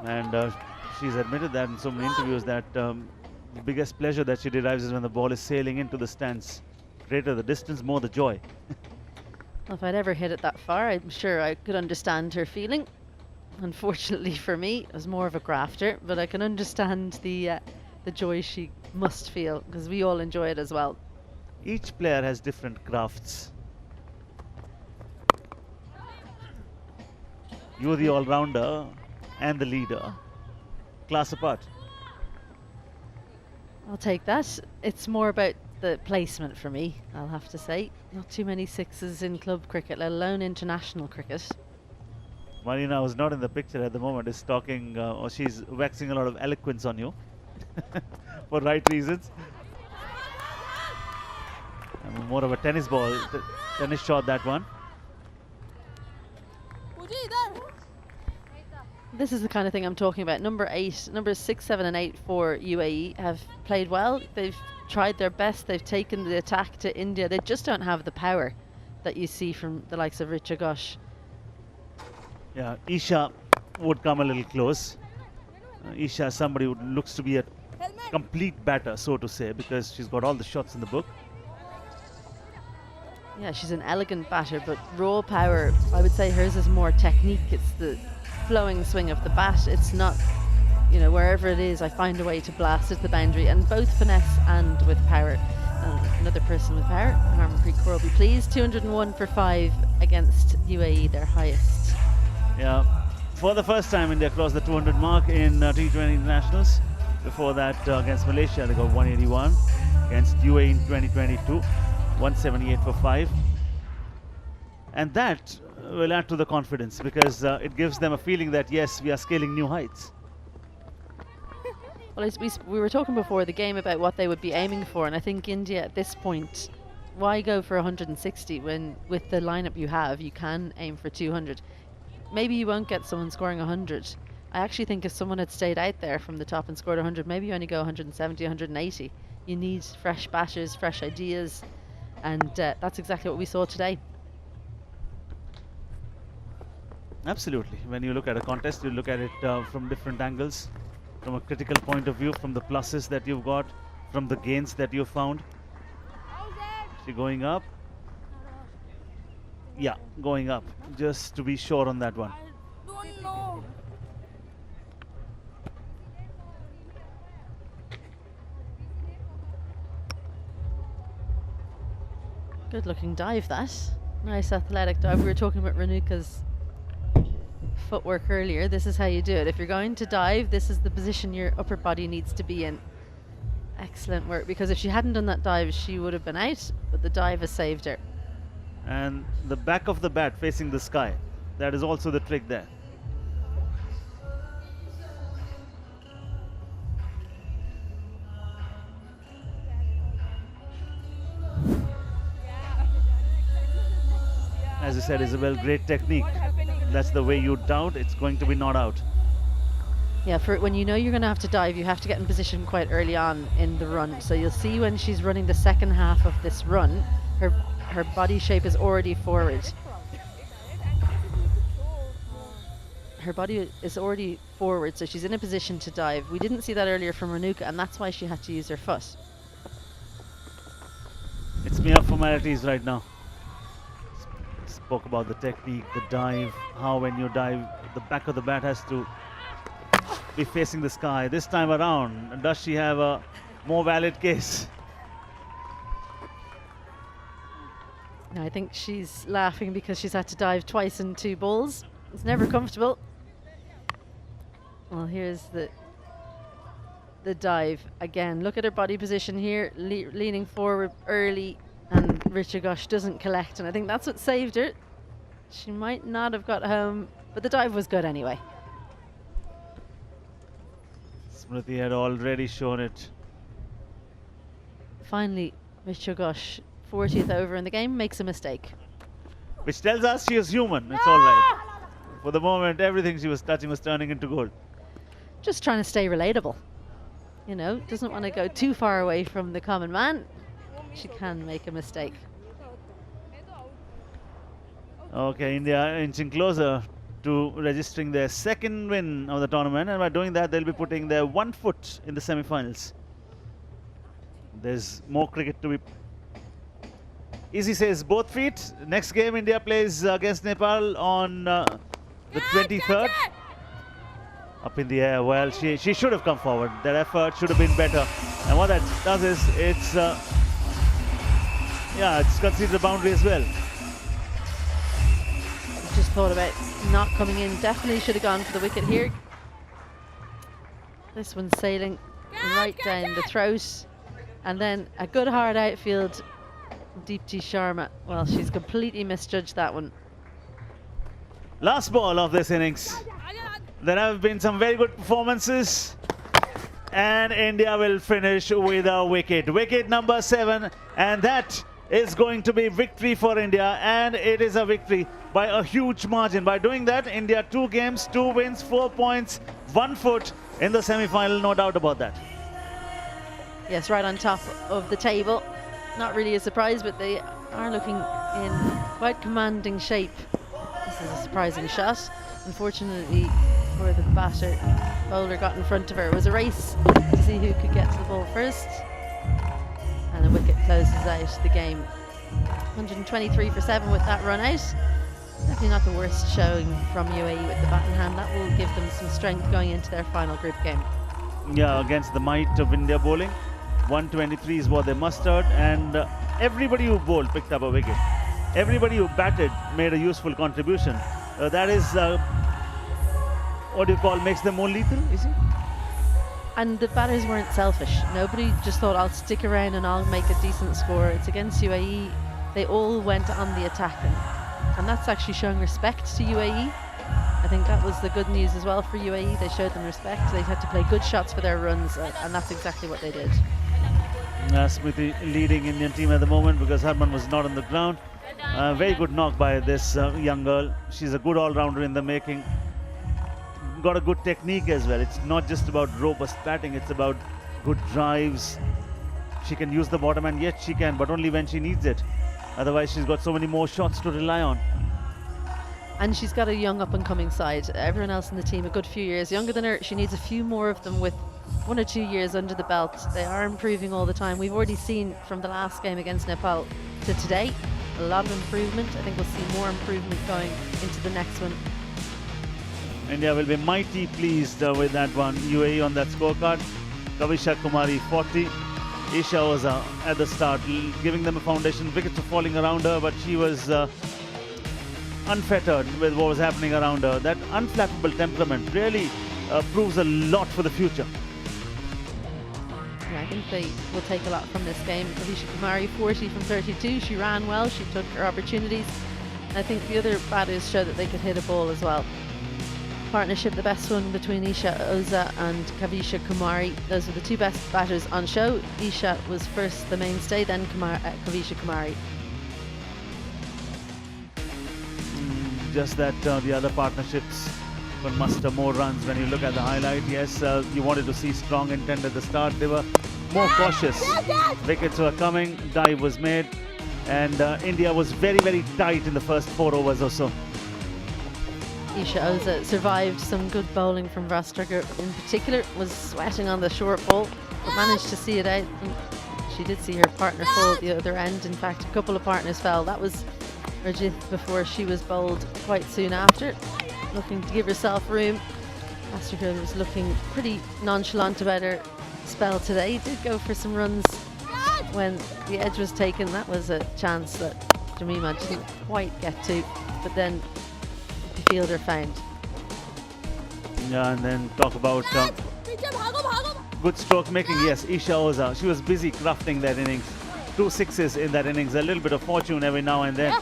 Speaker 3: And she's admitted that in so many interviews that the biggest pleasure that she derives is when the ball is sailing into the stands. Greater the distance, more the joy.
Speaker 12: If I'd ever hit it that far, I'm sure I could understand her feeling. Unfortunately for me, I was more of a grafter, but I can understand the joy she must feel, because we all enjoy it as well.
Speaker 3: Each player has different crafts. You're the all-rounder and the leader. Class apart.
Speaker 12: I'll take that. It's more about the placement for me, I'll have to say. Not too many sixes in club cricket, let alone international cricket.
Speaker 3: Marina, who's not in the picture at the moment, is talking, or she's waxing a lot of eloquence on you for right reasons. More of a tennis ball, tennis shot, that one.
Speaker 12: This is the kind of thing I'm talking about. Numbers 6, 7 and 8 for UAE have played well. They've tried their best. They've taken the attack to India. They just don't have the power that you see from the likes of Richa Ghosh.
Speaker 3: Yeah, Isha would come a little close. Isha is somebody who looks to be a complete batter, so to say, because she's got all the shots in the book.
Speaker 12: Yeah, she's an elegant batter, but raw power, I would say hers is more technique. It's the flowing swing of the bat. It's not, you know, wherever it is, I find a way to blast at the boundary, and both finesse and with power. Another person with power, Harmanpreet Kaur, will be pleased. 201 for 5 against UAE, their highest.
Speaker 3: Yeah, for the first time India crossed the 200 mark in T20 internationals. Before that, against Malaysia, they got 181. Against UAE in 2022, 178 for 5. And that will add to the confidence, because it gives them a feeling that, yes, we are scaling new heights.
Speaker 12: Well, we were talking before the game about what they would be aiming for, and I think India at this point, why go for 160 when with the lineup you have, you can aim for 200. Maybe you won't get someone scoring 100. I actually think if someone had stayed out there from the top and scored 100, maybe you only go 170, 180. You need fresh batters, fresh ideas, and that's exactly what we saw today.
Speaker 3: Absolutely. When you look at a contest, you look at it from different angles, from a critical point of view, from the pluses that you've got, from the gains that you've found. She going up. Yeah, going up, just to be sure on that one.
Speaker 12: Good looking dive, that. Nice athletic dive. We were talking about Renuka's footwork earlier. This is how you do it. If you're going to dive, this is the position your upper body needs to be in. Excellent work, because if she hadn't done that dive, she would have been out, but the dive has saved her.
Speaker 3: And the back of the bat facing the sky, that is also the trick there. As you said, Isabel, great technique. That's the way you doubt, it's going to be not out.
Speaker 12: Yeah, for when you know you're going to have to dive, you have to get in position quite early on in the run. So you'll see when she's running the second half of this run, her body shape is already forward. Her body is already forward, so she's in a position to dive. We didn't see that earlier from Renuka, and that's why she had to use her foot.
Speaker 3: It's mere formalities right now. Spoke about the technique, the dive, how when you dive, the back of the bat has to be facing the sky. This time around, does she have a more valid case?
Speaker 12: I think she's laughing because she's had to dive twice in 2 balls. It's never comfortable. Well, here's the dive again. Look at her body position here, leaning forward early, and Richa Ghosh doesn't collect, and I think that's what saved her. She might not have got home, but the dive was good anyway.
Speaker 3: Smriti had already shown it.
Speaker 12: Finally, Richa Ghosh, 40th over in the game, makes a mistake.
Speaker 3: Which tells us she is human. It's all right. For the moment, everything she was touching was turning into gold.
Speaker 12: Just trying to stay relatable. You know, doesn't want to go too far away from the common man. She can make a mistake.
Speaker 3: Okay, India inching closer to registering their second win of the tournament, and by doing that, they'll be putting their 1 foot in the semi-finals. There's more cricket to be Easy says both feet. Next game, India plays against Nepal on the 23rd. Up in the air. Well, she should have come forward. Their effort should have been better. And what that does is it's conceded a boundary as well.
Speaker 12: Just thought about not coming in. Definitely should have gone for the wicket here. This one's sailing right down the throat. And then a good hard outfield. Deepti Sharma. Well, she's completely misjudged that one.
Speaker 3: Last ball of this innings. There have been some very good performances. And India will finish with a wicket. Wicket number 7. And that is going to be victory for India. And it is a victory by a huge margin. By doing that, India 2 games, 2 wins, 4 points, 1 foot in the semi-final. No doubt about that.
Speaker 12: Yes, right on top of the table. Not really a surprise, but they are looking in quite commanding shape. This is a surprising shot. Unfortunately for the batter, bowler got in front of her. It was a race to see who could get to the ball first. And the wicket closes out the game. 123 for 7 with that run out. Definitely not the worst showing from UAE with the bat in hand. That will give them some strength going into their final group game.
Speaker 3: Yeah, against the might of India bowling. 123 is what they mustered, and everybody who bowled picked up a wicket. Everybody who batted made a useful contribution. That is, what do you call, makes them more lethal, is it?
Speaker 12: And the batters weren't selfish. Nobody just thought, I'll stick around and I'll make a decent score. It's against UAE. They all went on the attack, and that's actually showing respect to UAE. I think that was the good news as well for UAE. They showed them respect. They had to play good shots for their runs, and that's exactly what they did.
Speaker 3: Smriti leading Indian team at the moment because Harman was not on the ground. Very good knock by this young girl. She's a good all-rounder in the making. Got a good technique as well. It's not just about robust batting, it's about good drives. She can use the bottom, and yet she can, but only when she needs it. Otherwise, she's got so many more shots to rely on.
Speaker 12: And she's got a young up-and-coming side. Everyone else in the team a good few years younger than her. She needs a few more of them with 1 or 2 years under the belt. They are improving all the time. We've already seen from the last game against Nepal to today a lot of improvement. I think we'll see more improvement going into the next one.
Speaker 3: India will be mighty pleased with that one. UAE on that scorecard. Kavisha Kumari 40. Isha was at the start giving them a foundation. Wickets were falling around her, but she was unfettered with what was happening around her. That unflappable temperament really proves a lot for the future.
Speaker 12: Yeah, I think they will take a lot from this game. Kavisha Kumari 40 from 32. She ran well, she took her opportunities. And I think the other batters showed that they could hit a ball as well. Partnership, the best one between Isha Oza and Kavisha Kumari. Those were the 2 best batters on show. Isha was first the mainstay, then Kavisha Kumari.
Speaker 3: Just that the other partnerships could muster more runs. When you look at the highlight, yes, you wanted to see strong intent at the start. They were more cautious. Wickets were coming, dive was made, and India was very, very tight in the first 4 overs or so.
Speaker 12: Isha Oza survived some good bowling from Vastrager in particular, was sweating on the short ball, but managed to see it out. And she did see her partner fall at the other end. In fact, a couple of partners fell. That was Rajith before she was bowled quite soon after, looking to give herself room. Vastrager was looking pretty nonchalant about her spell today. Did go for some runs when the edge was taken. That was a chance that Jemimah didn't quite get to, but then the fielder found.
Speaker 3: Yeah, and then talk about good stroke making. Yes, Isha Oza, she was busy crafting that innings. 2 sixes in that innings, a little bit of fortune every now and then.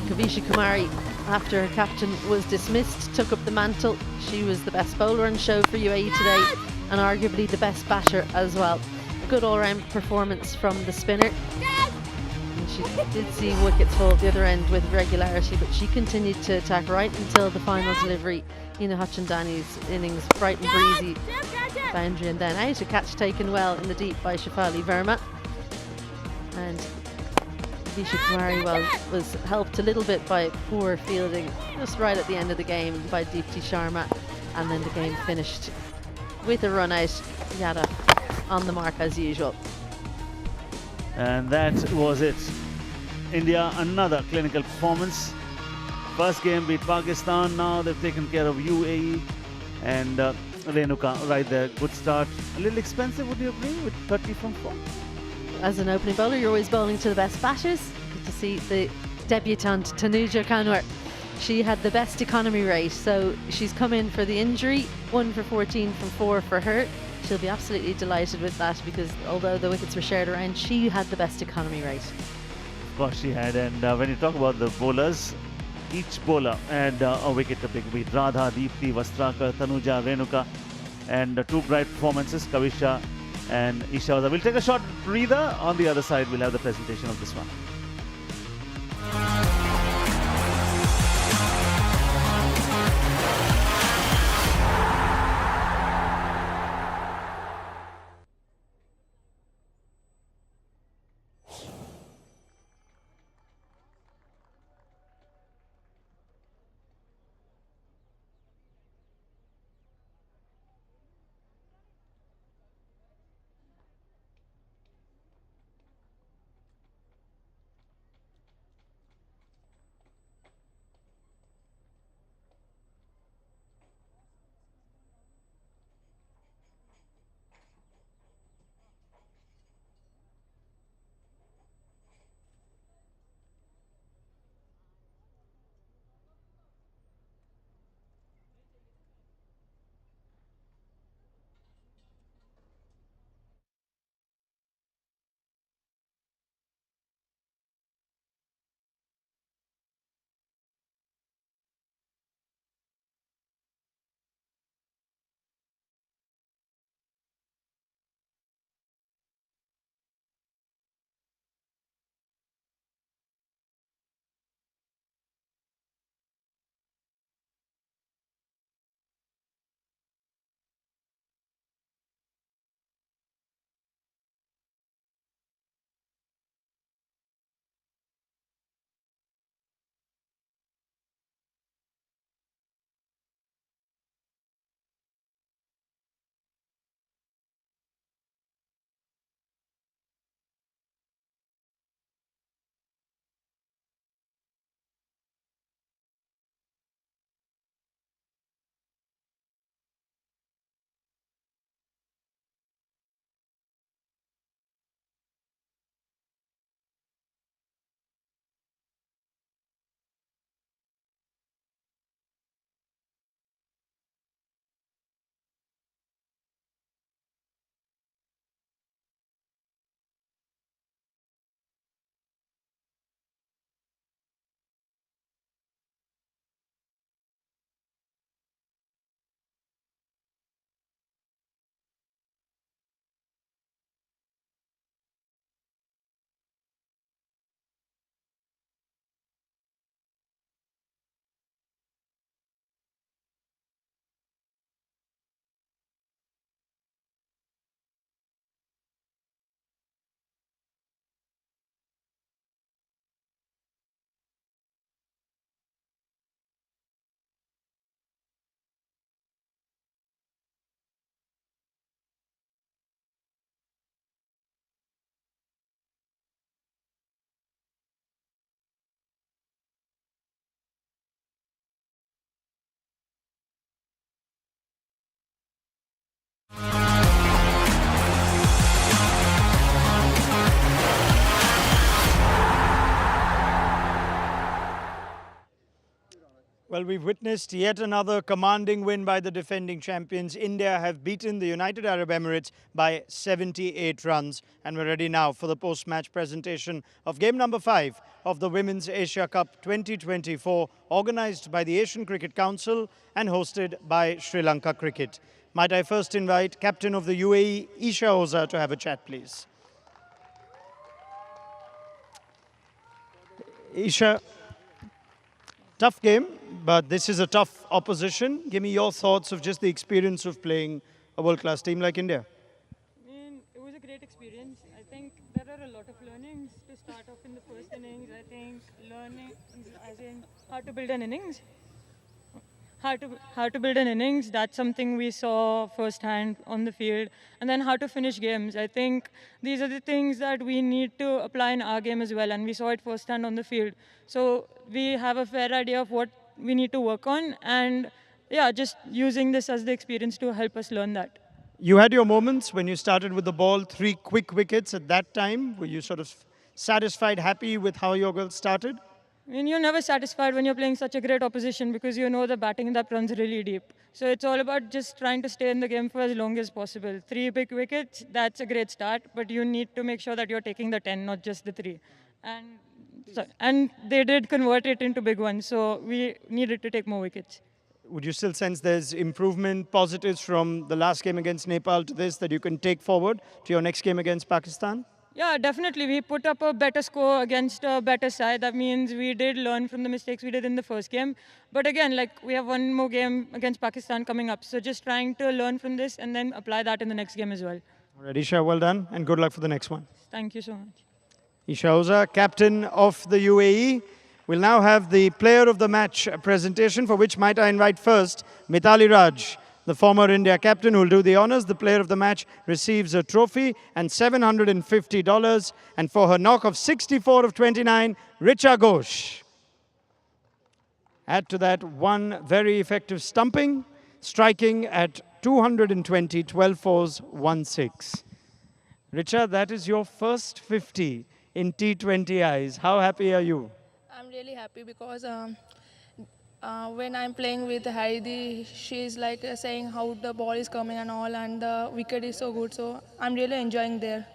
Speaker 12: Kavisha Kumari, after her captain was dismissed, took up the mantle. She was the best bowler on show for UAE today, and arguably the best batter as well. A good all-round performance from the spinner. And she did see wickets fall at the other end with regularity, but she continued to attack right until the final delivery. Ina Hachandani's innings, bright and breezy, boundary and then out. A catch taken well in the deep by Shefali Verma. And Kavisha Kumari was helped a little bit by poor fielding just right at the end of the game by Deepti Sharma, and then the game finished with a run out. Yadav on the mark as usual.
Speaker 3: And that was it. India, another clinical performance. First game beat Pakistan. Now they've taken care of UAE. And Renuka right there. Good start. A little expensive, would you agree, with 30 from 4?
Speaker 12: As an opening bowler, you're always bowling to the best batters. Good to see the debutant, Tanuja Kanwar. She had the best economy rate, so she's come in for the injury. 1 for 14 from 4 for her. She'll be absolutely delighted with that because although the wickets were shared around, she had the best economy rate.
Speaker 3: Of course she had. And when you talk about the bowlers, each bowler had a wicket to pick with Radha, Deepti, Vastrakar, Tanuja, Renuka, and 2 bright performances, Kavisha and Isha. We'll take a short breather. On the other side, we'll have the presentation of this one.
Speaker 2: Well, we've witnessed yet another commanding win by the defending champions. India have beaten the United Arab Emirates by 78 runs. And we're ready now for the post-match presentation of game number 5 of the Women's Asia Cup 2024, organised by the Asian Cricket Council and hosted by Sri Lanka Cricket. Might I first invite Captain of the UAE, Isha Oza, to have a chat, please. Isha, tough game, but this is a tough opposition. Give me your thoughts of just the experience of playing a world-class team like India.
Speaker 8: I mean, it was a great experience. I think there are a lot of learnings to start off in the first innings. I think learning as in how to build an innings. how to build an innings. That's something we saw firsthand on the field, and then how to finish games. I think these are the things that we need to apply in our game as well, and we saw it firsthand on the field. So we have a fair idea of what we need to work on, and yeah, just using this as the experience to help us learn that.
Speaker 2: You had your moments when you started with the ball, 3 quick wickets at that time. Were you sort of satisfied, happy with how your girls started?
Speaker 8: I mean, you're never satisfied when you're playing such a great opposition because you know the batting that runs really deep. So it's all about just trying to stay in the game for as long as possible. 3 big wickets, that's a great start, but you need to make sure that you're taking the 10, not just the 3. And they did convert it into big ones, so we needed to take more wickets.
Speaker 2: Would you still sense there's improvement, positives from the last game against Nepal to this that you can take forward to your next game against Pakistan?
Speaker 8: Yeah, definitely. We put up a better score against a better side. That means we did learn from the mistakes we did in the first game. But again, like we have one more game against Pakistan coming up. So just trying to learn from this and then apply that in the next game as well.
Speaker 2: All right, Isha, well done and good luck for the next one.
Speaker 8: Thank you so much.
Speaker 2: Isha Oza, captain of the UAE. We'll now have the player of the match presentation, for which might I invite first Mithali Raj, the former India captain, who will do the honours. The player of the match receives a trophy and $750. And for her knock of 64 of 29, Richa Ghosh. Add to that one very effective stumping, striking at 220, 12 fours, 1 6. Richa, that is your first 50 in T20 eyes. How happy are you?
Speaker 19: I'm really happy because when I'm playing with Heidi, she's like saying how the ball is coming and all, and the wicket is so good. So I'm really enjoying there.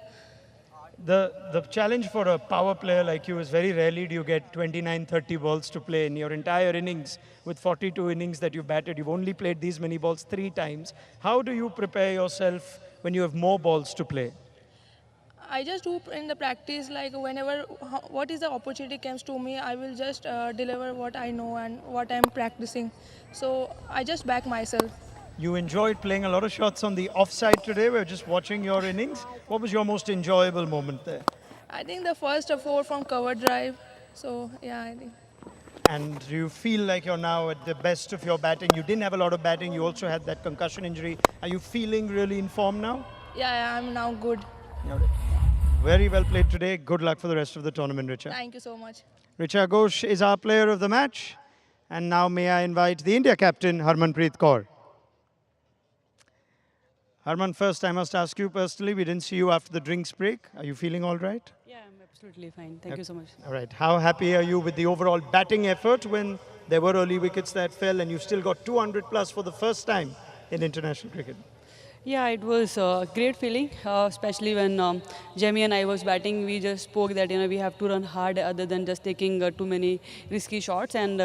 Speaker 2: The challenge for a power player like you is very rarely do you get 29, 30 balls to play in your entire innings. With 42 innings that you've batted, you've only played these many balls 3 times. How do you prepare yourself when you have more balls to play?
Speaker 19: I just do in the practice, like whenever, what is the opportunity comes to me, I will just deliver what I know and what I'm practicing. So I just back myself.
Speaker 2: You enjoyed playing a lot of shots on the offside today. We're just watching your innings. What was your most enjoyable moment there?
Speaker 19: I think the first 4 from cover drive. So yeah, I think.
Speaker 2: And do you feel like you're now at the best of your batting? You didn't have a lot of batting. You also had that concussion injury. Are you feeling really in form now?
Speaker 19: Yeah, I'm now good.
Speaker 2: Very well played today. Good luck for the rest of the tournament, Richa.
Speaker 19: Thank you so much.
Speaker 2: Richa Ghosh is our player of the match. And now may I invite the India captain, Harmanpreet Kaur. Harman, first I must ask you personally, we didn't see you after the drinks break. Are you feeling all right?
Speaker 14: Yeah, I'm absolutely fine. Thank you so much.
Speaker 2: All right. How happy are you with the overall batting effort when there were early wickets that fell and you still got 200 plus for the first time in international cricket?
Speaker 14: Yeah, it was a great feeling, especially when Jamie and I was batting. We just spoke that we have to run hard other than just taking too many risky shots, and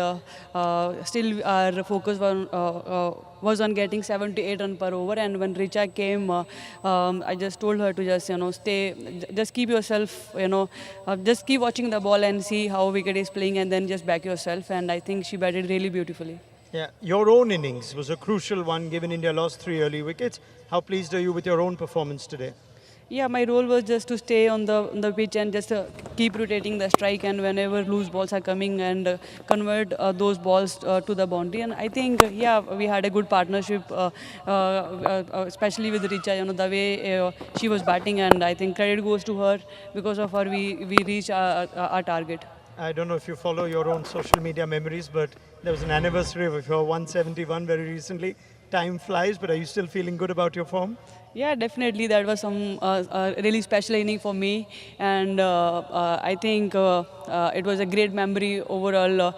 Speaker 14: still our focus was on getting 7 to 8 runs per over. And when Richa came, I just told her to just stay, just keep yourself, just keep watching the ball and see how wicket is playing, and then just back yourself. And I think she batted really beautifully.
Speaker 2: Yeah, your own innings was a crucial one, given India lost 3 early wickets. How pleased are you with your own performance today?
Speaker 14: Yeah, my role was just to stay on the pitch and just keep rotating the strike, and whenever loose balls are coming, and convert those balls to the boundary. And I think, yeah, we had a good partnership, especially with Richa, the way she was batting, and I think credit goes to her. Because of her, we reached our target.
Speaker 2: I don't know if you follow your own social media memories, but there was an anniversary of your 171 very recently. Time flies, but are you still feeling good about your form?
Speaker 14: Yeah, definitely. That was some really special inning for me, and I think it was a great memory overall.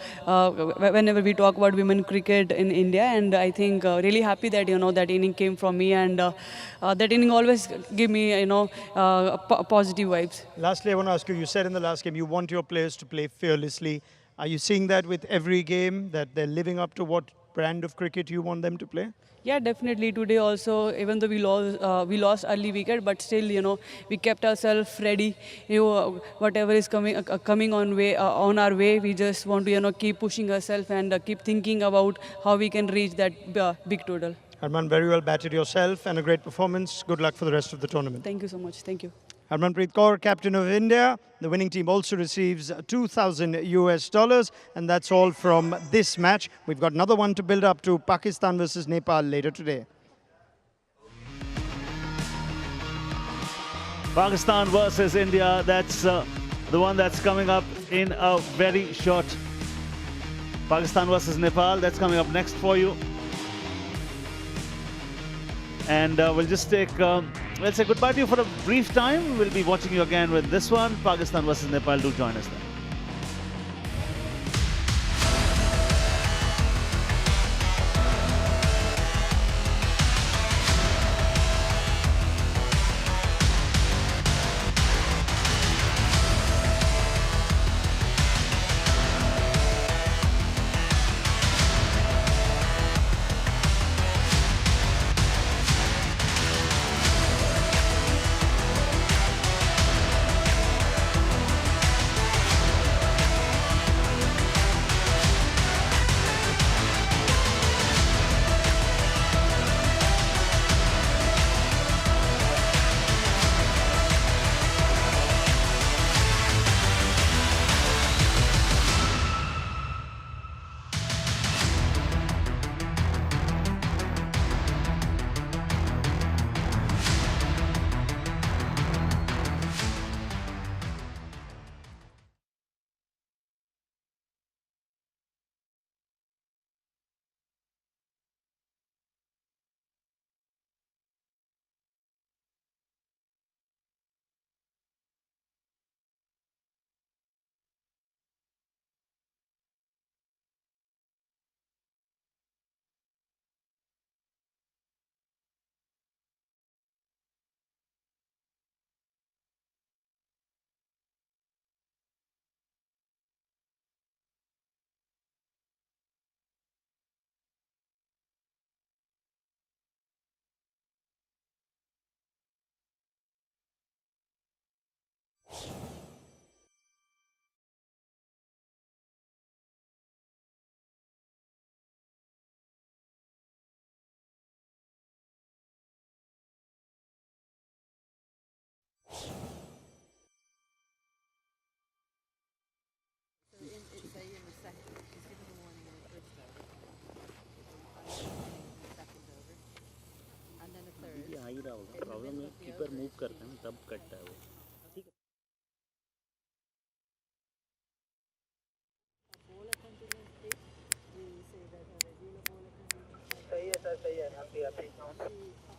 Speaker 14: Whenever we talk about women cricket in India, and I think really happy that that inning came from me, and that inning always give me positive vibes.
Speaker 2: Lastly, I want to ask you. You said in the last game you want your players to play fearlessly. Are you seeing that with every game, that they're living up to what brand of cricket you want them to play?
Speaker 14: Yeah, definitely. Today also, even though we lost early wicket, but still, we kept ourselves ready. Whatever is coming on our way, we just want to, keep pushing ourselves and keep thinking about how we can reach that big total.
Speaker 2: Harman, very well batted yourself and a great performance. Good luck for the rest of the tournament.
Speaker 14: Thank you so much. Thank you.
Speaker 2: Harmanpreet Kaur, captain of India. The winning team also receives $2,000, and that's all from this match. We've got another one to build up to Pakistan versus Nepal later today.
Speaker 3: Pakistan versus India, that's the one that's coming up in a very short. Pakistan versus Nepal, that's coming up next for you. And we'll just take, let's say goodbye to you for a brief time. We'll be watching you again with this one, Pakistan versus Nepal. Do join us then.
Speaker 20: Problem है keeper move करते हैं तब कटता है वो ठीक है
Speaker 21: सही है सर सही है हैप्पी हैप्पी